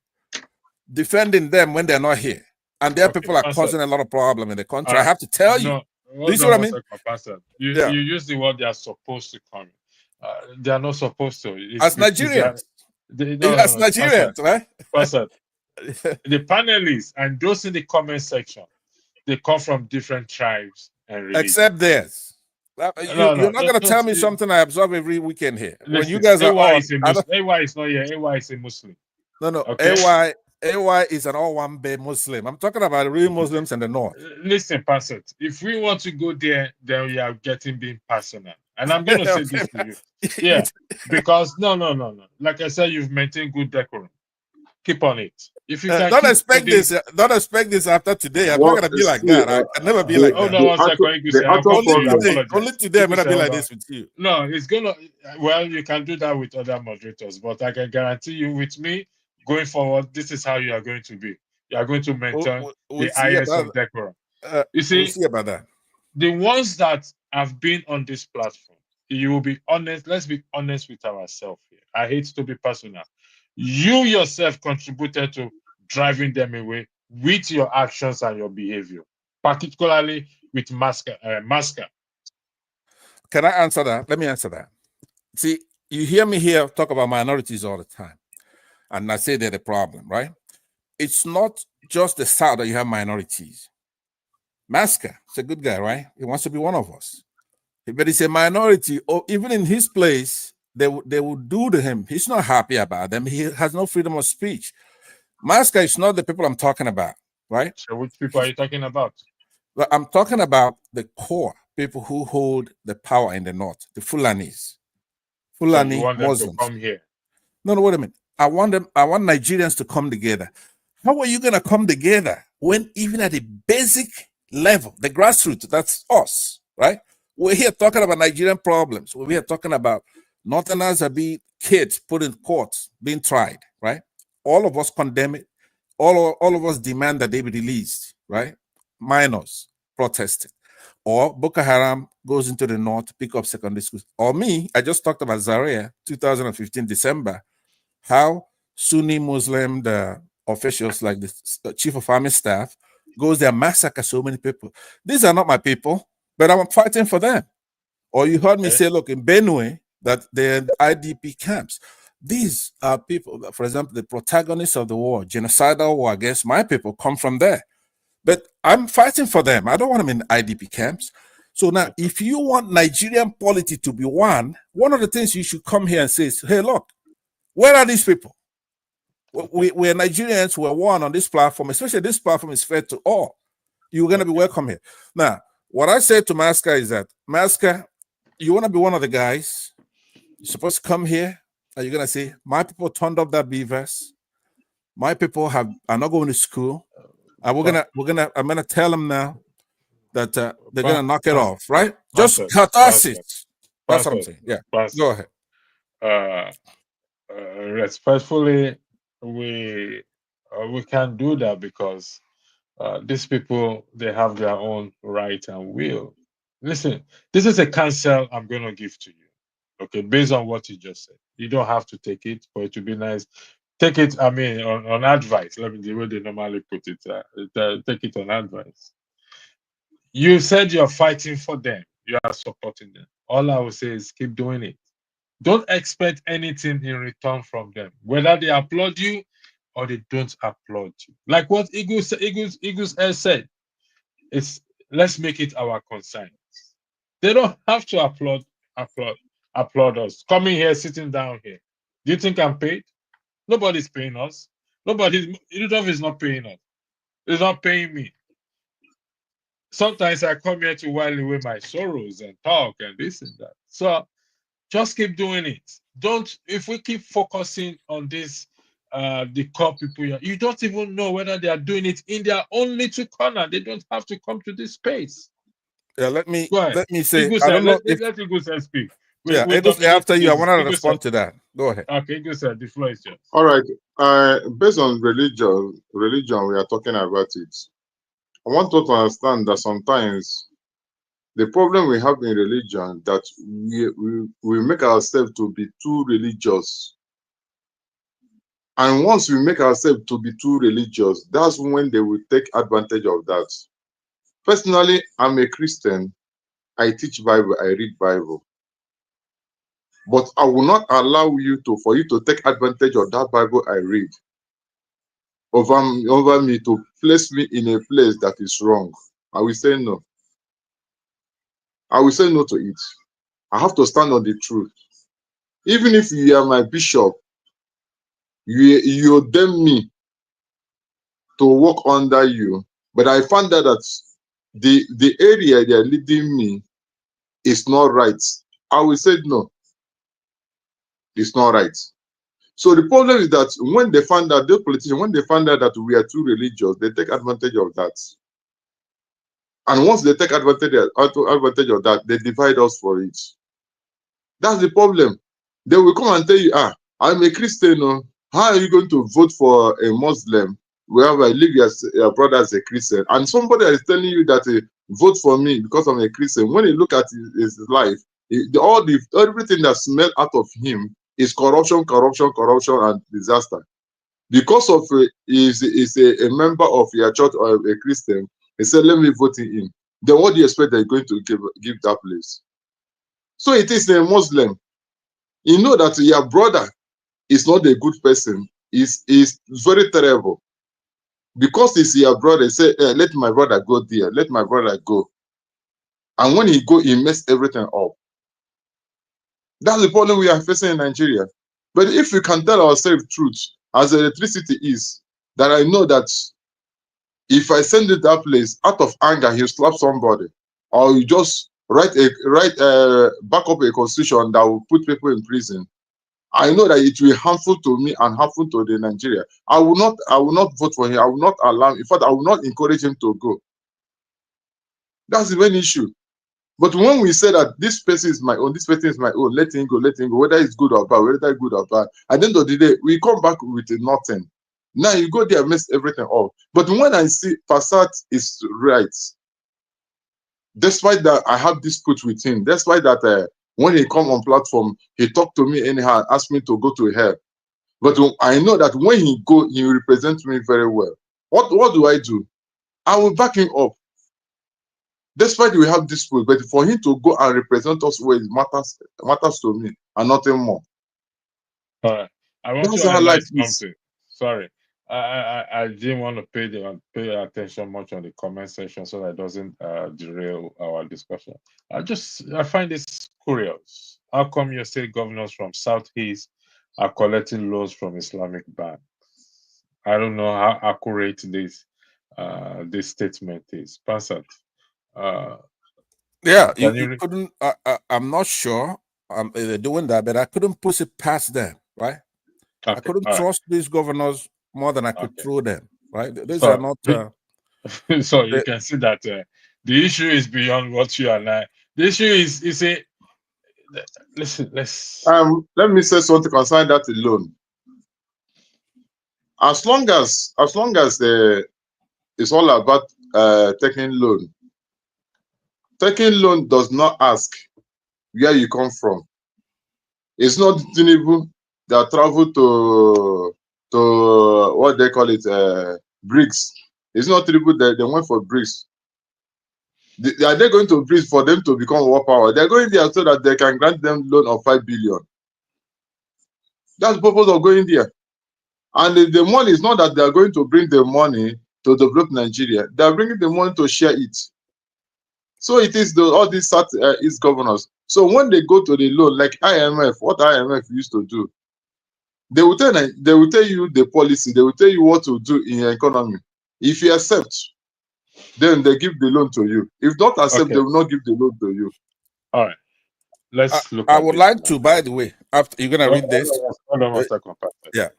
defending them when they're not here? And their people are causing a lot of problem in the country. I have to tell you. Do you see what I mean? You use the word they are supposed to come. They are not supposed to. As Nigerians. As Nigerians, right? The panelists and those in the comment section, they come from different tribes and religions. Except theirs. You're not going to tell me something I observe every weekend here. Listen, when you guys are AY on, is a Muslim. AY is not here. AY is a Muslim. No. Okay? AY is an all-one-bay Muslim. I'm talking about real Muslims in the north. Listen, Pastor, if we want to go there, then we are being personal. And I'm going to say this to you. Yeah, because no. Like I said, you've maintained good decorum. Keep on it. If you can don't expect this after today. I'm not going to be like that. I can never be like that. No, 1 second. Only today I'm going to be like this with you. No, it's going to, well, you can do that with other moderators, but I can guarantee you with me, going forward, this is how you are going to be. You are going to maintain the highest of decorum. You see, we'll see about that. The ones that have been on this platform, you will be honest. Let's be honest with ourselves here. I hate to be personal. You yourself contributed to driving them away with your actions and your behavior. particularly with Masca. Can I answer that? Let me answer that. See, you hear me here talk about minorities all the time, and I say they're the problem, right? It's not just the South that you have minorities. Masca is a good guy, right? He wants to be one of us. But he's a minority, or even in his place, they will do to him. He's not happy about them. He has no freedom of speech. Masca is not the people I'm talking about, right? So which people are you talking about? Well, I'm talking about the core people who hold the power in the north, the Fulanis. Fulani So you want them Muslims. to come here? No, wait a minute. I want Nigerians to come together. How are you going to come together when even at the basic level, the grassroots, that's us, right? We're here talking about Nigerian problems. We're here talking about Northerners are being kids put in courts, being tried, right? All of us condemn it. All of us demand that they be released, right? Minors protesting. Or Boko Haram goes into the north, pick up secondary schools. Or me, I just talked about Zaria, 2015, December, how Sunni Muslim, the officials like the chief of army staff, goes there, massacre so many people. These are not my people, but I'm fighting for them. Or you heard me say, look, in Benue, that they're IDP camps. These are people, for example, the protagonists of the war, genocidal war against my people, come from there. But I'm fighting for them. I don't want them in IDP camps. So now, if you want Nigerian polity to be one of the things you should come here and say is, hey, look, where are these people? We're Nigerians, we're one on this platform, especially this platform is fair to all. You're going to be welcome here. Now, what I say to Masca is that, Masca, you want to be one of the guys, you're supposed to come here, and you're going to say, my people turned up that beavers. My people are not going to school. And I'm gonna tell them now that they're gonna knock it off, right? Just catharsis. That's what I'm saying. Yeah. Go ahead. Respectfully, we can't do that because these people, they have their own right and will. Listen, this is a counsel I'm going to give to you. Okay, based on what you just said, you don't have to take it, but it would be nice. Take it, I mean, on advice. Let me the way they normally put it. Take it on advice. You said you're fighting for them. You are supporting them. All I will say is keep doing it. Don't expect anything in return from them, whether they applaud you or they don't applaud you. Like what Eagles said, it's let's make it our concern. They don't have to applaud us. Coming here, sitting down here. Do you think I'm paid? Nobody's paying us. Udov is not paying us. He's not paying me. Sometimes I come here to while away my sorrows and talk and this and that. So just keep doing it. If we keep focusing on this, the core people here, you don't even know whether they are doing it in their own little corner. They don't have to come to this space. Yeah, let me say, Iguse, I don't know let Iguse speak. After you, I want to respond to that. Go ahead. Okay, Iguse, the floor is yours. All right. Based on religion, we are talking about it. I want you to understand that sometimes the problem we have in religion that we make ourselves to be too religious. And once we make ourselves to be too religious, that's when they will take advantage of that. Personally, I'm a Christian. I teach Bible, I read Bible. But I will not allow for you to take advantage of that Bible I read over me, to place me in a place that is wrong. I will say no. I will say no to it. I have to stand on the truth. Even if you are my bishop, you ordain me to work under you, but I found out that the area they are leading me is not right. I will say no. It's not right. So the problem is that when they find out, those politicians, when they find out that we are too religious, they take advantage of that. And once they take advantage of that, they divide us for it. That's the problem. They will come and tell you, I'm a Christian. How are you going to vote for a Muslim wherever I live your brother as a Christian? And somebody is telling you that vote for me because I'm a Christian. When you look at his life, everything that smells out of him is corruption, and disaster. Because of is a member of your church or a Christian, He said, let me vote him in. Then what do you expect they're going to give that place? So it is a Muslim. You know that your brother is not a good person. Is very terrible. Because he's your brother, say, hey, let my brother go there. Let my brother go. And when he go, he mess everything up. That's the problem we are facing in Nigeria. But if we can tell ourselves truth, as electricity is, that I know that if I send it that place, out of anger, he'll slap somebody. Or you just back up a constitution that will put people in prison. I know that it will be harmful to me and harmful to the Nigeria. I will not vote for him. I will not allow, in fact, I will not encourage him to go. That's the main issue. But when we say that this person is my own, this person is my own, let him go, whether it's good or bad, whether it's good or bad, at the end of the day, we come back with nothing. Now you go there and mess everything up. But when I see Passat is right, despite that I have dispute with him, despite that when he come on platform, he talk to me anyhow, ask me to go to hell. But I know that when he go, he represents me very well. What do? I will back him up. Despite we have dispute, but for him to go and represent us where it matters to me and nothing more. All right. I want That's to how highlight life is. something. Sorry. I didn't want to pay attention much on the comment section so that it doesn't derail our discussion. I find this curious. How come your state governors from Southeast are collecting loans from Islamic banks? I don't know how accurate this statement is. Passat. Yeah, Can you you couldn't. I'm not sure they're doing that, but I couldn't push it past them, right? I Okay, couldn't all right. trust these governors more than I could Okay. throw them, right? These are So, not. so you can see that the issue is beyond what you and I. The issue is a listen. Let me say something concerning that alone. As long as it's all about taking loan. Taking loan does not ask where you come from. It's not Tinubu that travel to what they call it, BRICS. It's not Tinubu that they went for BRICS. Are they going to BRICS for them to become war power? They're going there so that they can grant them loan of 5 billion. That's the purpose of going there. And the money is not that they are going to bring the money to develop Nigeria. They are bringing the money to share it. So it is all these Southeast governors. So when they go to the loan, like IMF, what IMF used to do, they will tell you the policy, they will tell you what to do in your economy. If you accept, then they give the loan to you. If not accept, Okay. they will not give the loan to you. All right. Let's look I at would this like now. to, by the way, after you're gonna read this. Hold on one second, Pastor. Yeah.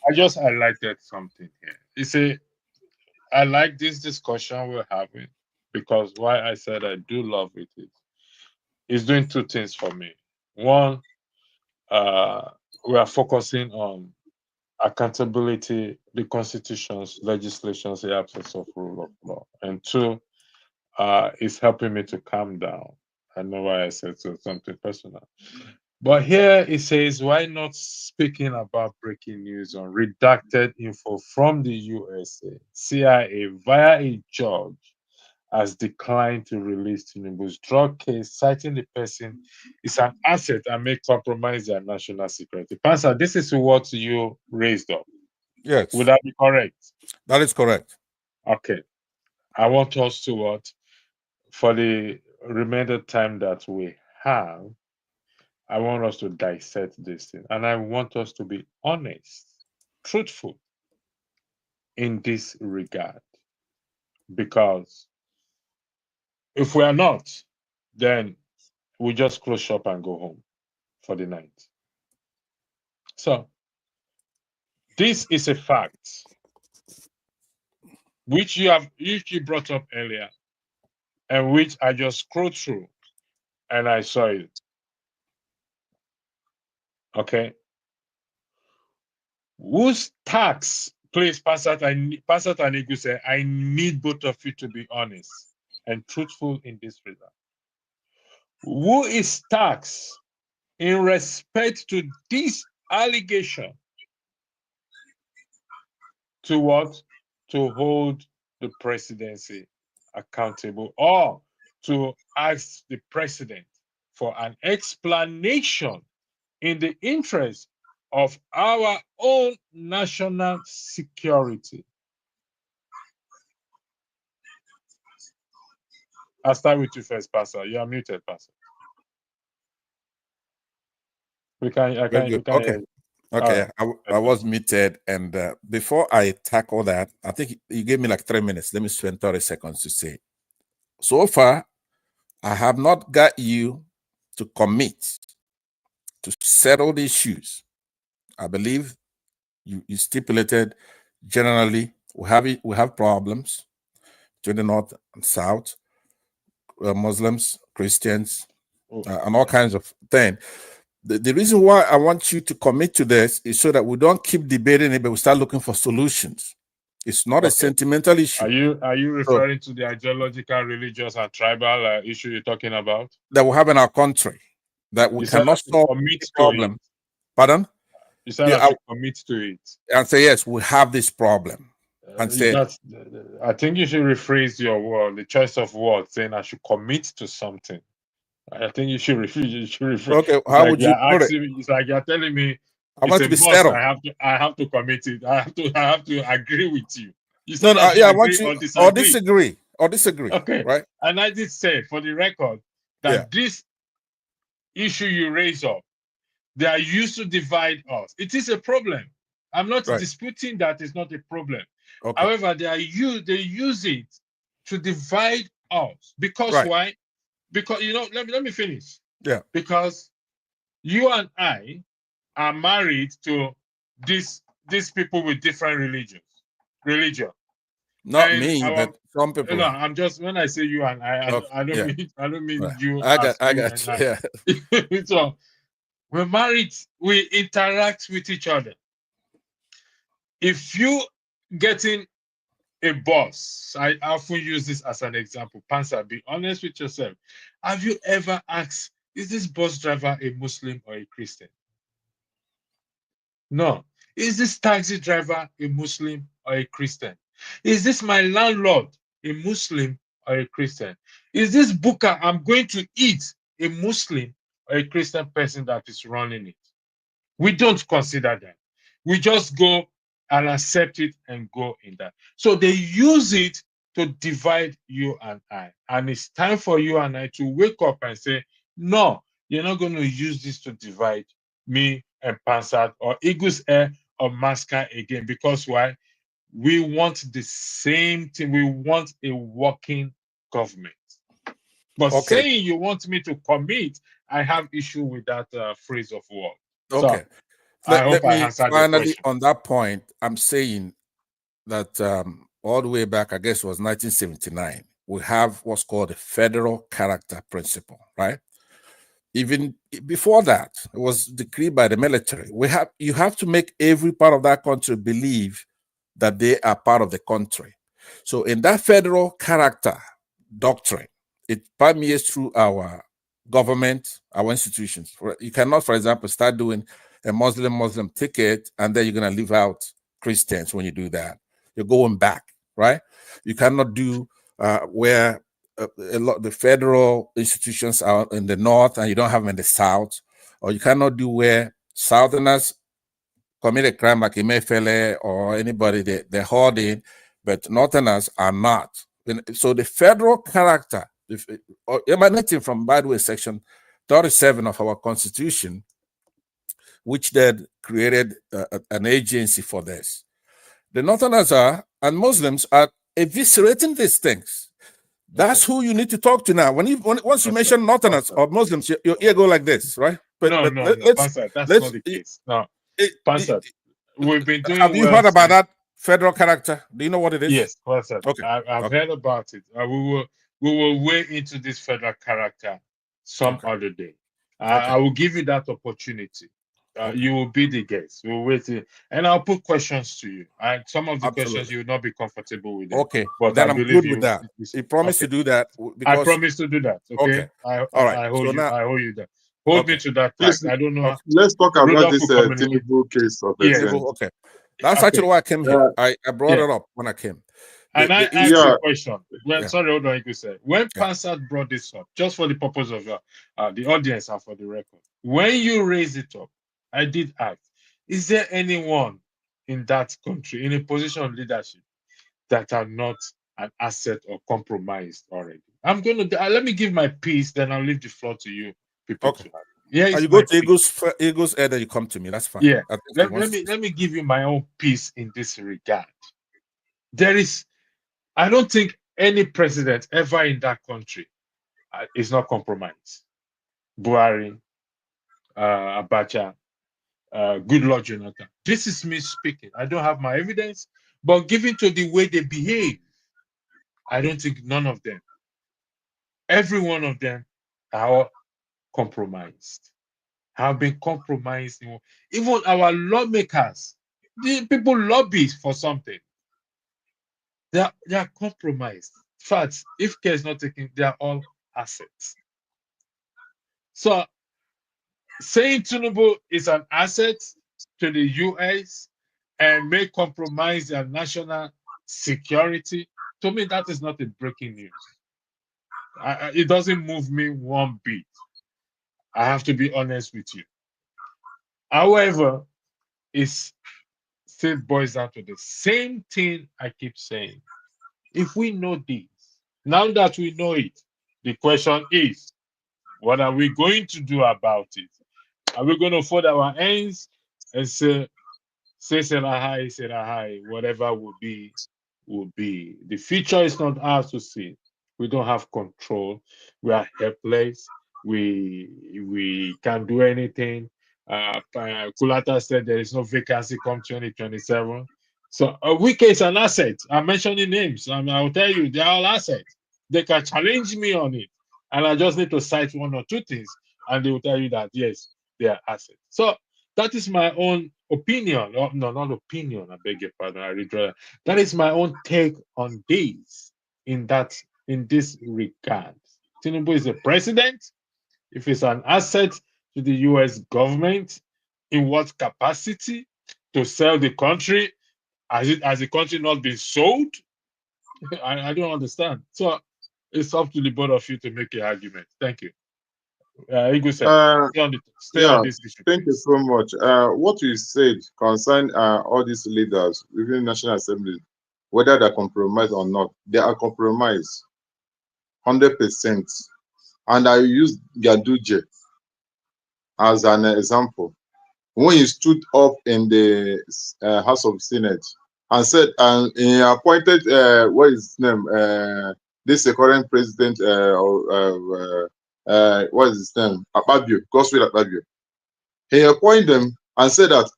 I just highlighted something here. You see, I like this discussion we're having because why I said I do love it is it's doing two things for me. One, we are focusing on accountability, the constitutions, legislations, the absence of rule of law. And two, it's helping me to calm down. I know why I said something personal. But here it says, why not speaking about breaking news on redacted info from the USA? CIA via a judge has declined to release Tinubu's drug case, citing the person is an asset and may compromise their national security. Pastor, this is what you raised up. Yes. Would that be correct? That is correct. Okay. I want us to what? For the remainder time that we have, I want us to dissect this thing. And I want us to be honest, truthful in this regard. Because if we are not, then we just close shop and go home for the night. So, this is a fact which you brought up earlier and which I just scrolled through and I saw it. Okay. Whose tax, please, Pastor Tanigu said, I need both of you to be honest and truthful in this regard. Who is taxed in respect to this allegation to what? To hold the presidency accountable, or to ask the president for an explanation in the interest of our own national security. I'll start with you first, Pastor. You are muted, Pastor. Okay. I was muted, and before I tackle that, I think you gave me like 3 minutes. Let me spend 30 seconds to say. So far, I have not got you to commit to settle the issues. I believe you stipulated generally we have problems to the north and south, Muslims, Christians, and all kinds of things. The reason why I want you to commit to this is so that we don't keep debating it, but we start looking for solutions. It's not a sentimental issue. Are you referring to the ideological, religious, and tribal issue you're talking about? That we have in our country, that we cannot solve the problem. Pardon? You said I should commit to it. And say, yes, we have this problem. And say, I think you should rephrase your word, the choice of words, saying I should commit to something. I think you should rephrase. Okay, how would you put it? It's like you're telling me I want to be settled. I have to commit it. I have to agree with you. I want you or disagree. Okay, right? And I did say, for the record, that this issue you raise up, they are used to divide us. It is a problem. I'm not disputing that it's not a problem. Okay. However, they use it to divide us. Because why? Because let me finish. Yeah. Because you and I are married to these people with different religion. Not me, but some people. No, I'm just, when I say you and I don't mean you. I got you. Yeah. So we're married. We interact with each other. If you getting a boss, I often use this as an example. Pansa, be honest with yourself. Have you ever asked, is this bus driver a Muslim or a Christian? No. Is this taxi driver a Muslim or a Christian? Is this my landlord a Muslim or a Christian? Is this booker I'm going to eat a Muslim or a Christian person that is running it? We don't consider that. We just go and accept it and go in that. So they use it to divide you and I. And it's time for you and I to wake up and say, no, you're not going to use this to divide me and Pansat or Eagles Air or Masca again. Because why? We want the same thing. We want a working government. But saying you want me to commit, I have issue with that phrase of word. Okay. So, let me finally, on that point, I'm saying that all the way back, I guess it was 1979, we have what's called the federal character principle, right? Even before that, it was decreed by the military. You have to make every part of that country believe that they are part of the country. So in that federal character doctrine, it permeates through our government, our institutions. You cannot, for example, start doing a Muslim ticket and then you're going to leave out Christians when you do that. You're going back, right? You cannot do where a lot the federal institutions are in the north and you don't have them in the south, or you cannot do where Southerners commit a crime like Emefiele or anybody they're holding, but Northerners are not. So the federal character, emanating from, by the way, Section 37 of our Constitution, which then created an agency for this. The Northerners are, and Muslims are eviscerating these things. That's who you need to talk to now. Once you mention Northerners or Muslims, your ear go like this, right? But Pansat, that's not the case. No, Pansat, we've been doing. Have you heard about that federal character? Do you know what it is? Yes, Pansat. Okay, I've heard about it. We will weigh into this federal character some other day. I will give you that opportunity. You will be the guest. We'll wait, and I'll put questions to you. Some of the questions you will not be comfortable with. Okay, but then I'm good with that. You promised to do that. I promise to do that. Okay. All right. I hold you there. Hold me to that task. I don't know. Let's talk about this Tinubu case of Okay. That's actually why I came here. I brought it up when I came. And I asked a question. When sorry, hold on, you said when Pansat brought this up, just for the purpose of the audience and for the record, when you raised it up, I did ask, is there anyone in that country in a position of leadership that are not an asset or compromised already? I'm going to let me give my piece, then I'll leave the floor to you people. Okay. Yeah, you go to Eagles Air, then you come to me. That's fine. Yeah. Let me give you my own piece in this regard. I don't think any president ever in that country is not compromised. Buhari, Abacha, good Lord Jonathan. This is me speaking. I don't have my evidence, but given to the way they behave, I don't think none of them, every one of them, are compromised. Have been compromised. Even our lawmakers, the people lobby for something. They are compromised. In fact, if care is not taken, they are all assets. So saying Tinubu is an asset to the US and may compromise their national security, to me, that is not a breaking news. It doesn't move me one bit. I have to be honest with you. However, it still boils down to the same thing I keep saying. If we know this, now that we know it, the question is, what are we going to do about it? Are we going to fold our hands and say Serahai, whatever will be, will be? The future is not ours to see. We don't have control. We are helpless. We can't do anything. Kulata said there is no vacancy come 2027. So Wike is an asset. I'm mentioning names. I'll tell you, they're all assets. They can challenge me on it. And I just need to cite one or two things. And they will tell you that, yes, they are assets. So that is my own opinion. Oh, no, not opinion. I beg your pardon. I redraw. That is my own take on this in this regard. Tinubu is the president. If it's an asset to the US government, in what capacity? To sell the country? Has the country not been sold? I don't understand. So it's up to the both of you to make an argument. Thank you. Igwe said, stay on this issue. Thank you so much. What you said concern all these leaders within the National Assembly, whether they're compromised or not, they are compromised 100%. And I use Gaduje as an example. When he stood up in the House of Senate and said, and he appointed, what is his name? This current president, what is his name? Akpabio, Godswill Akpabio. He appointed them and said that,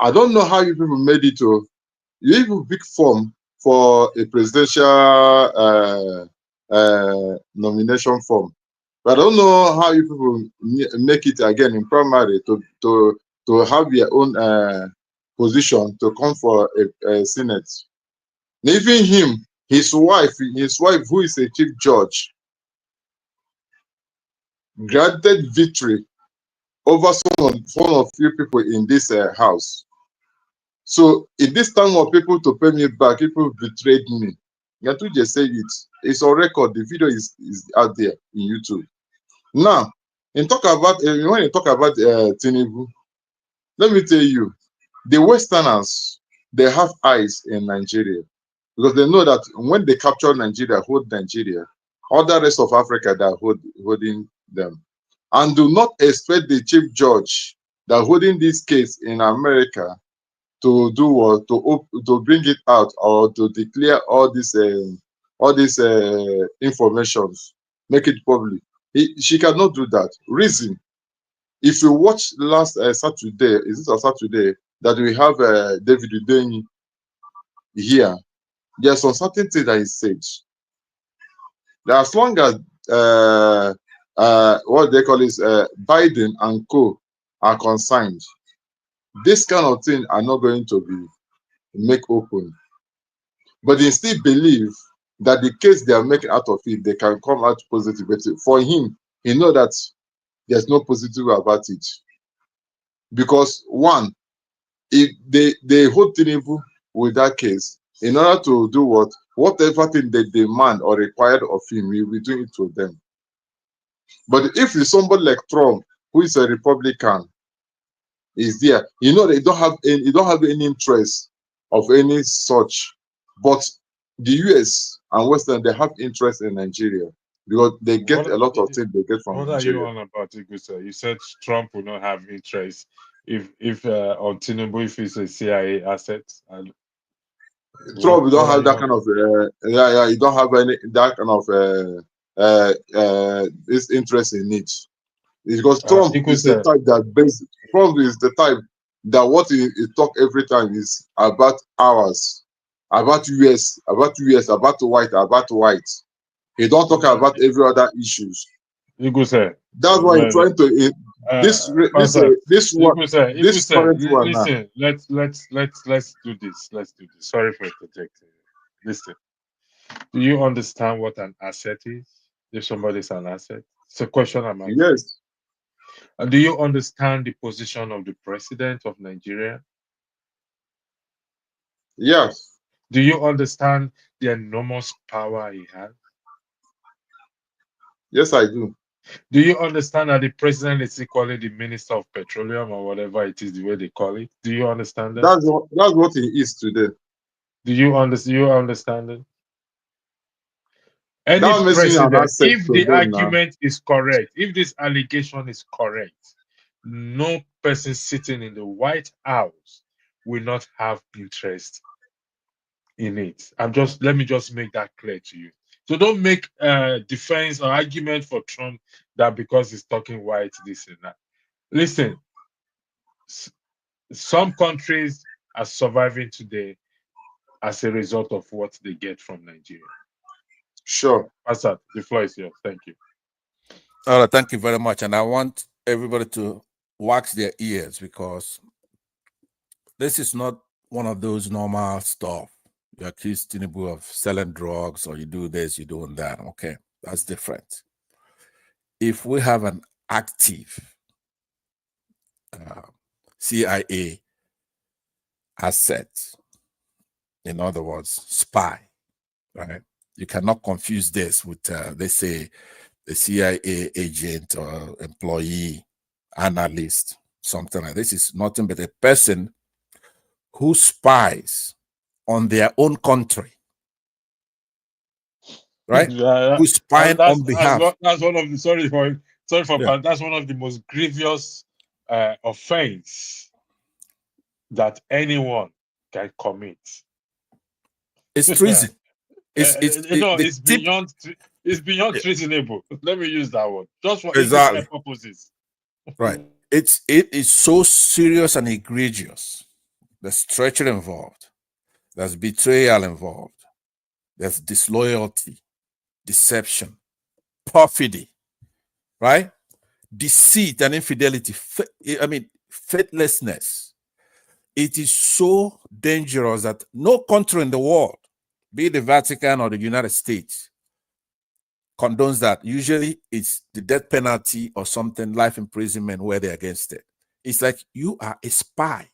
I don't know how you people made it to, you even big form for a presidential nomination form. But I don't know how you people make it again in primary to have your own position to come for a Senate. Even him, his wife, who is a chief judge, granted victory over some of few people in this house. So in this time of people to pay me back, people betrayed me. Yatuje said it. It's on record. The video is out there in YouTube. Now, when you talk about Tinubu, let me tell you, the Westerners, they have eyes in Nigeria because they know that when they capture Nigeria, hold Nigeria, all the rest of Africa that holding them, and do not expect the chief judge that holding this case in America to do what, to bring it out or to declare all these informations, make it public. She cannot do that. Reason: if you watch last Saturday, is it a Saturday that we have David Udeni here? There's some certain things that he said. That as long as what they call is Biden and co are concerned, this kind of thing are not going to be make open. But they still believe that the case they are making out of it, they can come out positive. But for him, he know that there's no positive about it. Because one, if they hold Tinubu with that case, in order to do whatever thing they demand or required of him, he will be doing it to them. But if it's somebody like Trump, who is a Republican, is there, they don't have any interest of any such. But the US and Western, they have interest in Nigeria because they get a lot of things they get from What Nigeria. are you on about, Igusa? You said Trump will not have interest if on Tinubu, if it's a CIA asset. Trump don't have that kind of he don't have any that kind of this interest in it, because Trump is the type that Trump is the type that what he talk every time is about ours, about US, about white. He don't talk about every other issues. That's why he's trying to this current one now. Listen, let's do this. Let's do this. Sorry for interjecting. Listen, do you understand what an asset is? If somebody's an asset, it's a question I'm asking. Yes. And do you understand the position of the president of Nigeria? Yes. Do you understand the enormous power he has? Yes, I do. Do you understand that the president is equally the minister of petroleum or whatever it is, the way they call it? Do you understand that? That's what he is today. Do you understand it? Any That makes me an president, asset if to the them argument is correct, if this allegation is correct, no person sitting in the White House will not have interest in it. Let me just make that clear to you. So don't make defense or argument for Trump that because he's talking white, this and that. Listen, some countries are surviving today as a result of what they get from Nigeria. Sure. Assad, the floor is yours. Thank you. All right, thank you very much. And I want everybody to wax their ears, because this is not one of those normal stuff. You accuse Tinubu of selling drugs, or you do this, you doing that. Okay, that's different. If we have an active CIA asset, in other words, spy, right? You cannot confuse this with, they say, the CIA agent or employee, analyst, something like this. Is nothing but a person who spies on their own country, right? Who's spying on behalf. That's one of the that's one of the most grievous offense that anyone can commit. It's treason. It's beyond treasonable. Let me use that word. Just for Exactly. purposes. Right. It is so serious and egregious. There's treachery involved. There's betrayal involved. There's disloyalty, deception, perfidy, right? Deceit and infidelity. Faithlessness. It is so dangerous that no country in the world, be it the Vatican or the United States, condones that. Usually it's the death penalty or something, life imprisonment, where they're against it. It's like you are a spy.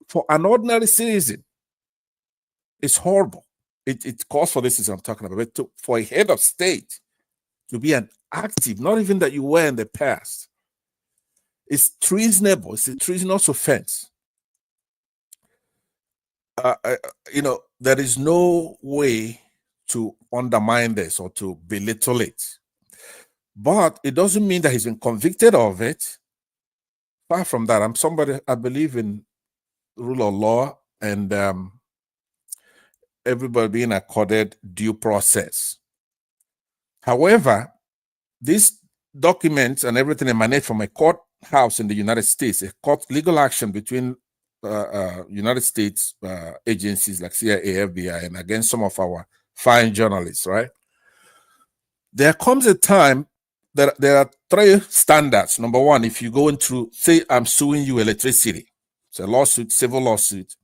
For an ordinary citizen, it's horrible. It calls for this, as I'm talking about, but for a head of state to be an active, not even that you were in the past, it's treasonable. It's a treasonous offense. There is no way to undermine this or to belittle it. But it doesn't mean that he's been convicted of it. Far from that, I believe in rule of law and everybody being accorded due process. However, these documents and everything emanate from a courthouse in the United States, a court legal action between United States agencies like CIA, FBI, and against some of our fine journalists, right? There comes a time that there are three standards. Number one, if you go into, say, I'm suing you electricity, it's a lawsuit, civil lawsuit.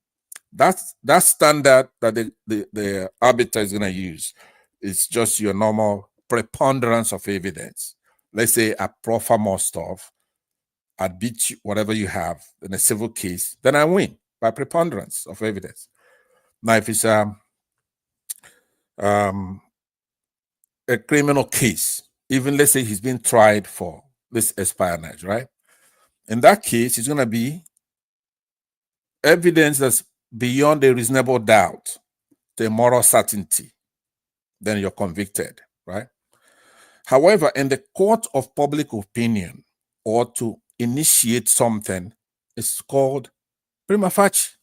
That standard that the arbiter is going to use is just your normal preponderance of evidence. Let's say I proffer more stuff, I beat you, whatever you have in a civil case, then I win by preponderance of evidence. Now, if it's a criminal case, even let's say he's been tried for this espionage, right? In that case, it's going to be evidence that's beyond a reasonable doubt to a moral certainty. Then you're convicted, right? However, in the court of public opinion, or to initiate something, it's called prima facie.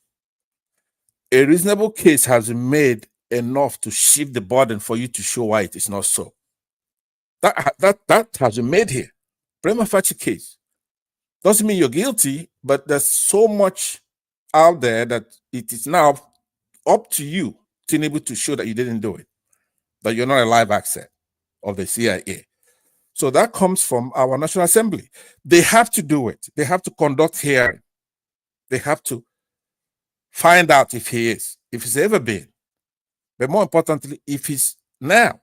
A reasonable case has been made enough to shift the burden for you to show why it is not so. That has been made here. Prima facie case. Doesn't mean you're guilty, but there's so much out there that it is now up to you to be able to show that you didn't do it, that you're not a live asset of the CIA. So that comes from our National Assembly. They have to do it. They have to conduct hearing. They have to find out if he is, if he's ever been. But more importantly, if he's now,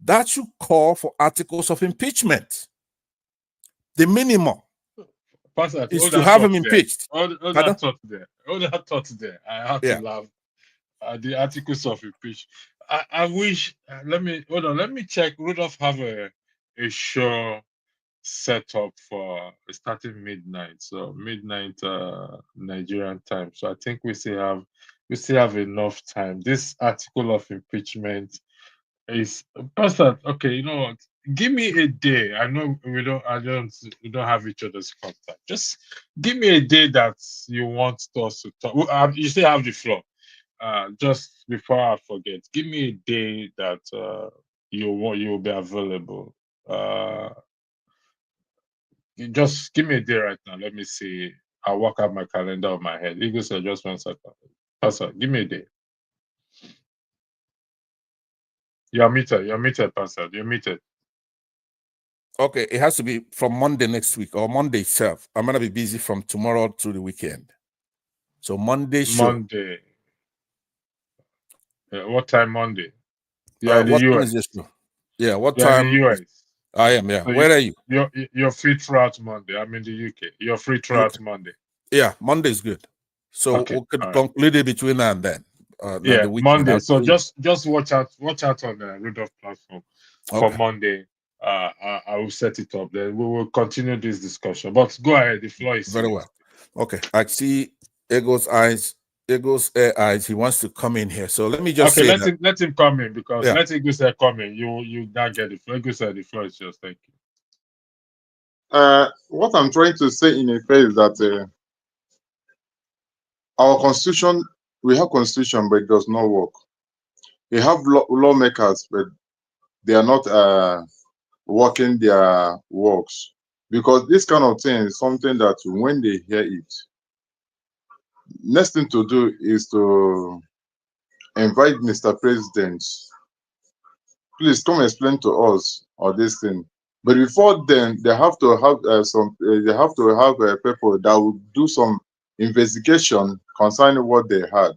that should call for articles of impeachment. The minimum Pastor, is to have him impeached. All that thought there. I have to laugh at the articles of impeachment. I wish, let me check. Rudolph have a show set up for starting midnight. So midnight Nigerian time. So I think we still have enough time. This article of impeachment is Pastor. Okay, you know what? Give me a day. I know we don't have each other's contact. Just give me a day that you want us to talk. You still have the floor. Just before I forget, give me a day that you'll be available. Just give me a day right now. Let me see. I'll work out my calendar on my head. Eagles, just 1 second. Pastor, give me a day. You're muted, Pastor. You're muted. Okay, it has to be from Monday next week or Monday itself. I'm gonna be busy from tomorrow through the weekend. So Monday show. Monday. What time Monday? Yeah, what time is this show? Yeah, what time? In the US. I am, yeah. So where are you? You're free throughout Monday. I'm in the UK. You're free throughout Monday. Yeah, Monday is good. So we could conclude it between now and then. The Monday. So just watch out on the Rudolph platform for Monday. I will set it up. Then we will continue this discussion. But go ahead. The floor is very well. Okay, I see Ego's eyes. Ego's eyes. He wants to come in here. So let me just say let him come in because let Ego say come in. You not get the floor. Ego said the floor is yours. Thank you. What I'm trying to say in effect is that our constitution, we have constitution, but it does not work. We have lawmakers, but they are not working their works, because this kind of thing is something that when they hear it, next thing to do is to invite Mr. President, please come explain to us all this thing. But before then, they have to have people that will do some investigation concerning what they had,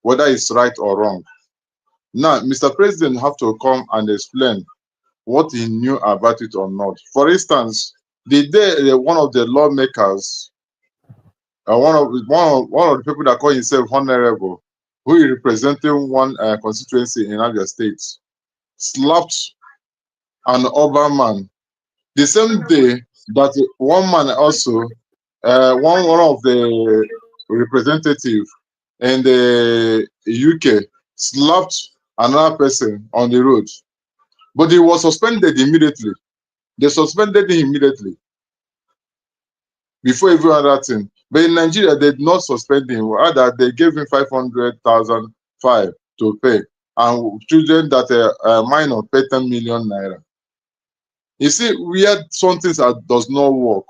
whether it's right or wrong. Now, Mr. President have to come and explain what he knew about it or not. For instance, the day one of the lawmakers, one of the people that call himself honorable, who is representing one constituency in Abia State, slapped an urban man. The same day that one man also, one of the representatives in the UK slapped another person on the road. But he was suspended immediately. They suspended him immediately before every other thing. But in Nigeria, they did not suspend him. Rather, they gave him 500,000 fine to pay. And children that are minor pay 10 million naira. You see, we had something that does not work.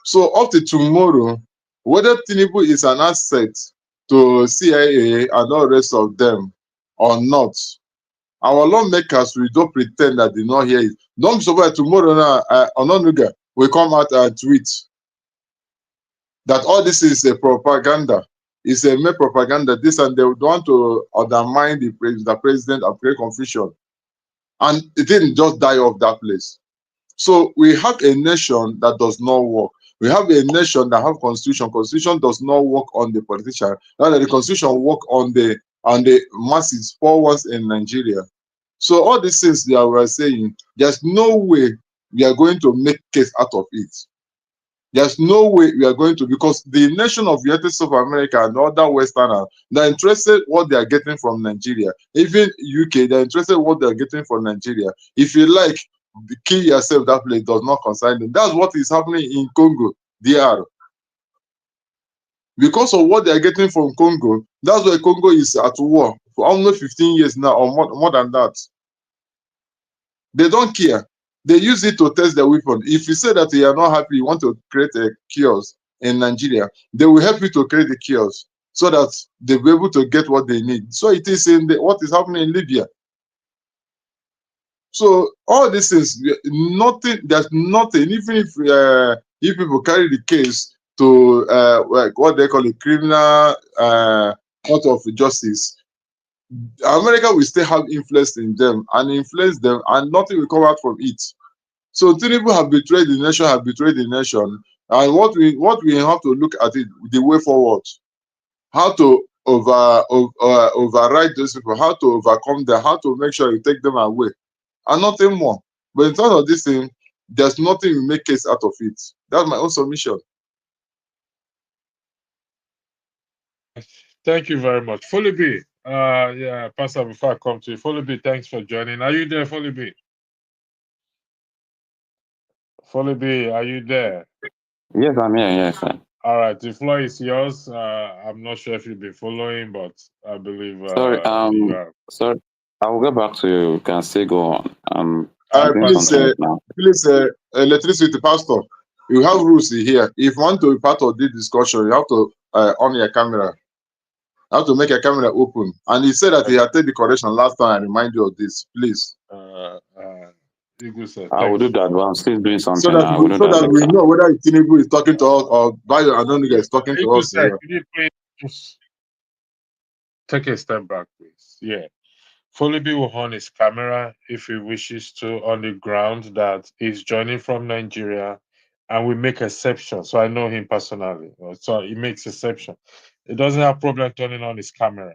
So up to tomorrow, whether Tinubu is an asset to CIA and all the rest of them or not, our lawmakers will don't pretend that they not hear it. Don't be surprised tomorrow now, Ononuga will come out and tweet that all this is a propaganda. It's a mere propaganda, this, and they would want to undermine the president and create confusion. And it didn't just die off that place. So we have a nation that does not work. We have a nation that have constitution. Constitution does not work on the politician. Rather, the constitution work on the and the masses, poor ones in Nigeria. So all these things that we are saying, there's no way we are going to make case out of it. There's no way we are going to, because the nation of United States of America and other Westerners, they're interested what they are getting from Nigeria. Even UK, they're interested what they're getting from Nigeria. If you like, kill yourself, that place does not concern them. That's what is happening in Congo, DR. Because of what they are getting from Congo, that's why Congo is at war for almost 15 years now, or more than that. They don't care. They use it to test their weapon. If you say that you are not happy, you want to create a chaos in Nigeria, they will help you to create the chaos so that they'll be able to get what they need. So it is in what is happening in Libya. So all these things, nothing. There's nothing. Even if people carry the case to like what they call a criminal court of justice, America will still have influence in them and influence them, and nothing will come out from it. So Tinubu have betrayed the nation, and what we have to look at it the way forward, how to override those people, how to overcome them, how to make sure you take them away, and nothing more. But in terms of this thing, there's nothing we make case out of it. That's my own submission. Thank you very much. Foley B. Yeah, Pastor, before I come to you, Foley B, thanks for joining. Are you there, Foley B? Foley B, are you there? Yes, I'm here. Yes, sir. All right, the floor is yours. I'm not sure if you've been following, but I believe Sorry, you have. sorry. I will get back to you. You can still go on. Please, electricity pastor, you have rules here. If you want to be part of this discussion, you have to on your camera. You have to make your camera open. And he said that he had taken the correction last time. I remind you of this, please. I will do that, but I'm still doing something. So that we know whether Tinubu is talking to us or Bayo Anoniga is talking to us. Could you please just take a step back, please? Yeah. Foley B will on his camera if he wishes to on the ground that he's joining from Nigeria, and we make exception. So I know him personally. So he makes exception. He doesn't have problem turning on his camera.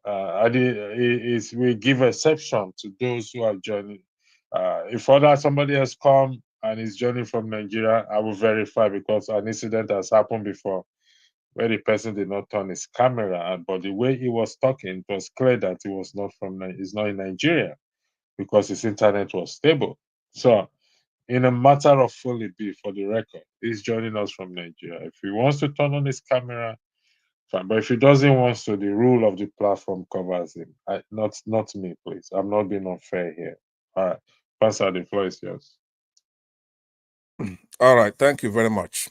We give exception to those who are joining. If somebody has come and is joining from Nigeria, I will verify, because an incident has happened before where the person did not turn his camera, but the way he was talking, it was clear that he was not he's not in Nigeria, because his internet was stable. So, in a matter of Foley B, for the record, he's joining us from Nigeria. If he wants to turn on his camera, fine. But if he doesn't want to, the rule of the platform covers him. Not me, please. I'm not being unfair here. All right, Pastor, the floor is yours. All right, thank you very much.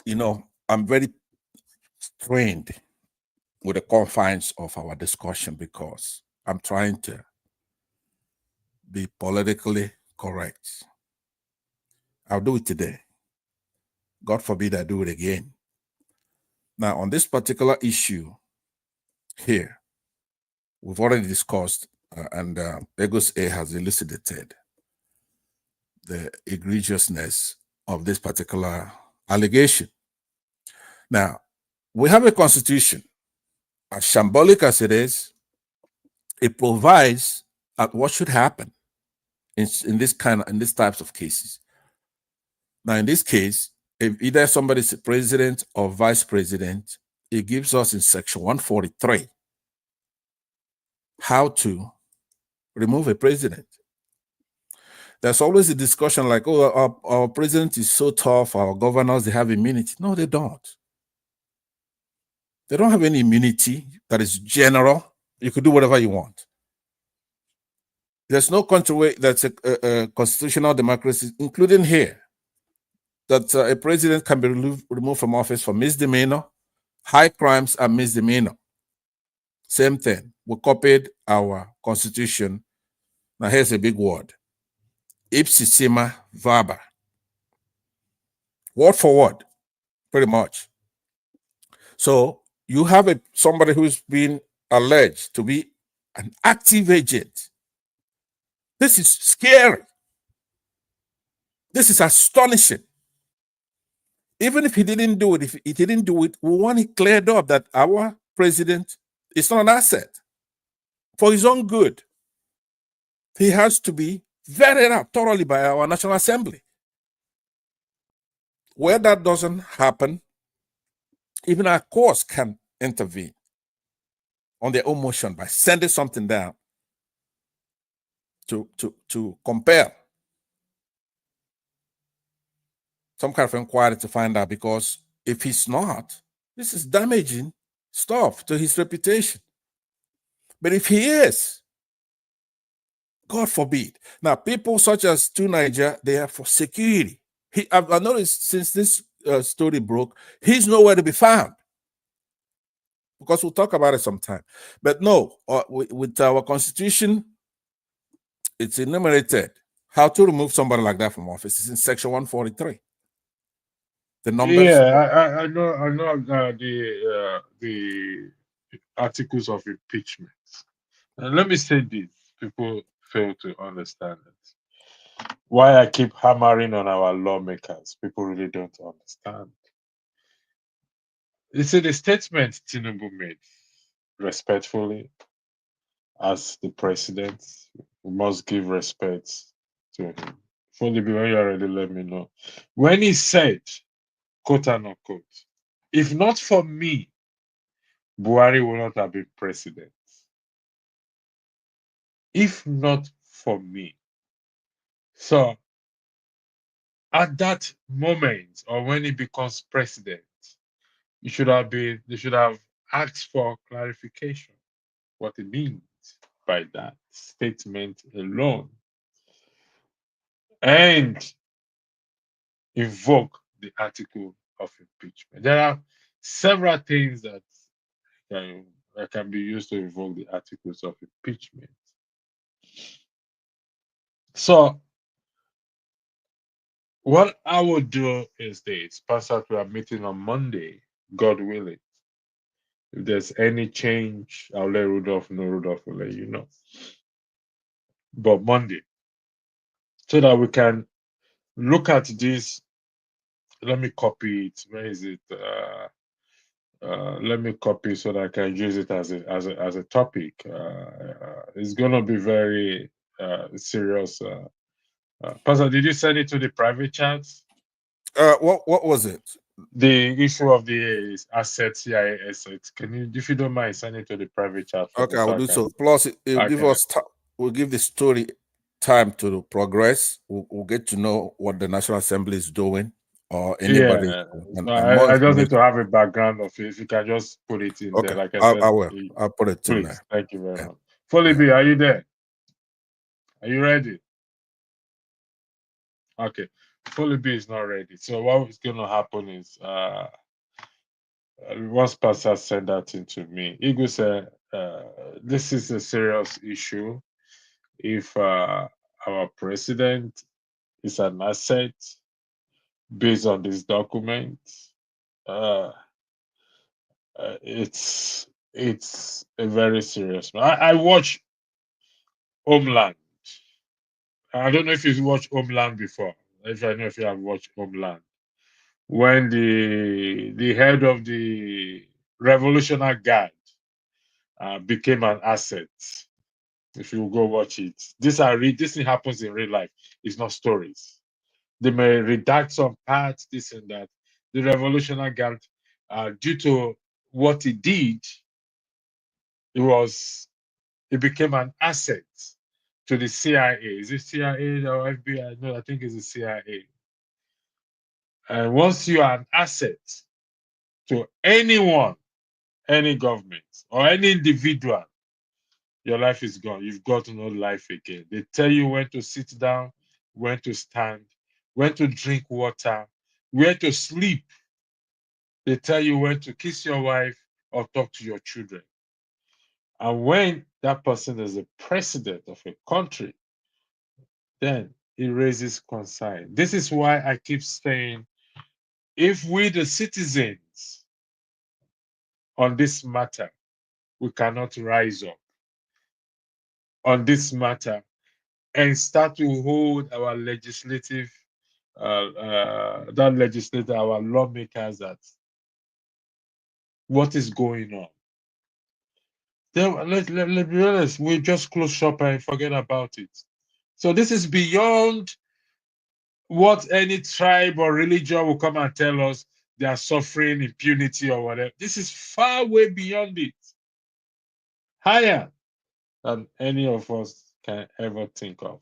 I'm very strained with the confines of our discussion because I'm trying to be politically correct. I'll do it today. God forbid I do it again. Now, on this particular issue here, we've already discussed, and Egos A has elucidated the egregiousness of this particular allegation. Now, we have a constitution, as shambolic as it is. It provides what should happen in these types of cases. Now, in this case, if either somebody's president or vice president, it gives us in section 143 how to remove a president. There's always a discussion like, oh, our president is so tough, our governors, they have immunity. No, they don't. They don't have any immunity that is general. You could do whatever you want. There's no country where that's a constitutional democracy, including here, that a president can be removed from office for misdemeanor, high crimes, and misdemeanor. Same thing. We copied our constitution. Now here's a big word. Ipsissima verba. Word for word, pretty much. So you have somebody who's been alleged to be an active agent. This is scary. This is astonishing. Even if he didn't do it, we want it cleared up that our president It's not an asset. For his own good, he has to be vetted out thoroughly by our National Assembly. Where that doesn't happen, even our courts can intervene on their own motion by sending something down to compel some kind of inquiry to find out, because if he's not, this is damaging stuff to his reputation. But if he is, God forbid. Now, people such as Niger, they are for security. I've noticed since this story broke, he's nowhere to be found. Because we'll talk about it sometime. But no, with our constitution, it's enumerated how to remove somebody like that from office. It's in section 143. The numbers. Yeah, I know the articles of impeachment. And let me say this: people fail to understand it. Why I keep hammering on our lawmakers, people really don't understand. You see, the statement Tinubu made, respectfully, as the president, we must give respect to him. Fully, when you're ready, let me know. When he said, quote unquote, if not for me, Buhari will not have been president. If not for me. So, at that moment, or when he becomes president, they should have asked for clarification what it means by that statement alone, and invoke the article of impeachment. There are several things that can be used to invoke the articles of impeachment. So, what I would do is this: Pastor, we are meeting on Monday, God willing. If there's any change, I'll let Rudolph know. Rudolph will let you know. But Monday, so that we can look at this. Let me copy it. Where is it? Let me copy so that I can use it as a topic. It's gonna be very serious. Pastor, did you send it to the private chat? What was it? The issue of the assets, CIA assets. Can you, if you don't mind, send it to the private chat? Okay, I will do so. Plus, it'll give us we'll give the story time to progress. We'll get to know what the National Assembly is doing, or anybody. Yeah, I just need to have a background of it. If you can just put it in there, like I said. I will. I'll put it in please. there. Thank you very much. Foley B, are you there? Are you ready? Okay. Foley B is not ready. So what is going to happen is, once Pastor sent that into me, Igor said, this is a serious issue. If our president is an asset based on this document, it's a very serious matter. I watch Homeland. I don't know if you've watched Homeland before. If I know if you have watched Homeland, when the head of the Revolutionary Guard became an asset. If you go watch it, this thing happens in real life. It's not stories. They may redact some parts, this and that. The Revolutionary Guard, due to what he did, it became an asset to the CIA. Is it CIA or FBI? No, I think it's the CIA. And once you are an asset to anyone, any government, or any individual, your life is gone. You've got no life again. They tell you when to sit down, when to stand, when to drink water, where to sleep. They tell you when to kiss your wife or talk to your children. And when that person is the president of a country, then it raises concern. This is why I keep saying, if we, the citizens, on this matter, we cannot rise up on this matter and start to hold our legislative, our lawmakers, that what is going on. Then let's be honest, we just close shop and forget about it. So this is beyond what any tribe or religion will come and tell us they are suffering impunity or whatever. This is far way beyond it. Higher than any of us can ever think of.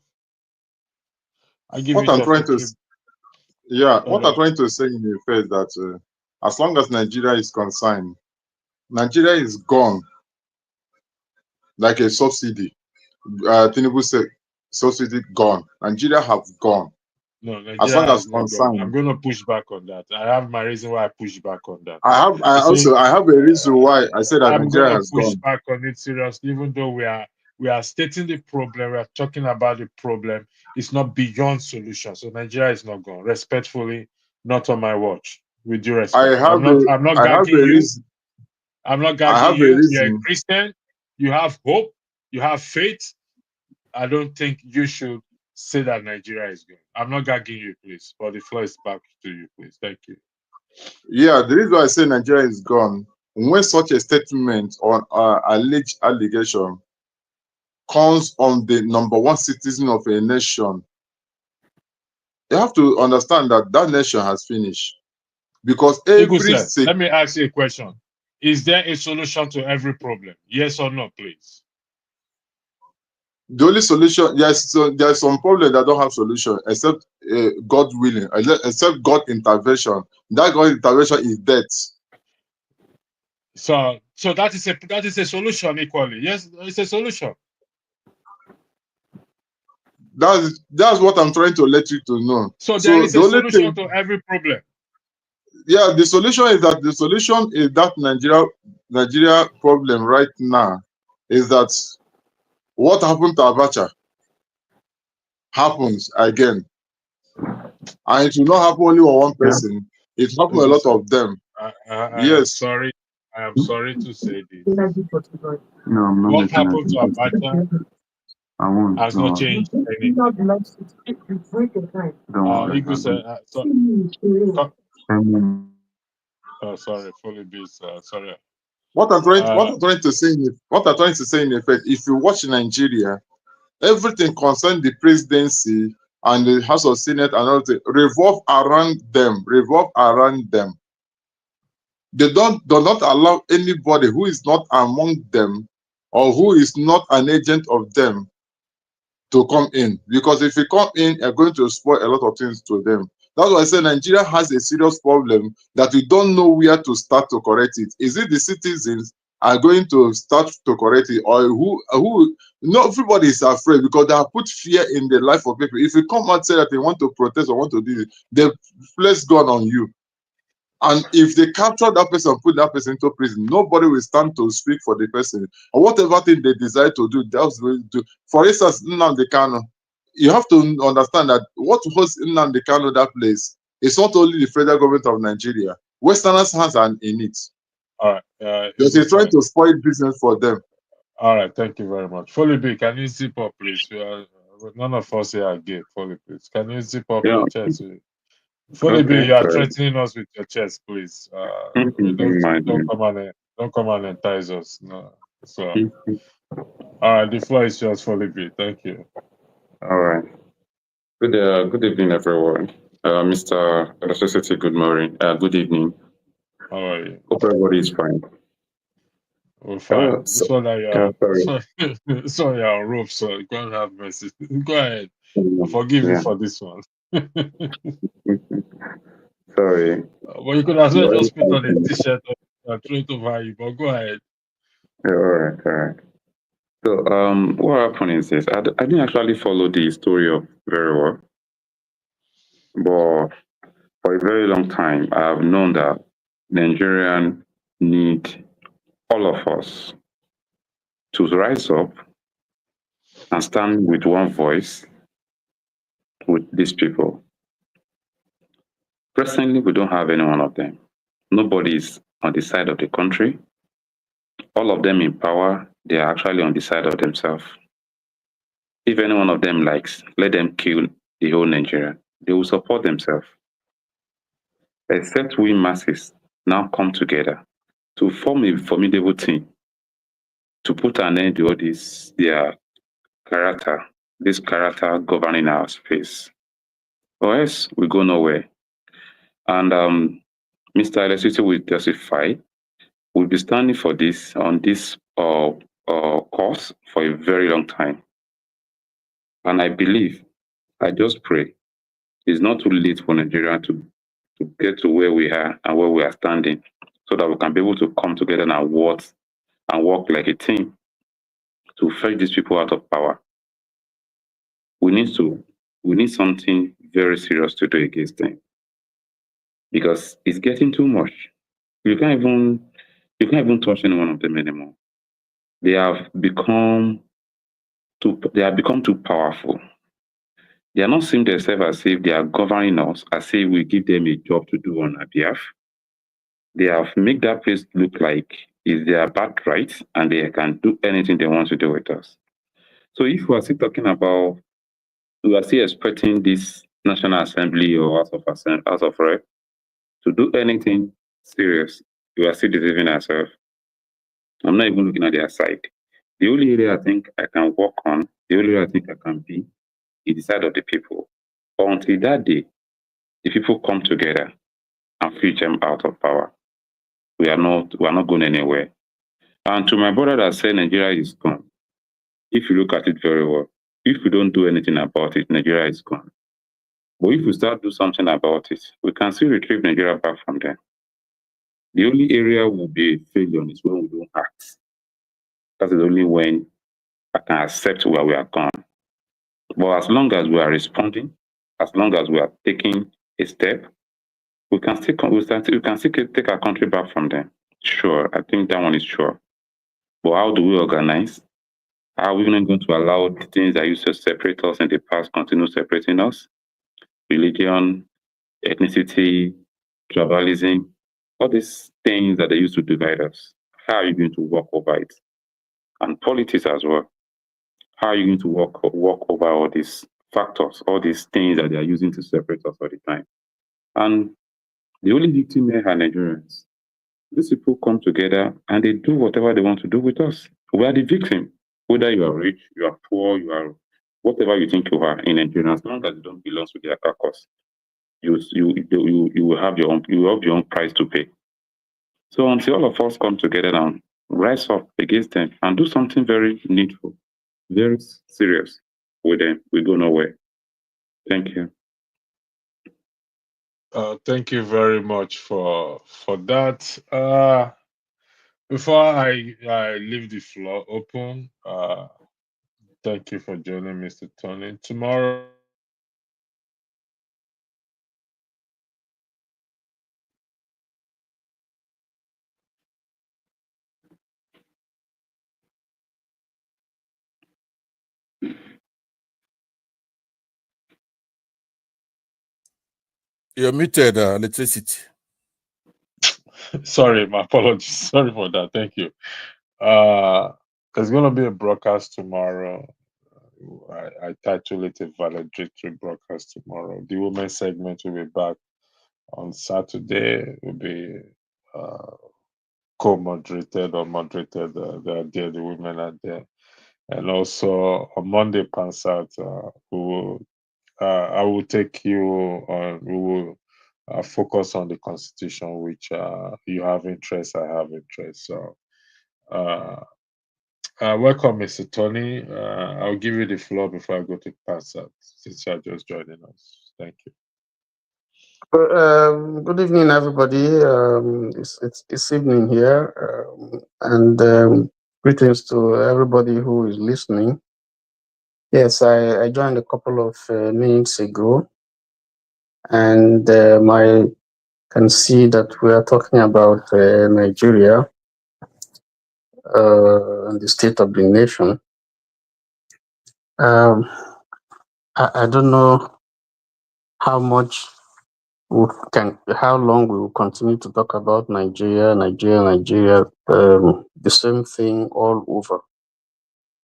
I give What you I'm the trying to, what I'm okay. trying to say in effect that as long as Nigeria is concerned, Nigeria is gone like a subsidy. Tinubu said, subsidy gone. Nigeria have gone. No, As Nigeria long has as not gone. I'm concerned, going to push back on that. I have my reason why I push back on that. I have a reason why I said that I'm going Nigeria to has push gone. back on it seriously, even though we are stating the problem, we are talking about the problem. It's not beyond solution. So Nigeria is not gone. Respectfully, not on my watch. With due respect, I'm not I have gagging a you. reason. I'm not I gagging have a you. You're a reason. Christian. You have hope. You have faith. I don't think you should say that Nigeria is gone. I'm not gagging you, please. But the floor is back to you, please. Thank you. Yeah, the reason why I say Nigeria is gone, when such a statement on alleged allegation comes on the number one citizen of a nation, you have to understand that that nation has finished. Because every Iguse, let me ask you a question. Is there a solution to every problem? Yes or no, please? the only solution, there's some problem that don't have solution except God willing, except God intervention. That God intervention is death. So that is a solution equally. Yes, it's a solution. That's what I'm trying to let you to know. So there So is the a only solution thing, to every problem. yeah, the solution is that Nigeria problem right now is that what happened to Abacha happens again, and it will not happen only on one person. It happened a lot of them. I am Yes. sorry. I am sorry to say this. No, I'm not What making happened to a Abacha I won't. has Don't not worry. changed anything. Don't worry. Sorry, fully busy. Sorry. What I'm trying to say in effect, if you watch Nigeria, everything concerning the presidency and the House of Senate and all that revolve around them. They do not allow anybody who is not among them or who is not an agent of them to come in, because if you come in, you're going to spoil a lot of things to them. That's why I say Nigeria has a serious problem that we don't know where to start to correct it. Is it the citizens are going to start to correct it, or who? Not everybody is afraid because they have put fear in the life of people. If you come out and say that they want to protest or want to do it, they place gun on you. And if they capture that person, put that person into prison, nobody will stand to speak for the person. Or whatever thing they decide to do, that's what they do. For instance, Nnamdi Kanu, you have to understand that what was Nnamdi Kanu that place, it's not only the federal government of Nigeria. Westerners' hands are in it. All right. They're trying to spoil business for them. All right. Thank you very much. Fully B, can you zip up, please? None of us here are gay. Fully, please. Can you zip up your chest? Fully B, you are threatening us with your chest, please. Don't come and entice us. No. So, all right. The floor is yours, Fully B. Thank you. All right. Good evening, everyone. Mr. Electricity, good morning. Good evening. How are you? Hope everybody is fine. We're fine. Sorry, our rope, so God have mercy. Go ahead. I forgive you for this one. Sorry. Well, you could as well just put on a t-shirt and throw it over you, but go ahead. Yeah, all right. So, what happened is this. I didn't actually follow the story very well, but for a very long time, I have known that Nigerians need all of us to rise up and stand with one voice with these people. Presently, we don't have any one of them. Nobody is on the side of the country. All of them in power, they are actually on the side of themselves. If any one of them likes, let them kill the whole Nigeria. They will support themselves. Except we masses now come together to form a formidable team to put an end to all this, their character, this character governing our space. Or else we go nowhere. And Mr. Electricity will testify. We'll be standing for this on this course for a very long time. And I believe, I just pray, it's not too late for Nigeria to get to where we are and where we are standing, so that we can be able to come together and work like a team to fetch these people out of power. We need something very serious to do against them, because it's getting too much. You can't even touch any one of them anymore. They have become too powerful. They are not seeing themselves as if they are governing us, as if we give them a job to do on our behalf. They have made that place look like it's their birthright and they can do anything they want to do with us. So if we are still talking about, we are still expecting this National Assembly or House of Rep to do anything serious, we are still deceiving ourselves. I'm not even looking at their side. The only area I think I can work on, the only area I think I can be, is the side of the people. But until that day, the people come together and fetch them out of power. We are not going anywhere. And to my brother that said Nigeria is gone, if you look at it very well, if we don't do anything about it, Nigeria is gone. But if we start do something about it, we can still retrieve Nigeria back from there. The only area will be a failure is when we don't act. That is only when I can accept where we are gone. But as long as we are responding, as long as we are taking a step, we can still take our country back from them. Sure, I think that one is sure. But how do we organize? How are we not going to allow the things that used to separate us in the past continue separating us? Religion, ethnicity, tribalism, all these things that they used to divide us. How are you going to work over it? And politics as well. How are you going to work over all these factors, all these things that they are using to separate us all the time? And the only victim here are Nigerians. These people come together and they do whatever they want to do with us. We are the victim. Whether you are rich, you are poor, you are whatever you think you are in Nigeria, as long as you don't belong to their caucus, you will have your own price to pay. So until all of us come together and rise up against them and do something very needful, very serious with them, we go nowhere. Thank you. Thank you very much for that. Before I leave the floor open, thank you for joining, Mr. Tony. Tomorrow. You're muted, electricity. Sorry, my apologies. Sorry for that. Thank you. There's going to be a broadcast tomorrow. I titled it a valedictory broadcast tomorrow. The women's segment will be back on Saturday. Will be co-moderated or moderated. They are there. The women are there, and also on Monday, Pansat, I will take you on. We will focus on the Constitution, which you have interest. I have interest. So. Welcome, Mr. Tony. I'll give you the floor before I go to Pansat, since you're just joining us. Thank you. Good evening, everybody. It's evening here, and greetings to everybody who is listening. Yes, I joined a couple of minutes ago, and I can see that we are talking about Nigeria and the state of the nation. I don't know how long we will continue to talk about Nigeria. The same thing all over.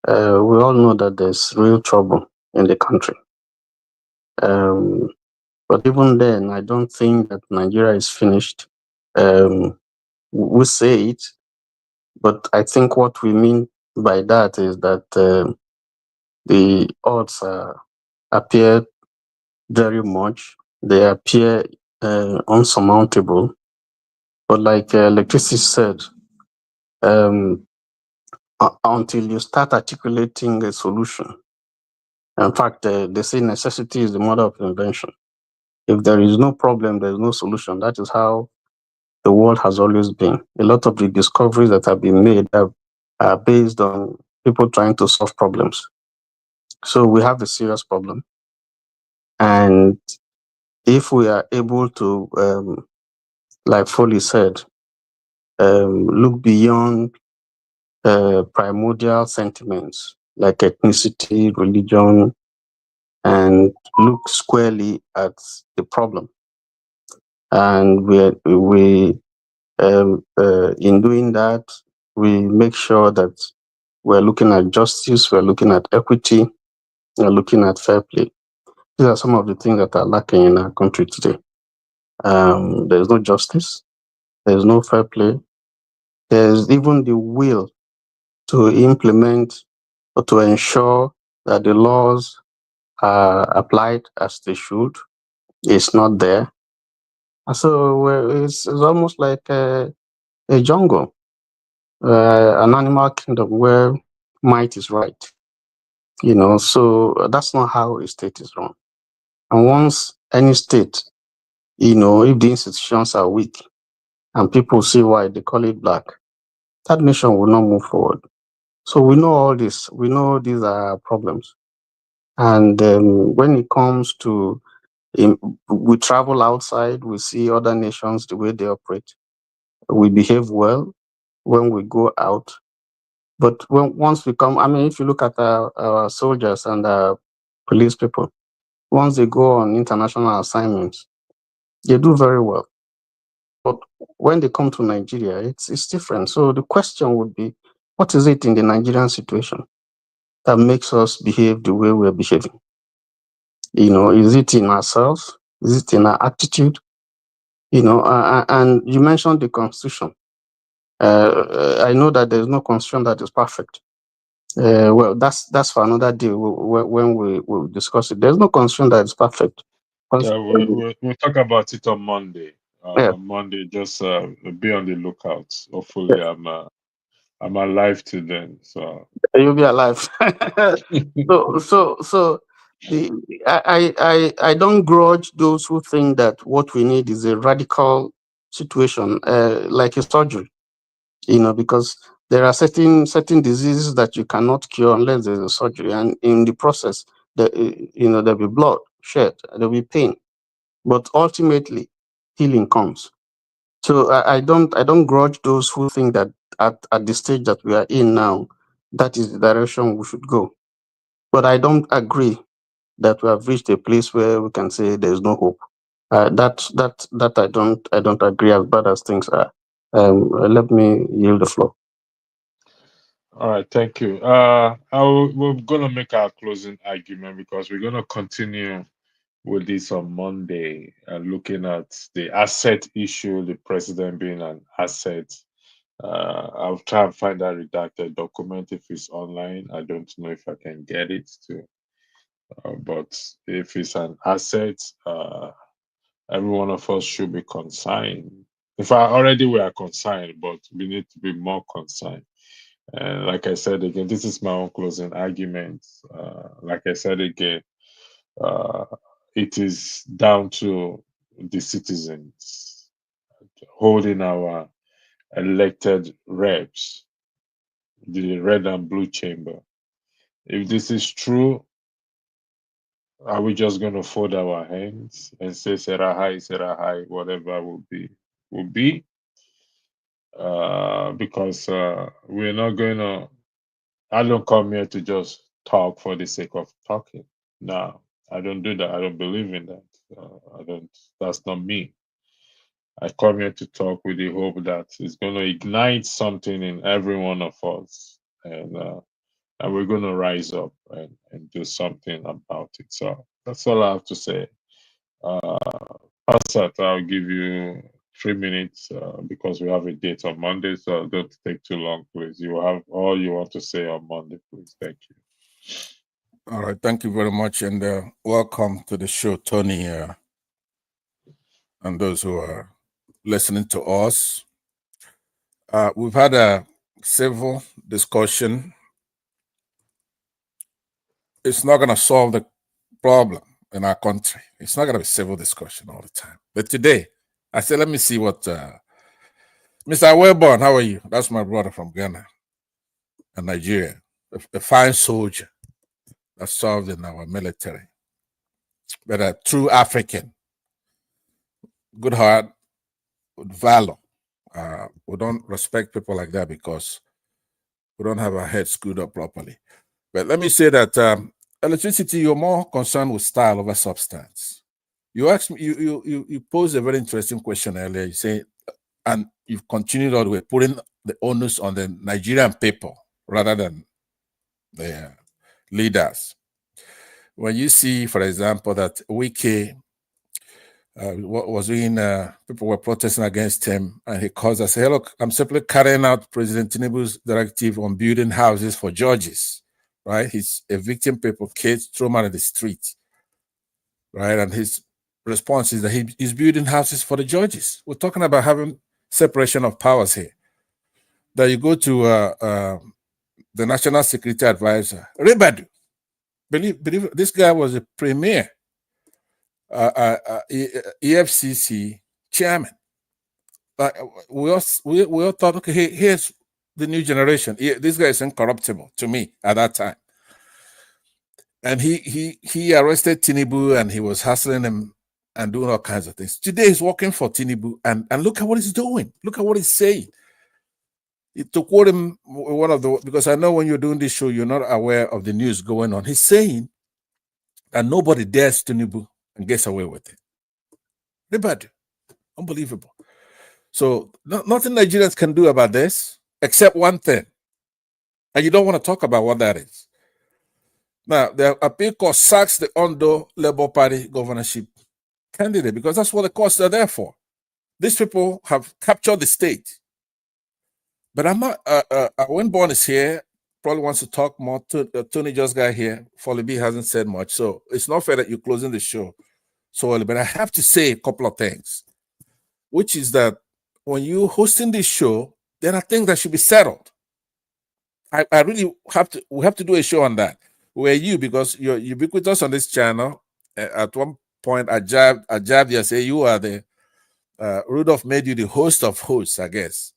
We all know that there's real trouble in the country. But even then, I don't think that Nigeria is finished. We say it, but I think what we mean by that is that the odds appear very much. They appear unsurmountable. But like Electricity said, until you start articulating a solution, in fact, they say necessity is the mother of invention. If there is no problem, there is no solution. That is how the world has always been. A lot of the discoveries that have been made are based on people trying to solve problems. So we have a serious problem. And if we are able to, like Foley said, look beyond primordial sentiments like ethnicity, religion, and look squarely at the problem. And in doing that, we make sure that we're looking at justice, we're looking at equity, we're looking at fair play. These are some of the things that are lacking in our country today. There's no justice, there's no fair play, there's even the will to implement or to ensure that the laws are applied as they should. It's not there. And so it's almost like a jungle, an animal kingdom where might is right. So that's not how a state is run. And once any state, if the institutions are weak and people see why they call it black, that nation will not move forward. So we know all this. We know these are problems. And when it comes to, we travel outside, we see other nations, the way they operate. We behave well when we go out. But once we come, if you look at our soldiers and our police people, once they go on international assignments, they do very well. But when they come to Nigeria, it's different. So the question would be, what is it in the Nigerian situation that makes us behave the way we're behaving? Is it in ourselves? Is it in our attitude? And you mentioned the Constitution. I know that there's no Constitution that is perfect. Well, that's for another day when we discuss it. There's no Constitution that is perfect. Yeah, we'll talk about it on Monday. Yeah. Monday, just be on the lookout. Hopefully, I'm alive till then. So You'll be alive. So I don't grudge those who think that what we need is a radical situation, like a surgery. Because there are certain diseases that you cannot cure unless there's a surgery, and in the process, there'll be blood shed, there'll be pain, but ultimately, healing comes. So I don't grudge those who think that at the stage that we are in now, that is the direction we should go. But I don't agree that we have reached a place where we can say there's no hope. That I don't agree, as bad as things are. Let me yield the floor. all right, thank you. We're gonna make our closing argument because we're gonna continue with this on Monday, looking at the asset issue, the president being an asset. I'll try and find that redacted document if it's online. I don't know if I can get it to, but if it's an asset, every one of us should be consigned. In fact, already we are consigned, but we need to be more consigned. And like I said again, this is my own closing argument. Like I said again, it is down to the citizens holding our elected reps, the red and blue chamber. If this is true, are we just going to fold our hands and say Serahai, whatever will be? Because we're not going to, I don't come here to just talk for the sake of talking. No, I don't do that. I don't believe in that. That's not me. I come here to talk with the hope that it's going to ignite something in every one of us. And we're going to rise up and do something about it. So that's all I have to say. Pastor, I'll give you 3 minutes because we have a date on Monday, so don't take too long, please. You have all you want to say on Monday, please. Thank you. All right, thank you very much, and welcome to the show, Tony, and those who are listening to us. We've had a civil discussion. It's not going to solve the problem in our country. It's not going to be civil discussion all the time. But today, I said, let me see what Mr. Wellborn, how are you? That's my brother from Ghana and Nigeria, a fine soldier that served in our military, but a true African, good heart, with valor. We don't respect people like that because we don't have our heads screwed up properly. But let me say that electricity, you're more concerned with style over substance. You asked me, you posed a very interesting question earlier. You say, and you've continued all the way, putting the onus on the Nigerian people rather than the leaders. When you see, for example, that Wike what was doing, people were protesting against him, and he calls us, hey, look, I'm simply carrying out President Tinubu's directive on building houses for judges, right? He's evicting people, kids, throw them out of the street, right? And his response is that he's building houses for the judges. We're talking about having separation of powers here. That you go to the National Security Advisor, Ribadu. Believe this guy was a premier EFCC chairman. We all thought, okay, here's the new generation. This guy is incorruptible to me at that time. And he arrested Tinubu, and he was hassling him and doing all kinds of things. Today he's working for Tinubu, and look at what he's doing. Look at what he's saying. To quote him, because I know when you're doing this show, you're not aware of the news going on. He's saying that nobody dares Tinubu and gets away with it. Ribadu. Unbelievable. So nothing Nigerians can do about this except one thing. And you don't want to talk about what that is. Now, the appeal court sacks the Ondo Labour Party governorship candidate because that's what the courts are there for. These people have captured the state. But I'm not, when Born is here, probably wants to talk more. Tony just got here. Folly B hasn't said much. So it's not fair that you're closing the show so early. But I have to say a couple of things, which is that when you're hosting this show, there are things that should be settled. I really we have to do a show on that. Where because you're ubiquitous on this channel. At one point, I jabbed you and say you are the, Rudolph made you the host of hosts, I guess.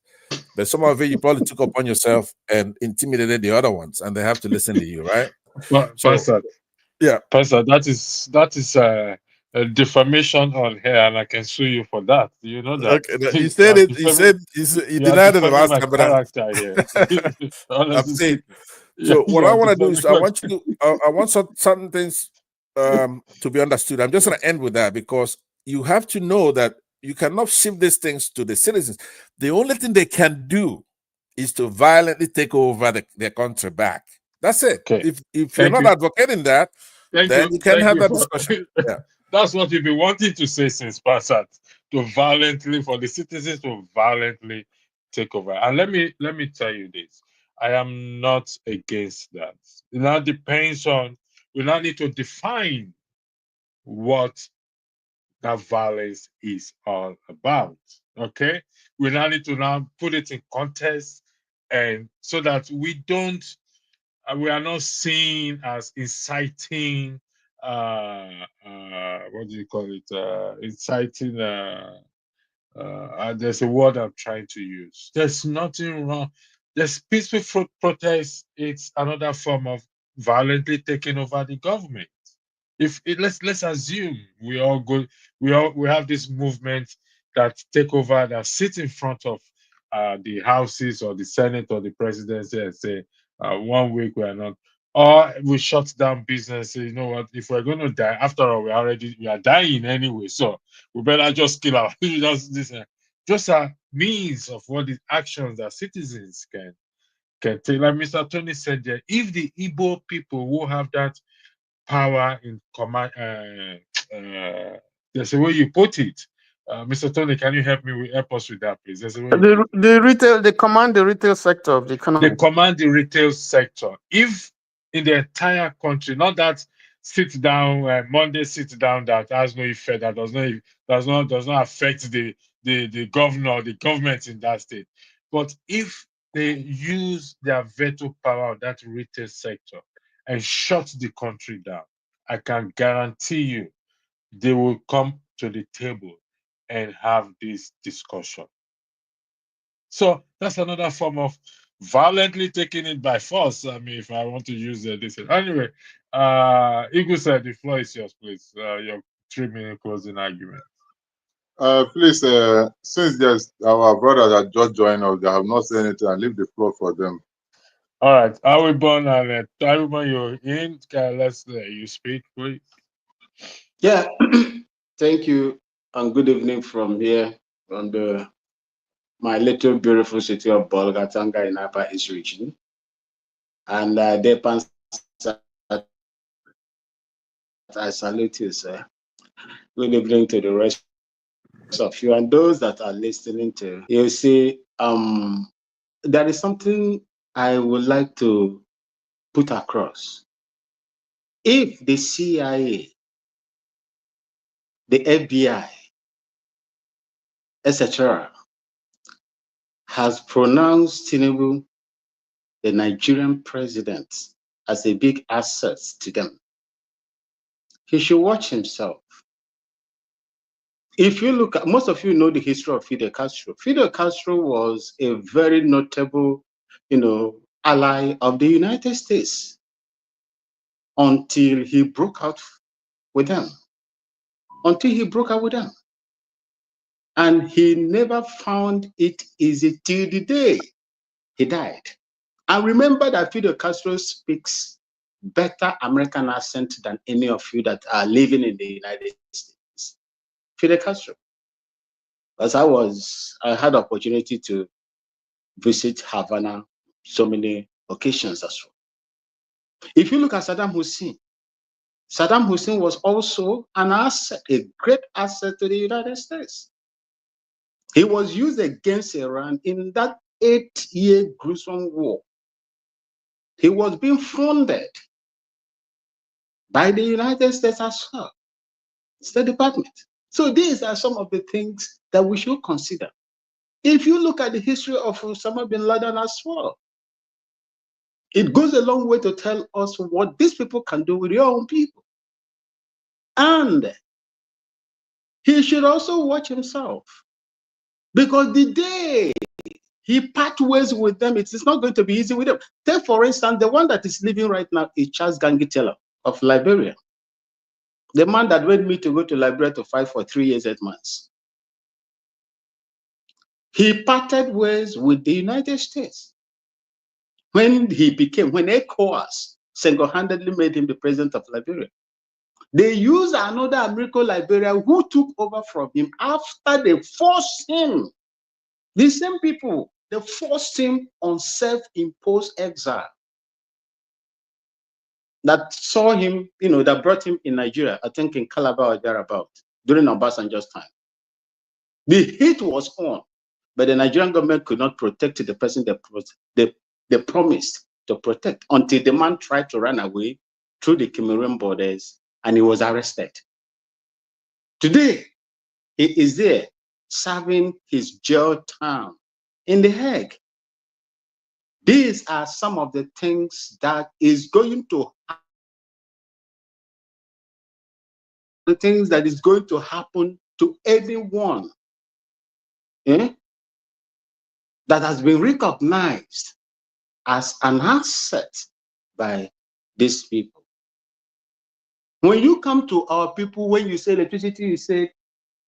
But some of it you probably took upon yourself and intimidated the other ones, and they have to listen to you, right? Well, so, Pastor, yeah, Pastor, that is a defamation on here, and I can sue you for that. You know that. Okay, he said it. He denied it the last time, but character here. I'm saying. So what I want to do is I want certain things to be understood. I'm just going to end with that because you have to know that you cannot shift these things to the citizens. The only thing they can do is to violently take over their country back. That's it. Okay. If you're not advocating that, then you can have that discussion. Yeah. That's what you've been wanting to say since Passat, for the citizens to violently take over. And let me tell you this. I am not against that. It now depends on, we now need to define what that violence is all about. Okay? We now need to now put it in context, and so that we are not seen as inciting what do you call it? Inciting there's a word I'm trying to use. There's nothing wrong. There's peaceful protest. It's another form of violently taking over the government. Let's assume we have this movement that take over, that sit in front of the houses or the Senate or the presidency and say, 1 week we are not, or we shut down business. You know what? If we're going to die, after all, we are dying anyway. So we better just kill our just a means of what the actions that citizens can take. Like Mr. Tony said there, if the Igbo people who have that power in command, there's a way you put it, Mr. Tony, can you help us with that, please? They command the retail sector of the economy. They command the retail sector. If in the entire country, not that sit down Monday sit down that has no effect, that does not affect the governor, the government in that state, but if they use their veto power of that retail sector and shut the country down, I can guarantee you they will come to the table and have this discussion. So that's another form of violently taking it by force. I mean, if I want to use this. Anyway, Igu said, the floor is yours, please. Your 3-minute closing argument. Please, since there's our brothers that just joined us, they have not said anything, I leave the floor for them. All right, Awibon and Taiwan, you're in. Let's you speak, please. Yeah, thank you, and good evening from here, from my little beautiful city of Bolgatanga in Upper East region. And Depan, I salute you, sir. Good evening to the rest of you and those that are listening to. You see, there is something I would like to put across. If the CIA, the FBI, etc., has pronounced Tinubu, the Nigerian president, as a big asset to them, he should watch himself. If you look at, most of you know the history of Fidel Castro. Fidel Castro was a very notable, ally of the United States until he broke out with them. And he never found it easy till the day he died. And remember that Fidel Castro speaks better American accent than any of you that are living in the United States. Fidel Castro. As I had opportunity to visit Havana so many occasions as well. If you look at Saddam Hussein was also an asset, a great asset to the United States. He was used against Iran in that 8-year gruesome war. He was being funded by the United States as well, State Department. So these are some of the things that we should consider. If you look at the history of Osama bin Laden as well, it goes a long way to tell us what these people can do with your own people. And he should also watch himself, because the day he part ways with them, it is not going to be easy with them. Take, for instance, the one that is living right now is Charles Gangi Taylor of Liberia. The man that went me to go to Liberia to fight for 3 years, 8 months. He parted ways with the United States when ECOWAS single-handedly made him the president of Liberia. They used another American Liberia who took over from him after they forced him. The same people, they forced him on self-imposed exile. That saw him, that brought him in Nigeria, I think in Calabar or thereabout, during Obasanjo's time. The heat was on, but the Nigerian government could not protect the person they promised to protect until the man tried to run away through the Cameroon borders and he was arrested. Today, he is there serving his jail term in The Hague. These are some of the things that is going to happen to anyone that has been recognized as an asset by these people. When you come to our people, when you say electricity, you say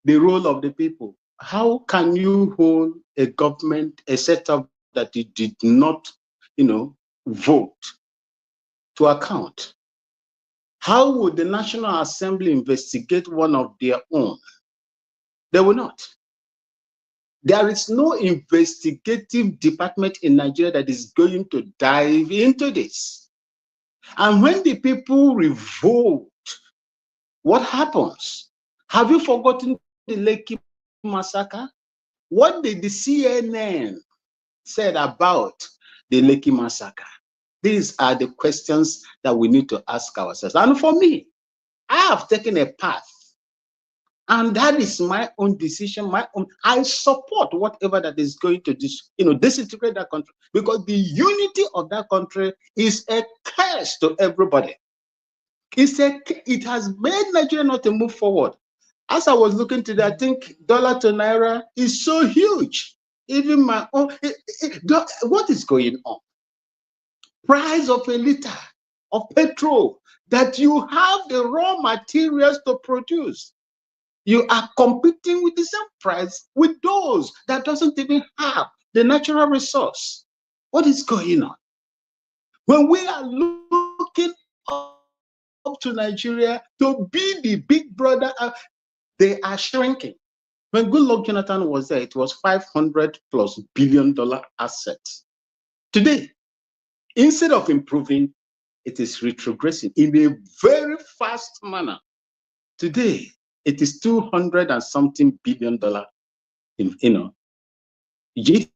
the role of the people. How can you hold a government, a setup that it did not, vote to account? How would the National Assembly investigate one of their own? They will not. There is no investigative department in Nigeria that is going to dive into this. And when the people revolt, what happens? Have you forgotten the Lekki massacre? What did the CNN said about the Lekki massacre? These are the questions that we need to ask ourselves. And for me, I have taken a path, and that is my own decision, my own. I support whatever that is going to disintegrate that country, because the unity of that country is a curse to everybody. It has made Nigeria not to move forward. As I was looking today, I think dollar to naira is so huge. Even my own, what is going on? Price of a liter of petrol that you have the raw materials to produce. You are competing with the same price with those that doesn't even have the natural resource. What is going on? When we are looking up to Nigeria to be the big brother, they are shrinking. When Goodluck Jonathan was there, it was $500+ billion assets. Today, instead of improving, it is retrogressing in a very fast manner. Today, it is $200 and something billion in GDP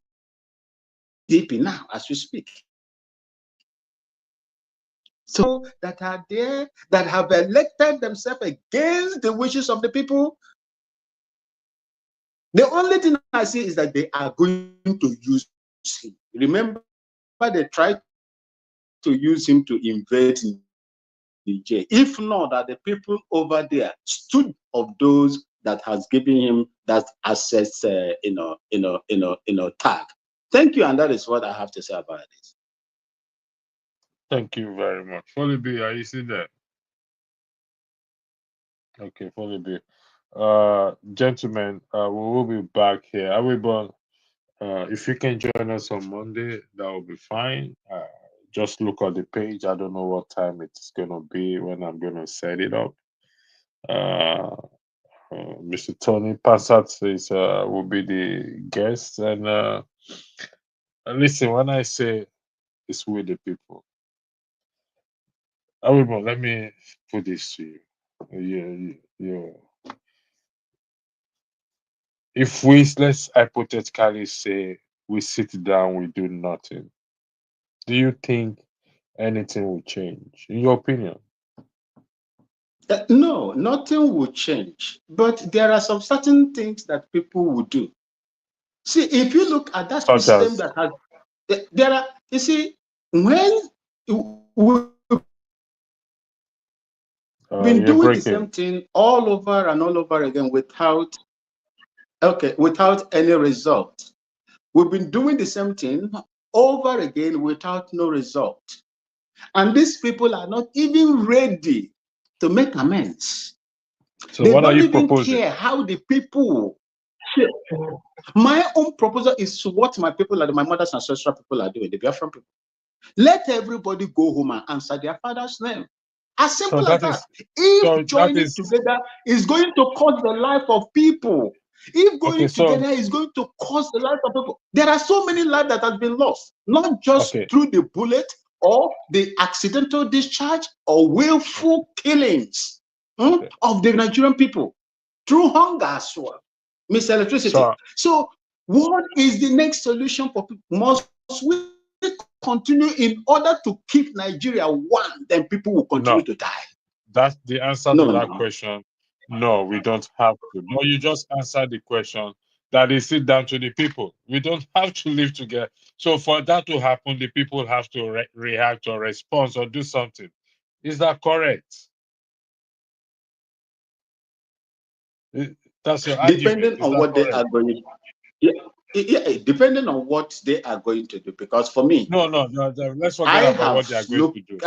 now as we speak. So that are there, that have elected themselves against the wishes of the people. The only thing I see is that they are going to use him. Remember, they tried to use him to invade Niger. If not, that the people over there stood of those that has given him that access, tag. Thank you, and that is what I have to say about this. Thank you very much. Folibi, are you still there? Okay, Folibi. Gentlemen, we will be back here. If you can join us on Monday, that will be fine. Just look at the page. I don't know what time it's going to be when I'm going to set it up. Mr. Tony Passat will be the guest. And listen, when I say it's with the people, let me put this to you. If let's hypothetically say we sit down, we do nothing, do you think anything will change, in your opinion? No, nothing will change. But there are some certain things that people will do. See, if you look at that system that has, there are, you see, when we've been doing the same thing all over and all over again without any result. We've been doing the same thing over again without no result. And these people are not even ready to make amends. So they what don't are you even proposing? care how the people. My own proposal is what my people, my mother's ancestral people are doing, the Biafran people. Let everybody go home and answer their father's name. As simple as that. If joining together is going to cost the life of people, if going together is going to cost the life of people, there are so many lives that have been lost, not just through the bullet or the accidental discharge or willful killings of the Nigerian people through hunger as well, miselectricity. So what is the next solution for people? Must we continue in order to keep Nigeria one? Then people will continue to die. That's the answer to that question. No, we don't have to. No, you just answered the question. That is it down to the people. We don't have to live together. So for that to happen, the people have to react or respond or do something. Is that correct? That's your depending on what they are going. Depending on what they are going to do. Because for me, no. Let's forget about what they are going to do.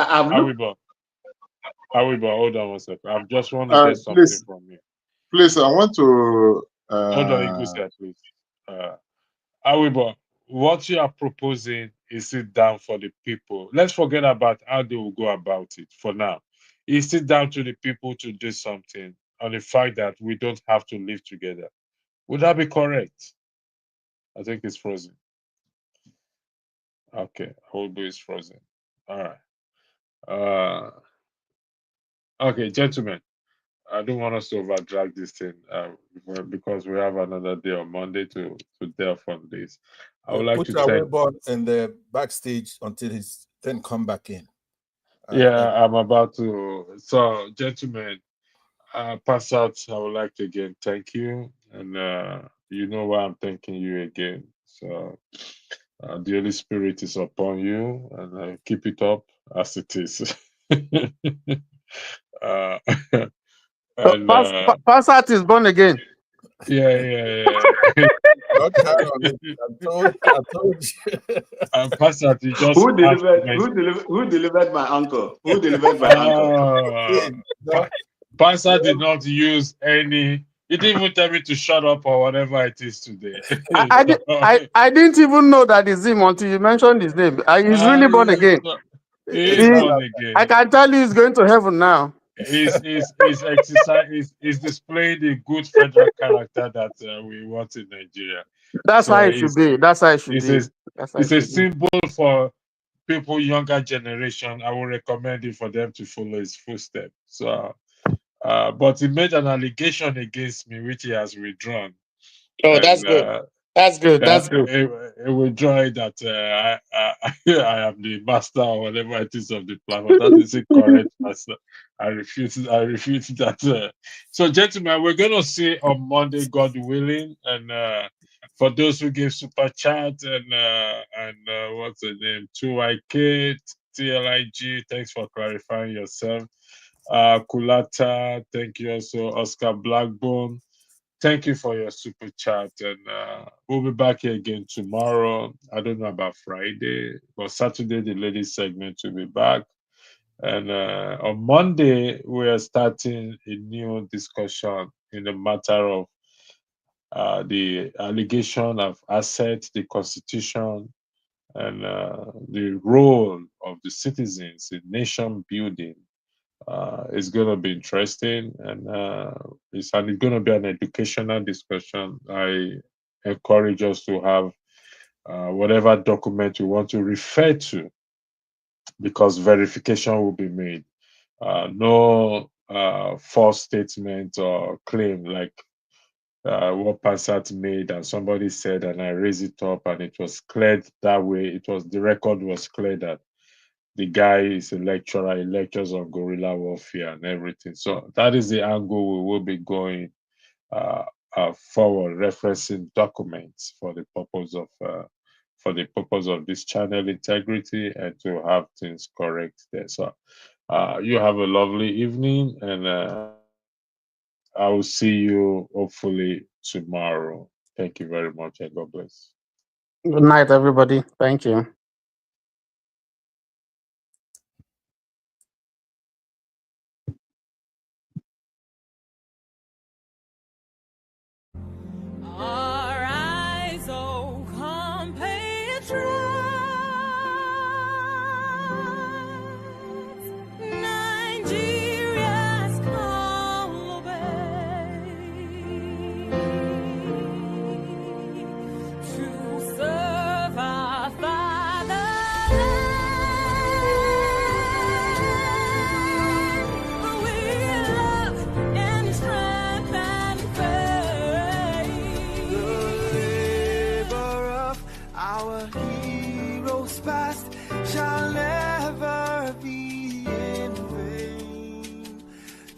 Awiba, hold on one second. I just want to get something from you. Please, I want to. Hold on, Igusia, please. Awiba, what you are proposing is it down for the people. Let's forget about how they will go about it for now. Is it down to the people to do something on the fact that we don't have to live together? Would that be correct? I think it's frozen. Okay, Awiba is frozen. All right. Okay, gentlemen. I don't want us to overdrag this thing because we have another day on Monday to delve on this. I would like put to your thank. weapon in the backstage until he's then come back in. I'm about to. So, gentlemen, pass out. I would like to again thank you, and you know why I'm thanking you again. So, the Holy Spirit is upon you, and keep it up as it is. And Passat is born again. Yeah. Okay, I told you. And Passat, you just Who delivered my uncle? Who delivered my uncle? Passat did not use any. He didn't even tell me to shut up or whatever it is today. I didn't even know that it's him until you mentioned his name. He's really born again. He's born again. I can tell you he's going to heaven now. He's displaying the good federal character that we want in Nigeria. That's how it should be. That's how it should be. It's a symbol for people younger generation. I would recommend it for them to follow his footsteps. So, but he made an allegation against me, which he has withdrawn. Oh, that's good. That's good. That's good. He withdrew that I am the master or whatever it is of the platform. That is incorrect, master. I refute that. So, gentlemen, we're going to see on Monday, God willing, and for those who give super chat and what's the name, 2YK, TLIG, thanks for clarifying yourself. Kulata, thank you also. Oscar Blackbone, thank you for your super chat, and we'll be back here again tomorrow. I don't know about Friday, but Saturday the ladies segment will be back. And on Monday, we are starting a new discussion in the matter of the allegation of assets, the Constitution, and the role of the citizens in nation building. It's going to be interesting, and it's going to be an educational discussion. I encourage us to have whatever document you want to refer to, because verification will be made. No false statement or claim like what Passat made and somebody said, and I raised it up, and it was cleared that way. The record was clear that the guy is a lecturer, he lectures on guerrilla warfare and everything. So that is the angle we will be going forward, referencing documents for the purpose of this channel integrity and to have things correct there. So you have a lovely evening, and I will see you hopefully tomorrow. Thank you very much, and God bless. Good night, everybody. Thank you. Arise, O compatriots, Nigeria's call obey, to serve our fatherland, with love and strength and faith. Our heroes past shall never be in vain.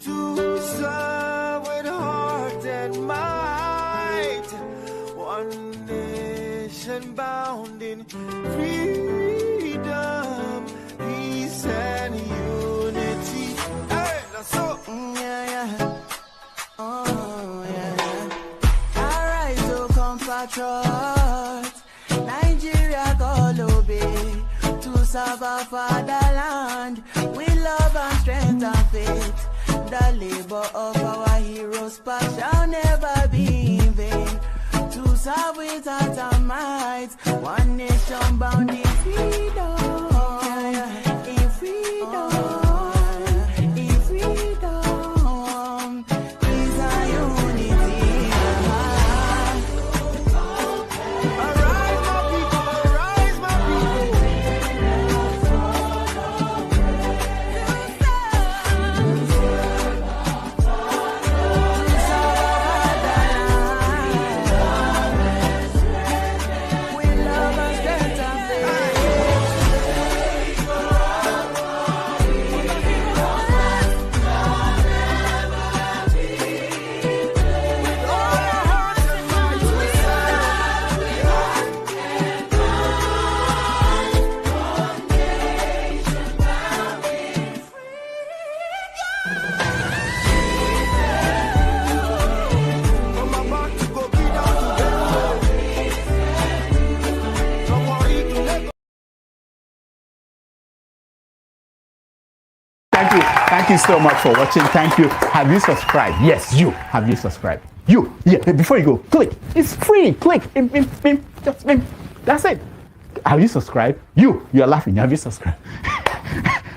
To serve with heart and might, one nation bound in freedom, peace and unity. Hey, that's so. Oh yeah. Arise, O compatriots, Nigeria call obey, to serve our fatherland with love and strength and faith. The labor of our heroes past shall never be in vain. To serve with heart and might, one nation bound in freedom. In freedom. In freedom. Peace and unity. Arise, my people, arise, my people. Thank you. Thank you so much for watching. Thank you. Have you subscribed? Yes, you. Have you subscribed? You. Yeah, before you go, click. It's free. Click. Just that's it. Have you subscribed? You're laughing. Have you subscribed?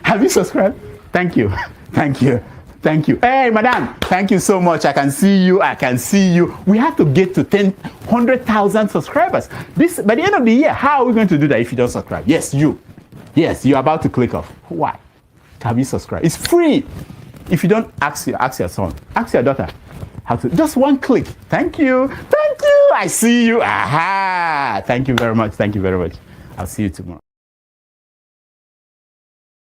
Have you subscribed? Thank you. Thank you. Thank you. Hey, madam, thank you so much. I can see you. I can see you. We have to get to 100,000 subscribers. This by the end of the year. How are we going to do that if you don't subscribe? Yes, you. Yes, you're about to click off. Why? Have you subscribed? It's free. If you don't, ask your son, ask your daughter. How to? Just one click. Thank you. Thank you. I see you. Aha. Thank you very much. Thank you very much. I'll see you tomorrow.